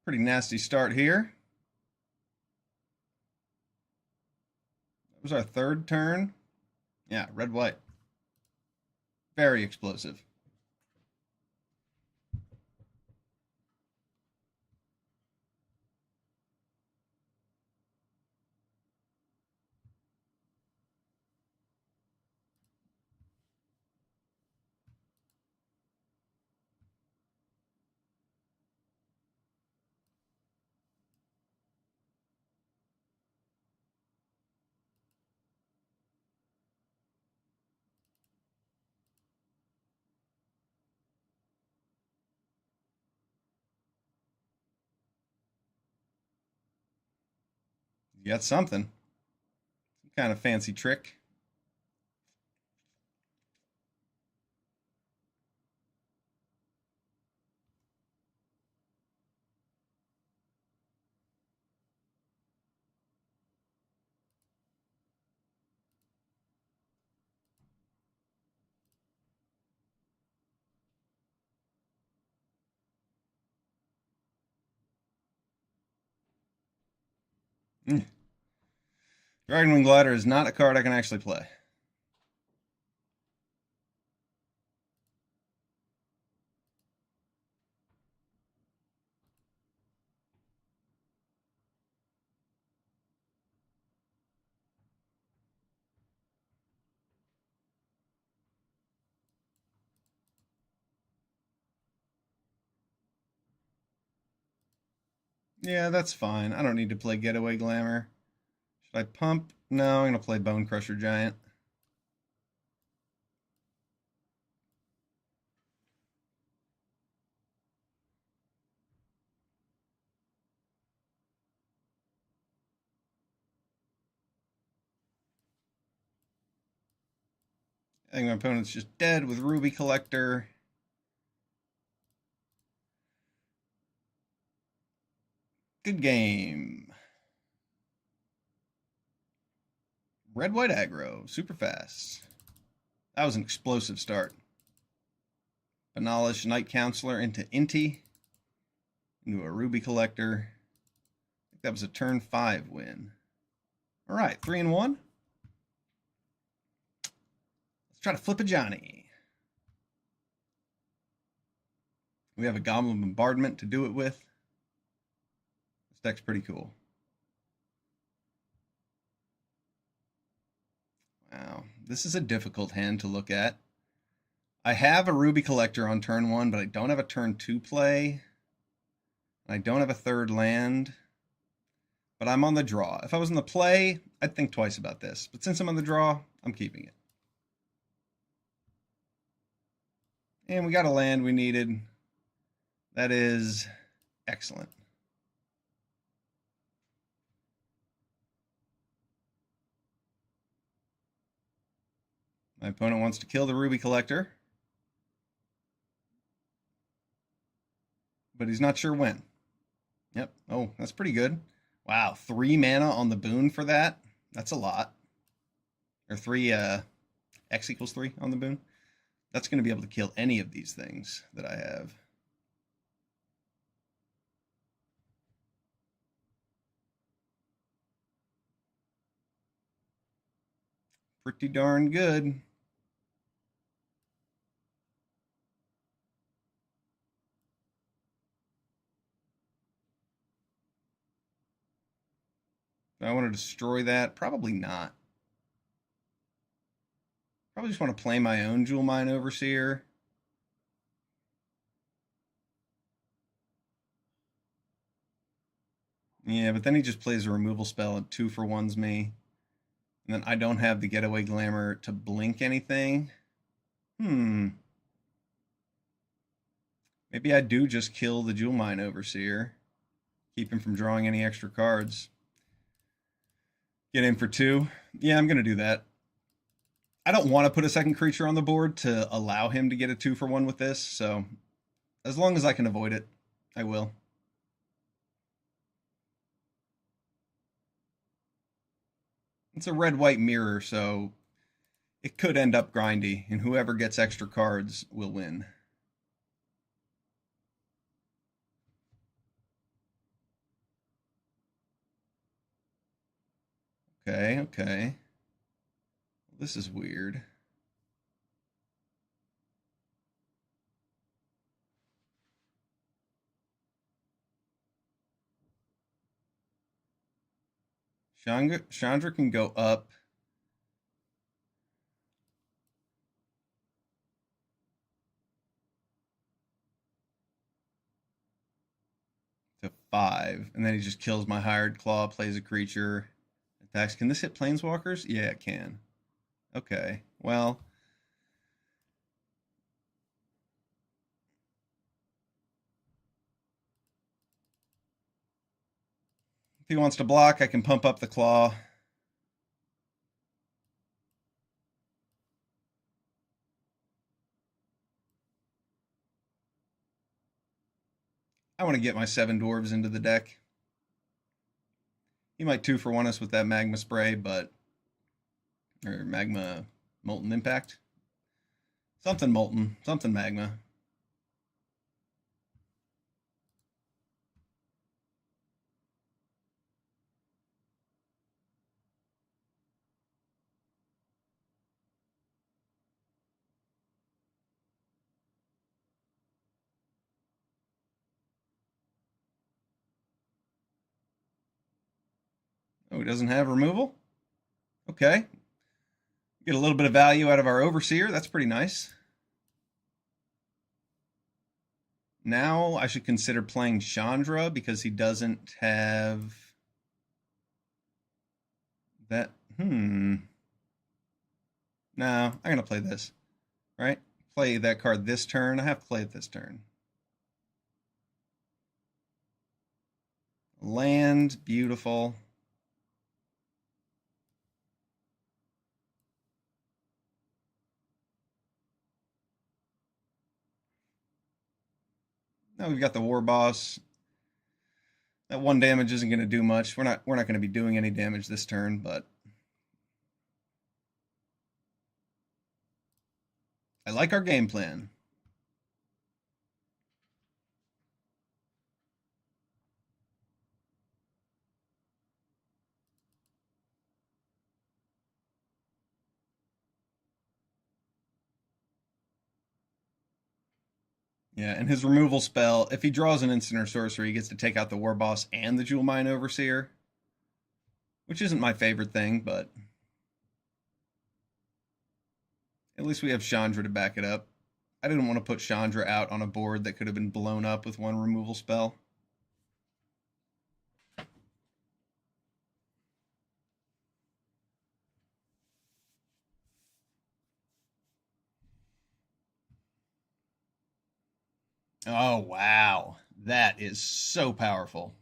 Pretty nasty start here. That was our third turn. Yeah, red white. Very explosive. You got something. Some kind of fancy trick. Dragonwing Glider is not a card I can actually play. Yeah, that's fine. I don't need to play Getaway Glamour. Should I pump? No, I'm going to play Bone Crusher Giant. I think my opponent's just dead with Ruby Collector. Good game. Red-white aggro. Super fast. That was an explosive start. Banalish Knight Counselor into Inti. Into a Ruby Collector. I think that was a turn 5 win. All right, 3-1. Let's try to flip a Johnny. We have a Goblin Bombardment to do it with. This deck's pretty cool. Wow, this is a difficult hand to look at. I have a Ruby Collector on turn 1, but I don't have a turn 2 play. I don't have a third land. But I'm on the draw. If I was in the play, I'd think twice about this. But since I'm on the draw, I'm keeping it. And we got a land we needed. That is excellent. My opponent wants to kill the Ruby Collector. But he's not sure when. Yep. Oh, that's pretty good. Wow, 3 mana on the boon for that? That's a lot. Or 3, X equals 3 on the boon. That's going to be able to kill any of these things that I have. Pretty darn good. Do I want to destroy that? Probably not. Probably just want to play my own Jewel Mine Overseer. Yeah, but then he just plays a removal spell and 2-for-1s me. And then I don't have the Getaway Glamour to blink anything. Maybe I do just kill the Jewel Mine Overseer. Keep him from drawing any extra cards. Get in for 2. Yeah, I'm going to do that. I don't want to put a second creature on the board to allow him to get a 2-for-1 with this, so as long as I can avoid it, I will. It's a red-white mirror, so it could end up grindy, and whoever gets extra cards will win. Okay. This is weird. Chandra can go up. To 5, and then he just kills my Hired Claw, plays a creature, attacks. Can this hit Planeswalkers? Yeah, it can. Okay, well, he wants to block, I can pump up the claw. I want to get my 7 dwarves into the deck. He might 2-for-1 us with that magma spray, but or magma molten impact. Something molten, something magma. Oh, he doesn't have removal? Okay. Get a little bit of value out of our Overseer. That's pretty nice. Now I should consider playing Chandra because he doesn't have that. No, I'm going to play this. Right? Play that card this turn. I have to play it this turn. Land, beautiful. Now we've got the War Boss. That 1 damage isn't going to do much. We're not going to be doing any damage this turn, but I like our game plan. Yeah, and his removal spell, if he draws an instant or sorcery, he gets to take out the War Boss and the Jewel Mine Overseer, which isn't my favorite thing, but at least we have Chandra to back it up. I didn't want to put Chandra out on a board that could have been blown up with 1 removal spell. Oh, wow. That is so powerful.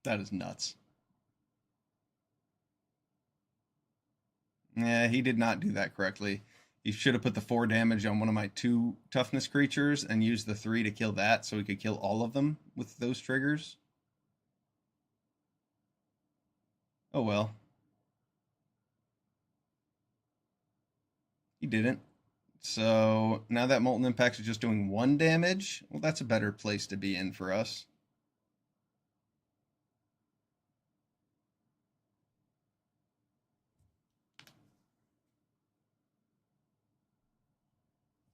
That is nuts. Yeah, he did not do that correctly. He should have put the 4 damage on one of my 2 toughness creatures and used the 3 to kill that so he could kill all of them with those triggers. Oh well. He didn't. So now that Molten Impact is just doing 1 damage, well, that's a better place to be in for us.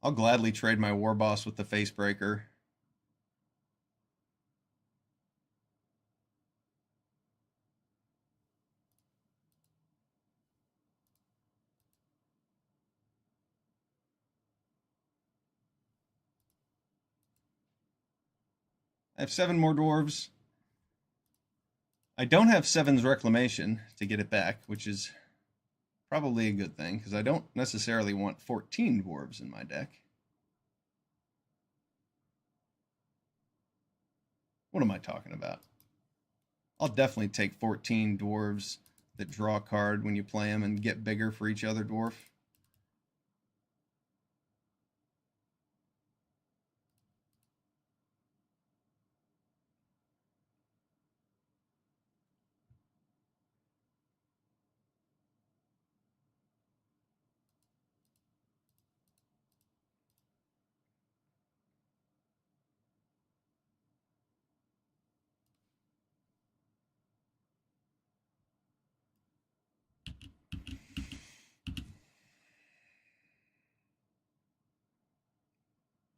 I'll gladly trade my War Boss with the Facebreaker. I have 7 more dwarves. I don't have 7's Reclamation to get it back, which is probably a good thing, because I don't necessarily want 14 dwarves in my deck. What am I talking about? I'll definitely take 14 dwarves that draw a card when you play them and get bigger for each other dwarf.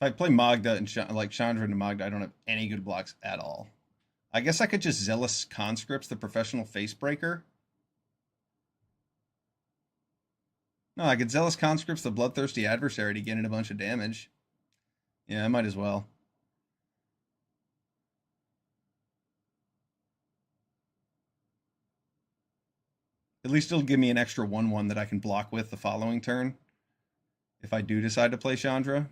If I play Magda and like Chandra and Magda, I don't have any good blocks at all. I guess I could just Zealous Conscripts the Professional Facebreaker. No, I could Zealous Conscripts the Bloodthirsty Adversary to get in a bunch of damage. Yeah, I might as well. At least it'll give me an extra 1/1 that I can block with the following turn if I do decide to play Chandra.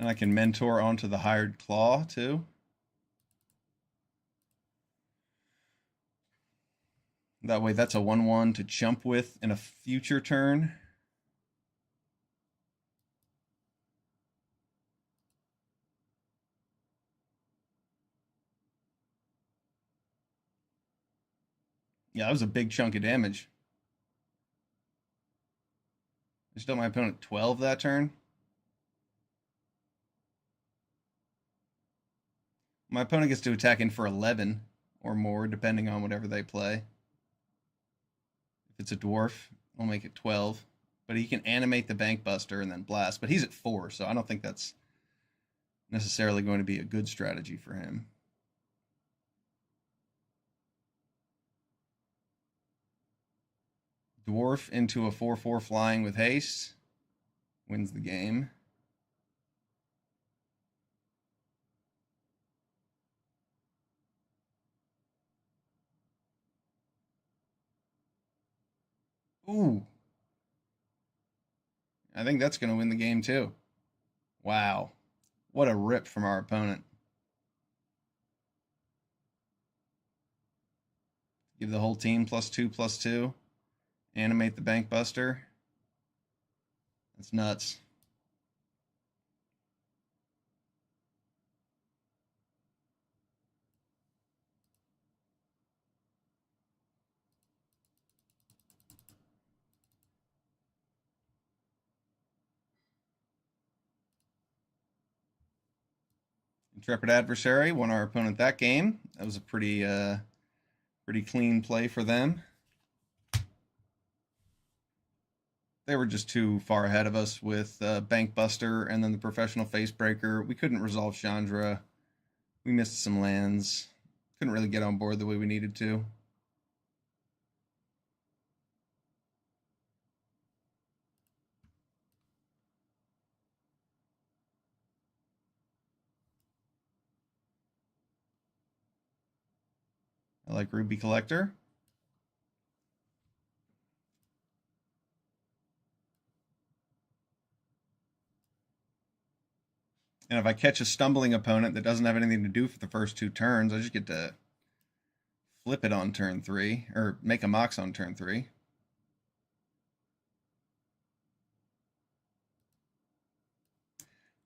And I can mentor onto the hired claw too. That way that's a 1/1 to jump with in a future turn. Yeah, that was a big chunk of damage. I just dealt my opponent 12 that turn. My opponent gets to attack in for 11 or more, depending on whatever they play. If it's a dwarf, we'll make it 12. But he can animate the Bankbuster and then blast. But he's at 4, so I don't think that's necessarily going to be a good strategy for him. Dwarf into a 4/4 flying with haste. Wins the game. Ooh. I think that's going to win the game too. Wow. What a rip from our opponent. Give the whole team +2/+2. Animate the Bankbuster. That's nuts. Intrepid Adversary won our opponent that game. That was a pretty clean play for them. They were just too far ahead of us with Bankbuster and then the Professional Facebreaker. We couldn't resolve Chandra. We missed some lands. Couldn't really get on board the way we needed to. I like Ruby Collector. And if I catch a stumbling opponent that doesn't have anything to do for the first 2 turns, I just get to flip it on turn 3, or make a Mox on turn 3.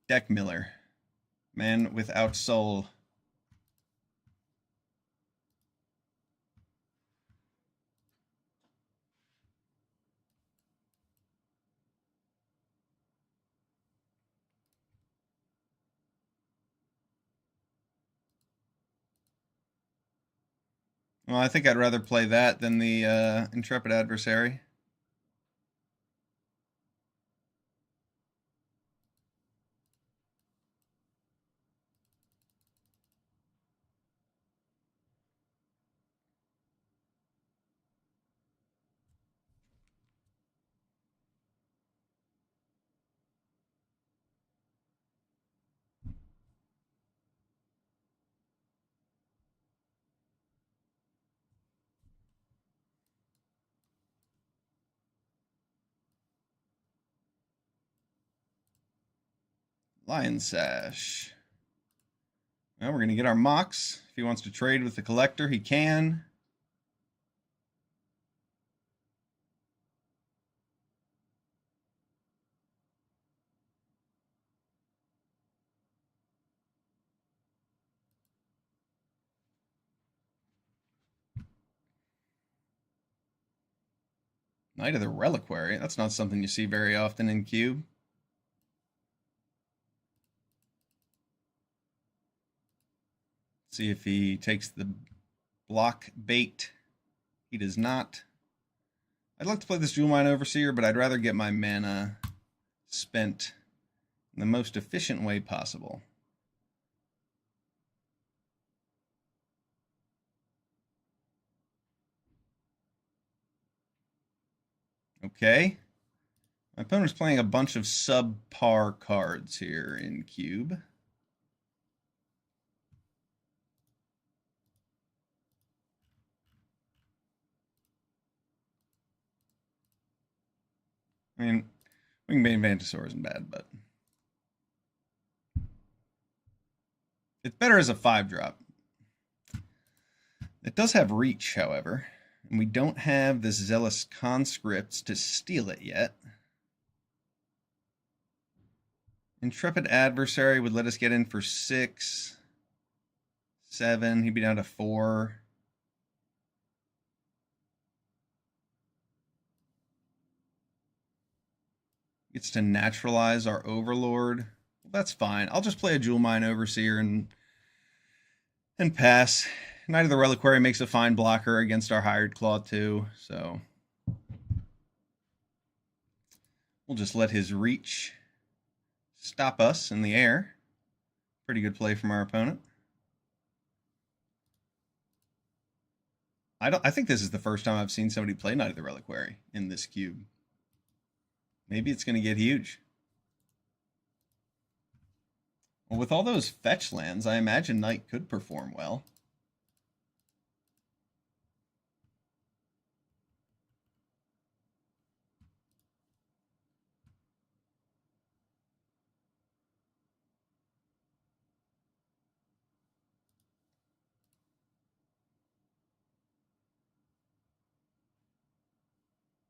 Deck Miller. Man without soul. Well, I think I'd rather play that than the Intrepid Adversary. Lion Sash. Well, we're going to get our Mox. If he wants to trade with the Collector, he can. Knight of the Reliquary. That's not something you see very often in Cube. See if he takes the block bait. He does not. I'd like to play this Jewel Mine Overseer, but I'd rather get my mana spent in the most efficient way possible. Okay. My opponent's playing a bunch of subpar cards here in Cube. I mean, Wingbane Vantasaur isn't bad, but It's better as a 5-drop. It does have reach, however, and we don't have the Zealous Conscripts to steal it yet. Intrepid Adversary would let us get in for 6, 7. He'd be down to 4. Gets to naturalize our Overlord. Well, that's fine. I'll just play a Jewel Mine Overseer and pass. Knight of the Reliquary makes a fine blocker against our Hired Claw too, so we'll just let his reach stop us in the air. Pretty good play from our opponent. I think this is the first time I've seen somebody play Knight of the Reliquary in this cube. Maybe it's going to get huge. Well, with all those fetch lands, I imagine Knight could perform well.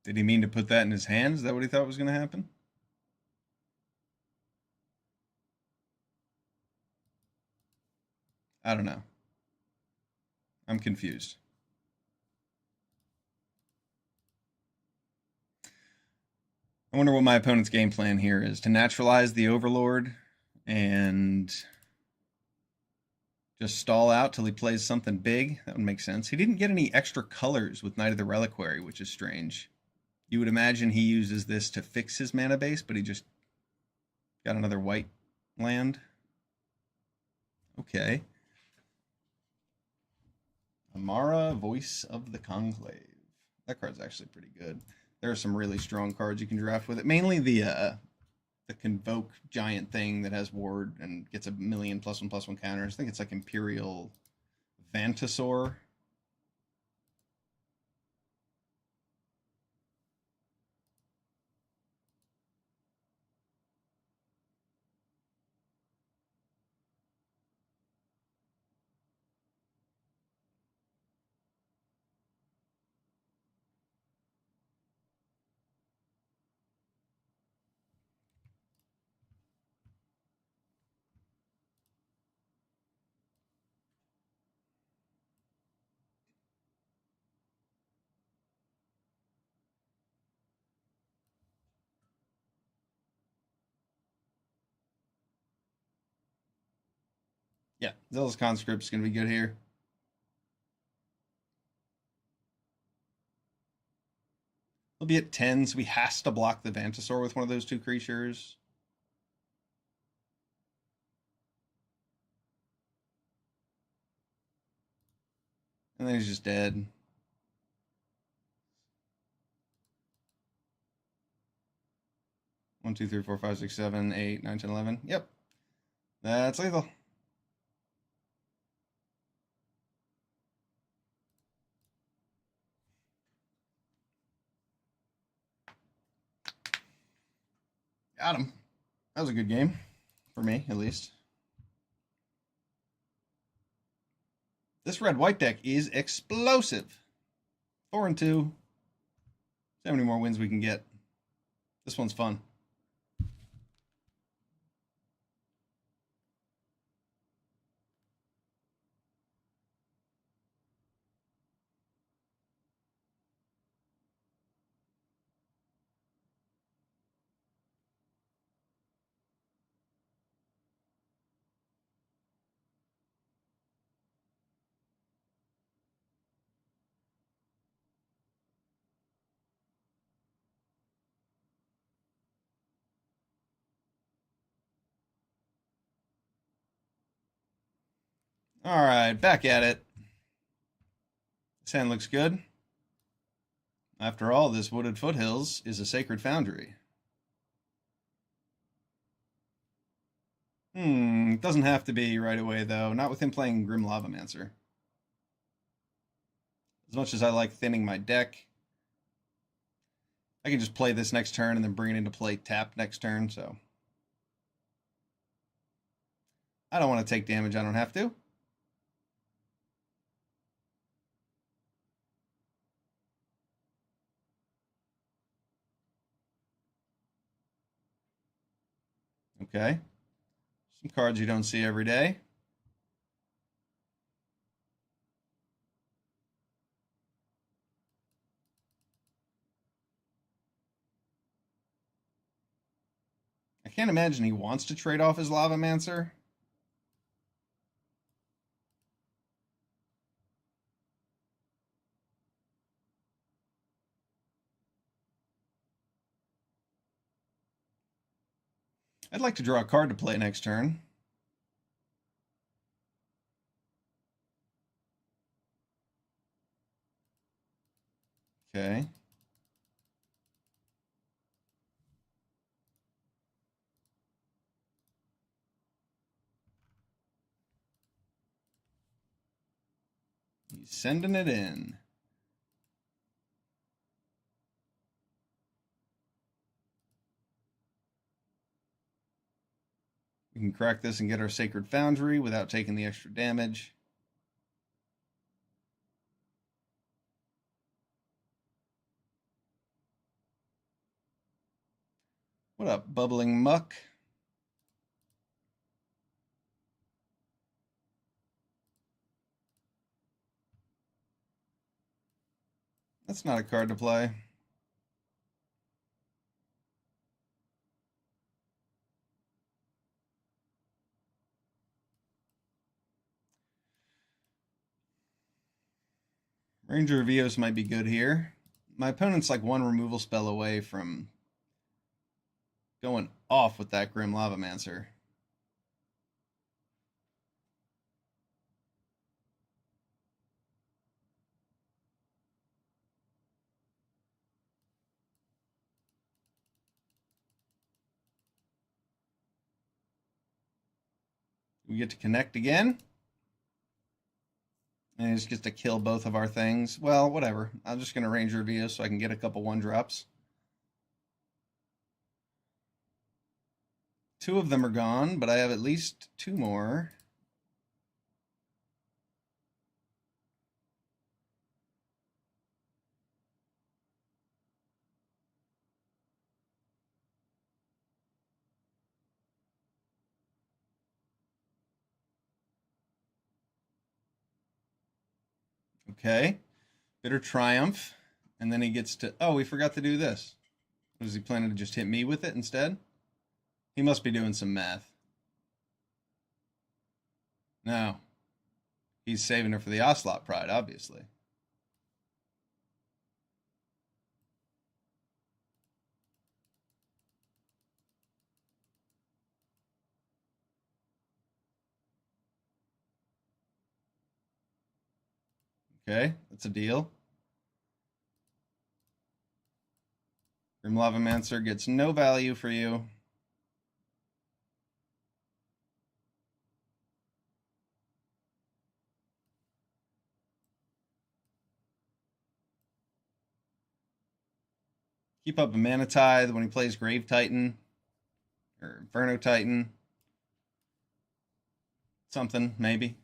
Did he mean to put that in his hand? Is that what he thought was going to happen? I don't know. I'm confused. I wonder what my opponent's game plan here is. To naturalize the Overlord and just stall out till he plays something big. That would make sense. He didn't get any extra colors with Knight of the Reliquary, which is strange. You would imagine he uses this to fix his mana base, but he just got another white land. Okay. Amara, Voice of the Conclave. That card's actually pretty good. There are some really strong cards you can draft with it. Mainly the Convoke giant thing that has Ward and gets a million +1/+1 counters. I think it's like Imperial Vantasaur. Yeah, Zealous Conscript's going to be good here. He'll be at 10, so he has to block the Vantasaur with one of those two creatures. And then he's just dead. One, two, three, four, five, six, 7, 8, 9, 10, 11. Yep. That's lethal. Got him. That was a good game. For me, at least. This red-white deck is explosive. 4-2. See how many more wins we can get. This one's fun. All right, back at it. This hand looks good. After all, this Wooded Foothills is a sacred foundry. Doesn't have to be right away, though. Not with him playing Grim Lavamancer. As much as I like thinning my deck, I can just play this next turn and then bring it into play tap next turn, so. I don't want to take damage I don't have to. Okay. Some cards you don't see every day. I can't imagine he wants to trade off his Lavamancer. I'd like to draw a card to play next turn. Okay. He's sending it in. We can crack this and get our Sacred Foundry without taking the extra damage. What up, Bubbling Muck? That's not a card to play. Ranger of Eos might be good here. My opponent's like one removal spell away from going off with that Grim Lavamancer. We get to connect again. And he just gets to kill both of our things. Well, whatever. I'm just going to Ranger of Eos so I can get a couple 1-drops. 2 of them are gone, but I have at least 2 more. Okay. Bitter Triumph. And then he gets to... Oh, we forgot to do this. Was he planning to just hit me with it instead? He must be doing some math. No. He's saving it for the Ocelot Pride, obviously. Okay, that's a deal. Grim Lavamancer gets no value for you. Keep up a Mana Tithe when he plays Grave Titan or Inferno Titan. Something, maybe.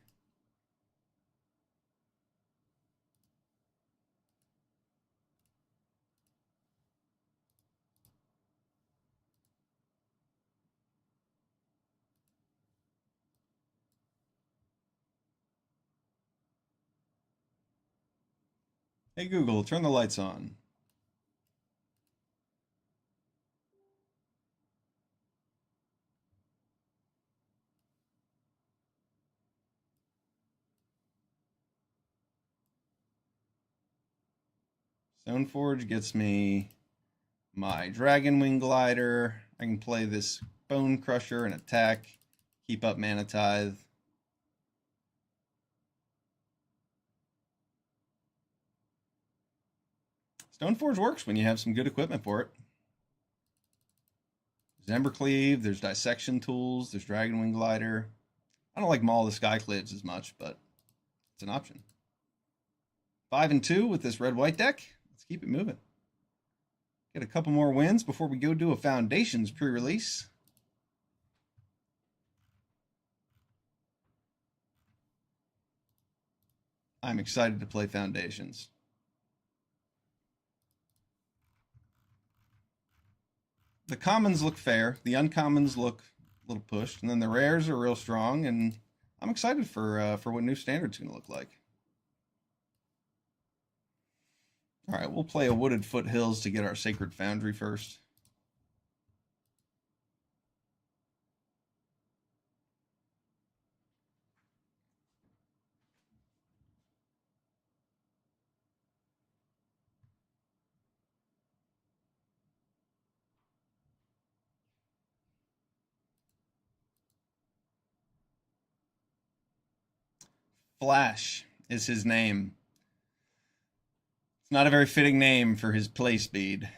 Hey Google, turn the lights on. Stoneforge gets me my Dragonwing Glider. I can play this Bone Crusher and attack. Keep up Mana Tithe. Stoneforge works when you have some good equipment for it. There's Embercleave, there's Dissection Tools, there's Dragonwing Glider. I don't like Maul the Skyclaves as much, but it's an option. 5 and 2 with this red-white deck. Let's keep it moving. Get a couple more wins before we go do a Foundations pre-release. I'm excited to play Foundations. The commons look fair. The uncommons look a little pushed, and then the rares are real strong. And I'm excited for what new standard's going to look like. All right, we'll play a Wooded Foothills to get our Sacred Foundry first. Flash is his name. It's not a very fitting name for his play speed.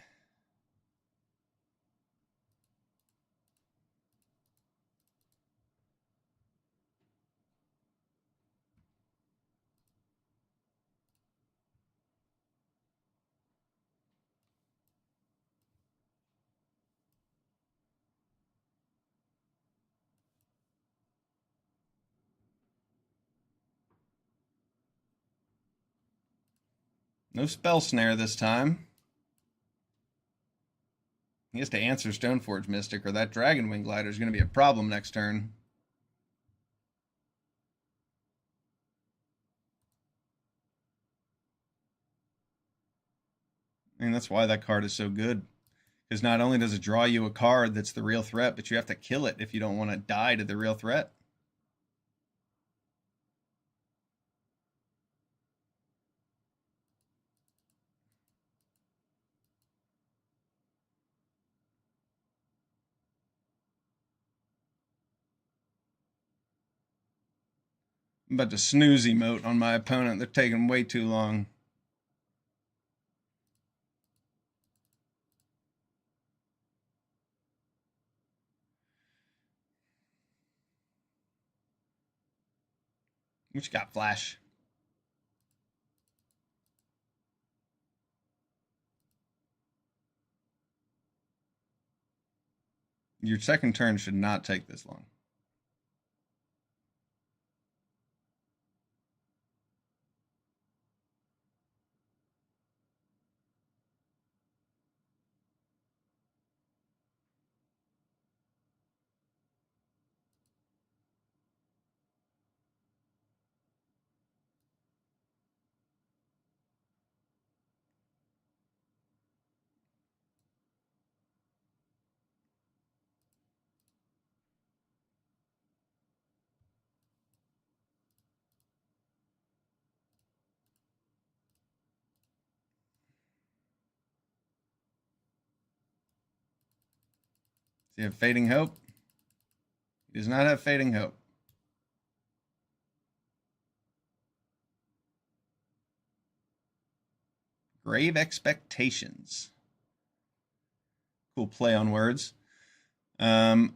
No Spell Snare this time. He has to answer Stoneforge Mystic, or that Dragonwing Glider is going to be a problem next turn. I mean, that's why that card is so good. Because not only does it draw you a card that's the real threat, but you have to kill it if you don't want to die to the real threat. I'm about to snooze emote on my opponent. They're taking way too long. Which got Flash. Your second turn should not take this long. Does he have Fading Hope? He does not have Fading Hope. Grave Expectations. Cool play on words. I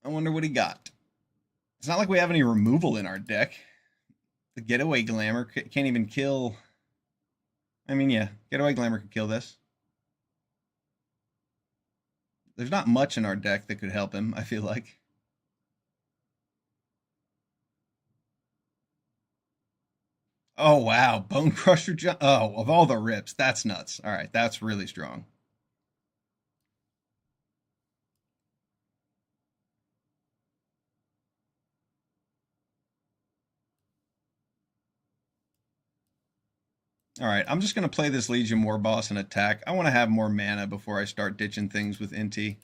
wonder what he got. It's not like we have any removal in our deck. The Getaway Glamour can't even kill. I mean, yeah, Getaway Glamour could kill this. There's not much in our deck that could help him, I feel like. Oh, wow. Bone Crusher. Oh, of all the rips, that's nuts. All right, that's really strong. All right, I'm just going to play this Legion War Boss and attack. I want to have more mana before I start ditching things with NT.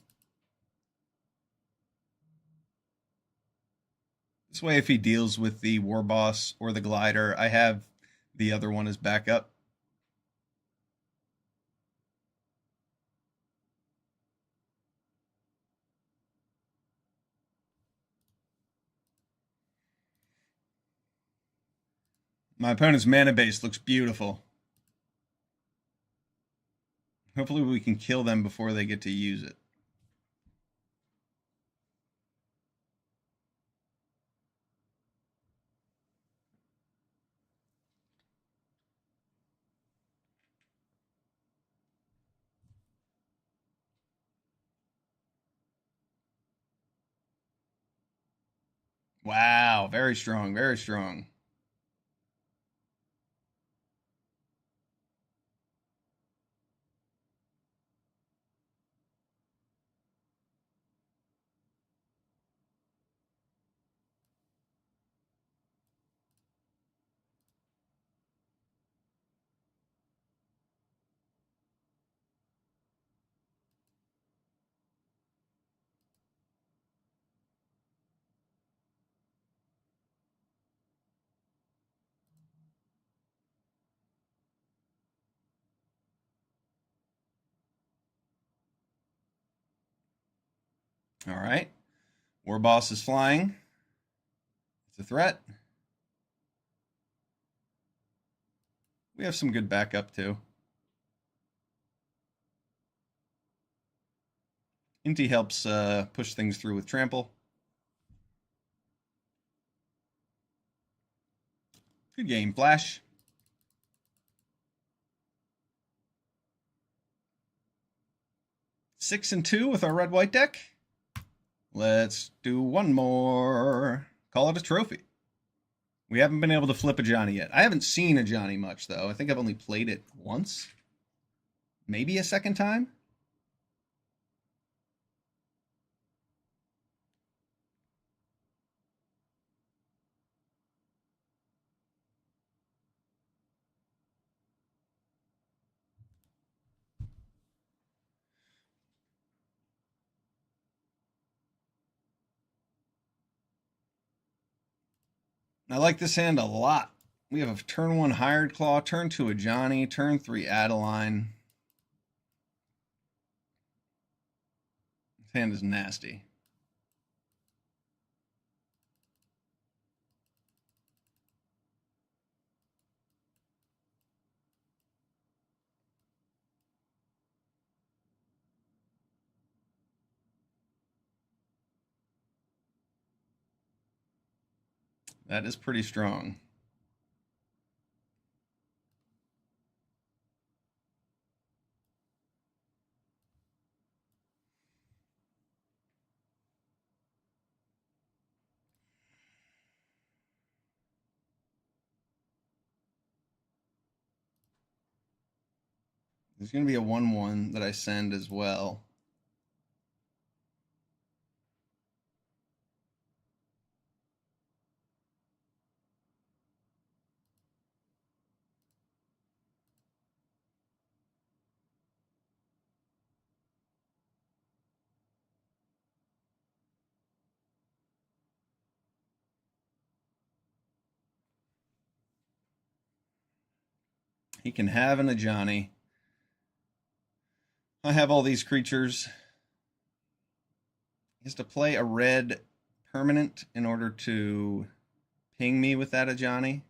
This way, if he deals with the War Boss or the Glider, I have the other one as backup. My opponent's mana base looks beautiful. Hopefully we can kill them before they get to use it. Wow, very strong, very strong. All right. War Boss is flying. It's a threat. We have some good backup too. Inti helps push things through with trample. Good game, Flash. Six and 2 with our red-white deck. Let's do one more. Call it a trophy. We haven't been able to flip a Johnny yet. I haven't seen a Johnny much, though. I think I've only played it once. Maybe a second time. I like this hand a lot. We have a turn 1 Hired Claw, turn 2 a Johnny, turn 3 Adeline. This hand is nasty. That is pretty strong. There's going to be a 1/1 that I send as well. He can have an Ajani. I have all these creatures. He has to play a red permanent in order to ping me with that Ajani.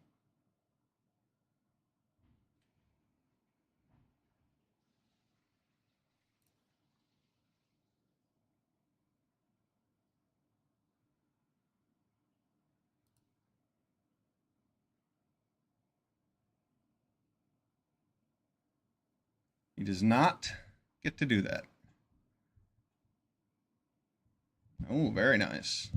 He does not get to do that. Oh, very nice.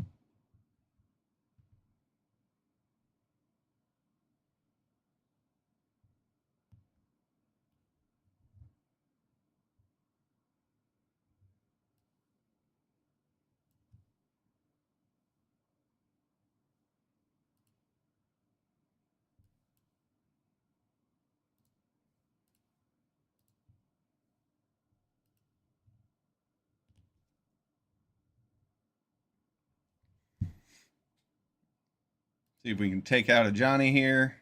See if we can take out a Johnny here.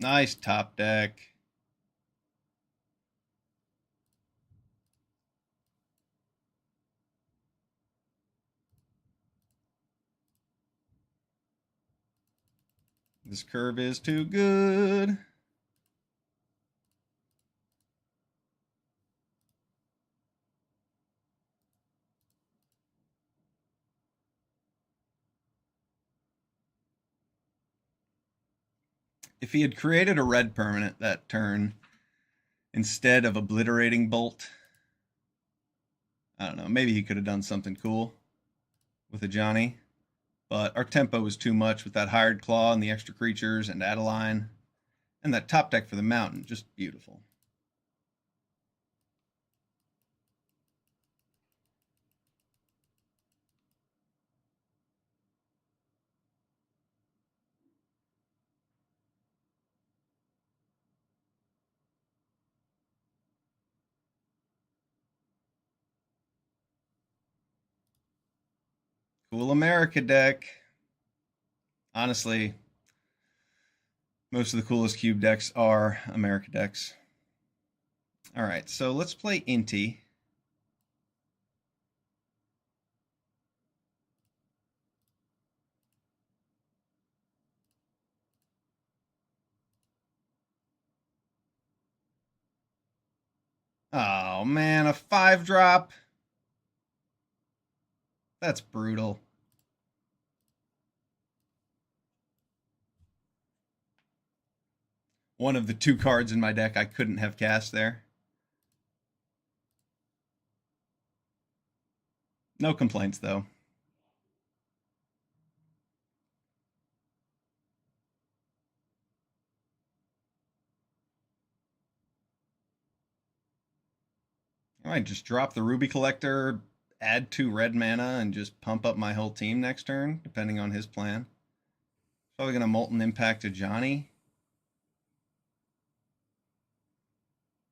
Nice top deck. This curve is too good. If he had created a red permanent that turn instead of obliterating bolt, I don't know, maybe he could have done something cool with a Johnny. But our tempo was too much with that Hired Claw and the extra creatures and Adeline. And that top deck for the mountain, just beautiful. Cool America deck. Honestly, most of the coolest cube decks are America decks. All right, so let's play Inti. Oh man, a 5-drop. That's brutal. One of the 2 cards in my deck I couldn't have cast there. No complaints though. I might just drop the Ruby Collector, add 2 red mana, and just pump up my whole team next turn, depending on his plan. Probably going to Molten Impact to Johnny.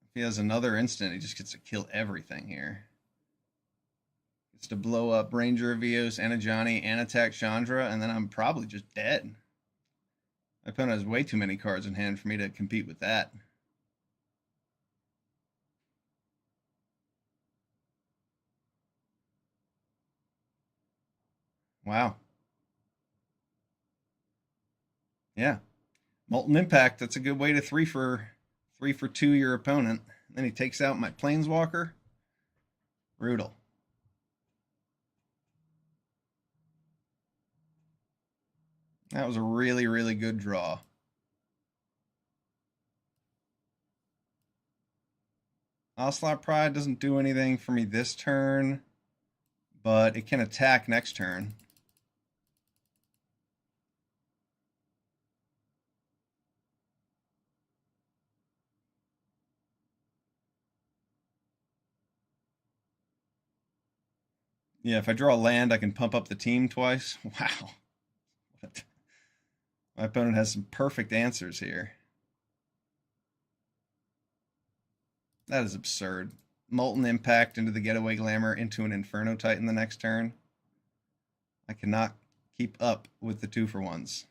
If he has another instant, he just gets to kill everything here. Gets to blow up Ranger of Eos and a Johnny and attack Chandra, and then I'm probably just dead. My opponent has way too many cards in hand for me to compete with that. Wow. Yeah. Molten Impact, that's a good way to 3 for 2 your opponent. Then he takes out my Planeswalker. Brutal. That was a really, really good draw. Ocelot Pride doesn't do anything for me this turn, but it can attack next turn. Yeah, if I draw a land, I can pump up the team twice. Wow. What? My opponent has some perfect answers here. That is absurd. Molten Impact into the Getaway Glamour into an Inferno Titan the next turn. I cannot keep up with the 2-for-1s.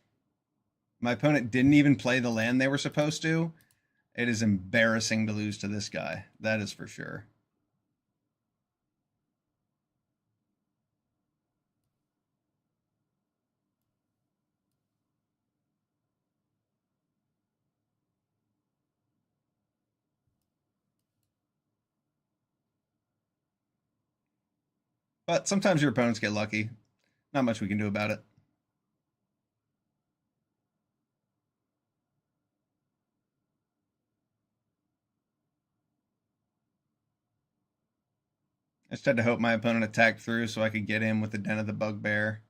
My opponent didn't even play the land they were supposed to. It is embarrassing to lose to this guy. That is for sure. But sometimes your opponents get lucky. Not much we can do about it. I just had to hope my opponent attacked through so I could get him with the Den of the Bugbear.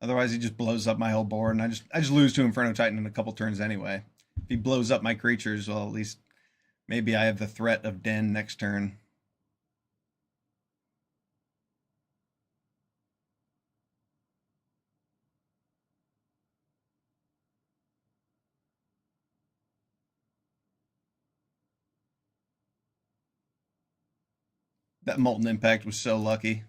Otherwise, he just blows up my whole board, and I just lose to Inferno Titan in a couple turns anyway. If he blows up my creatures, well, at least maybe I have the threat of Den next turn. That Molten Impact was so lucky.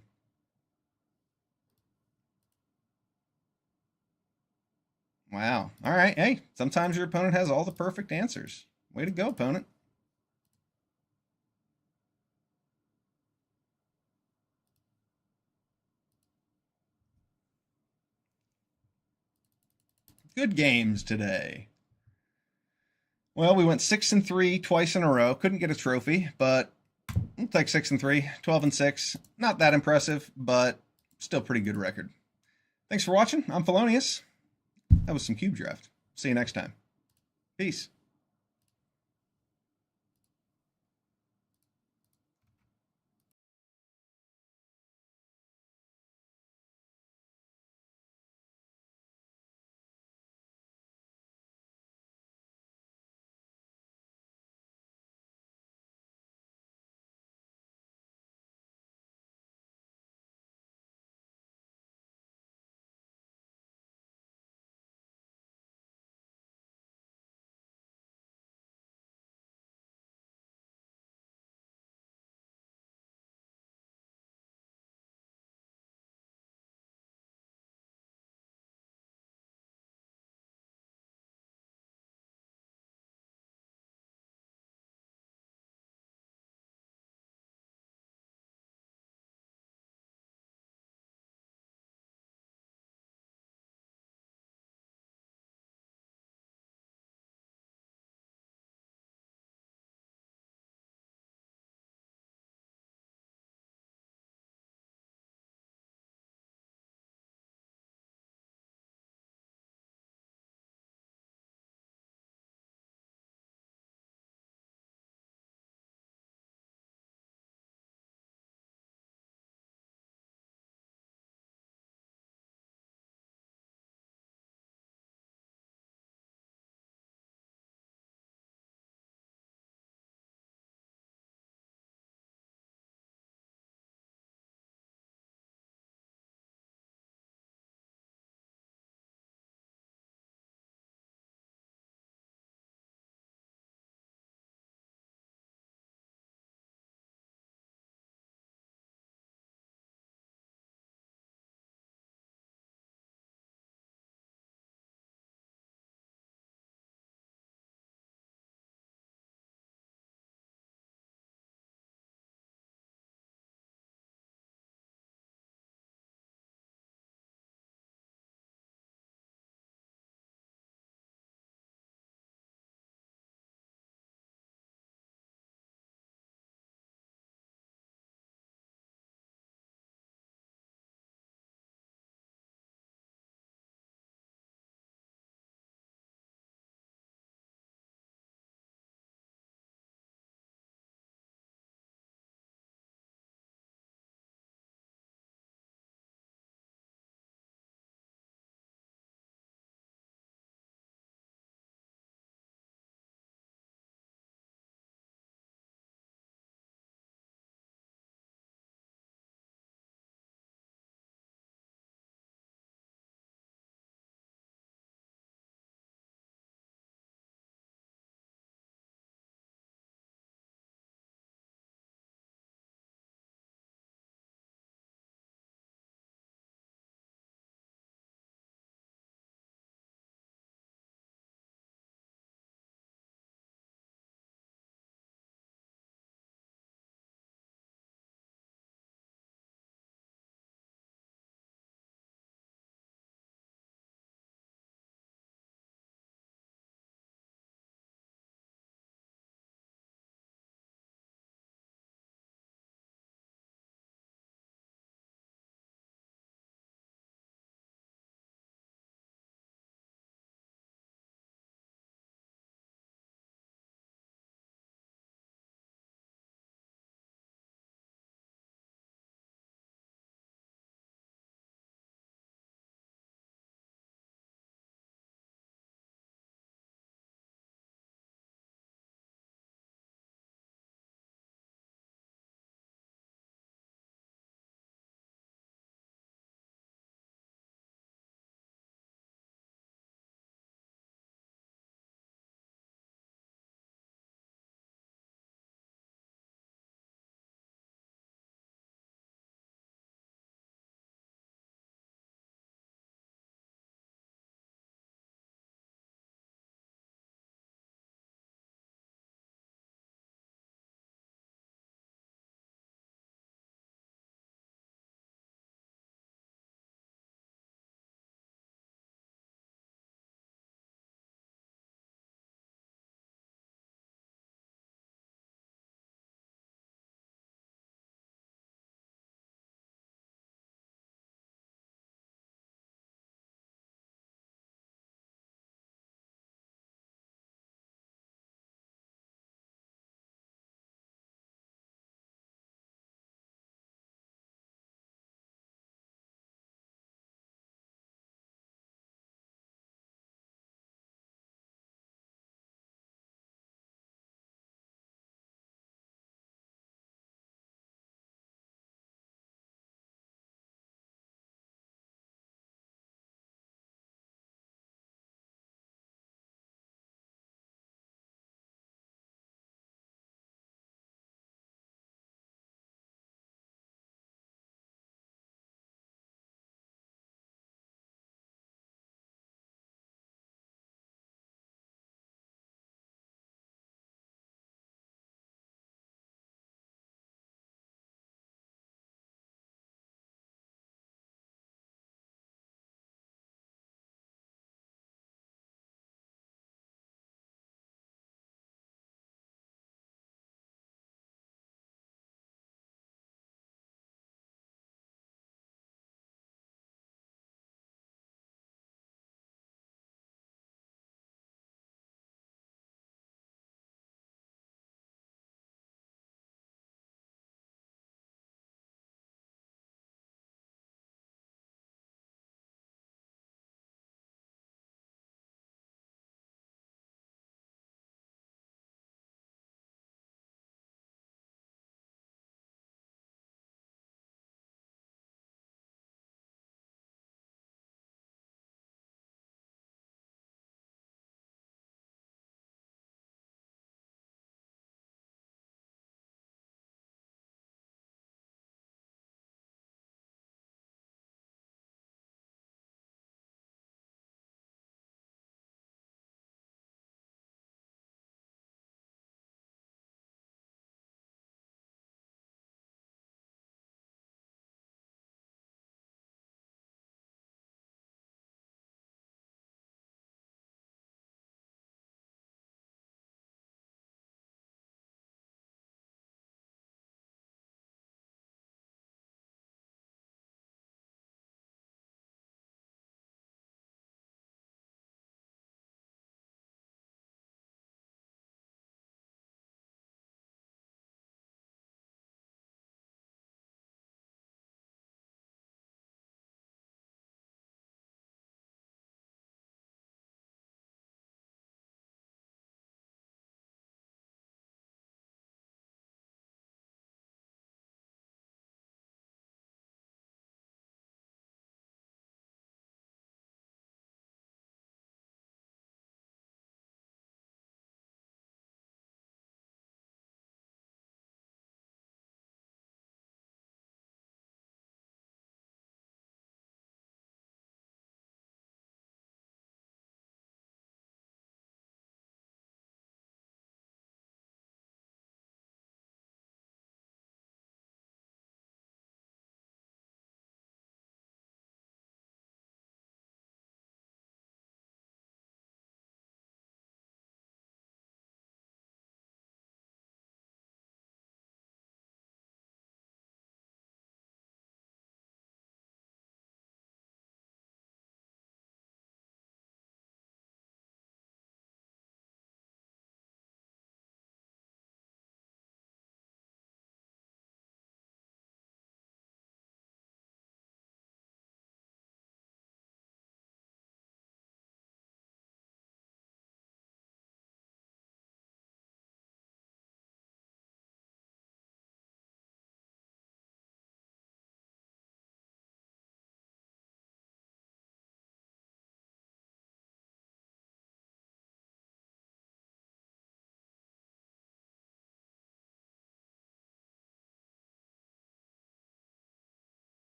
Wow. All right. Hey, sometimes your opponent has all the perfect answers. Way to go, opponent. Good games today. Well, we went 6-3 twice in a row. Couldn't get a trophy, but we'll take 6-3, 12-6. Not that impressive, but still pretty good record. Thanks for watching. I'm Felonyus. That was some Cube Draft. See you next time. Peace.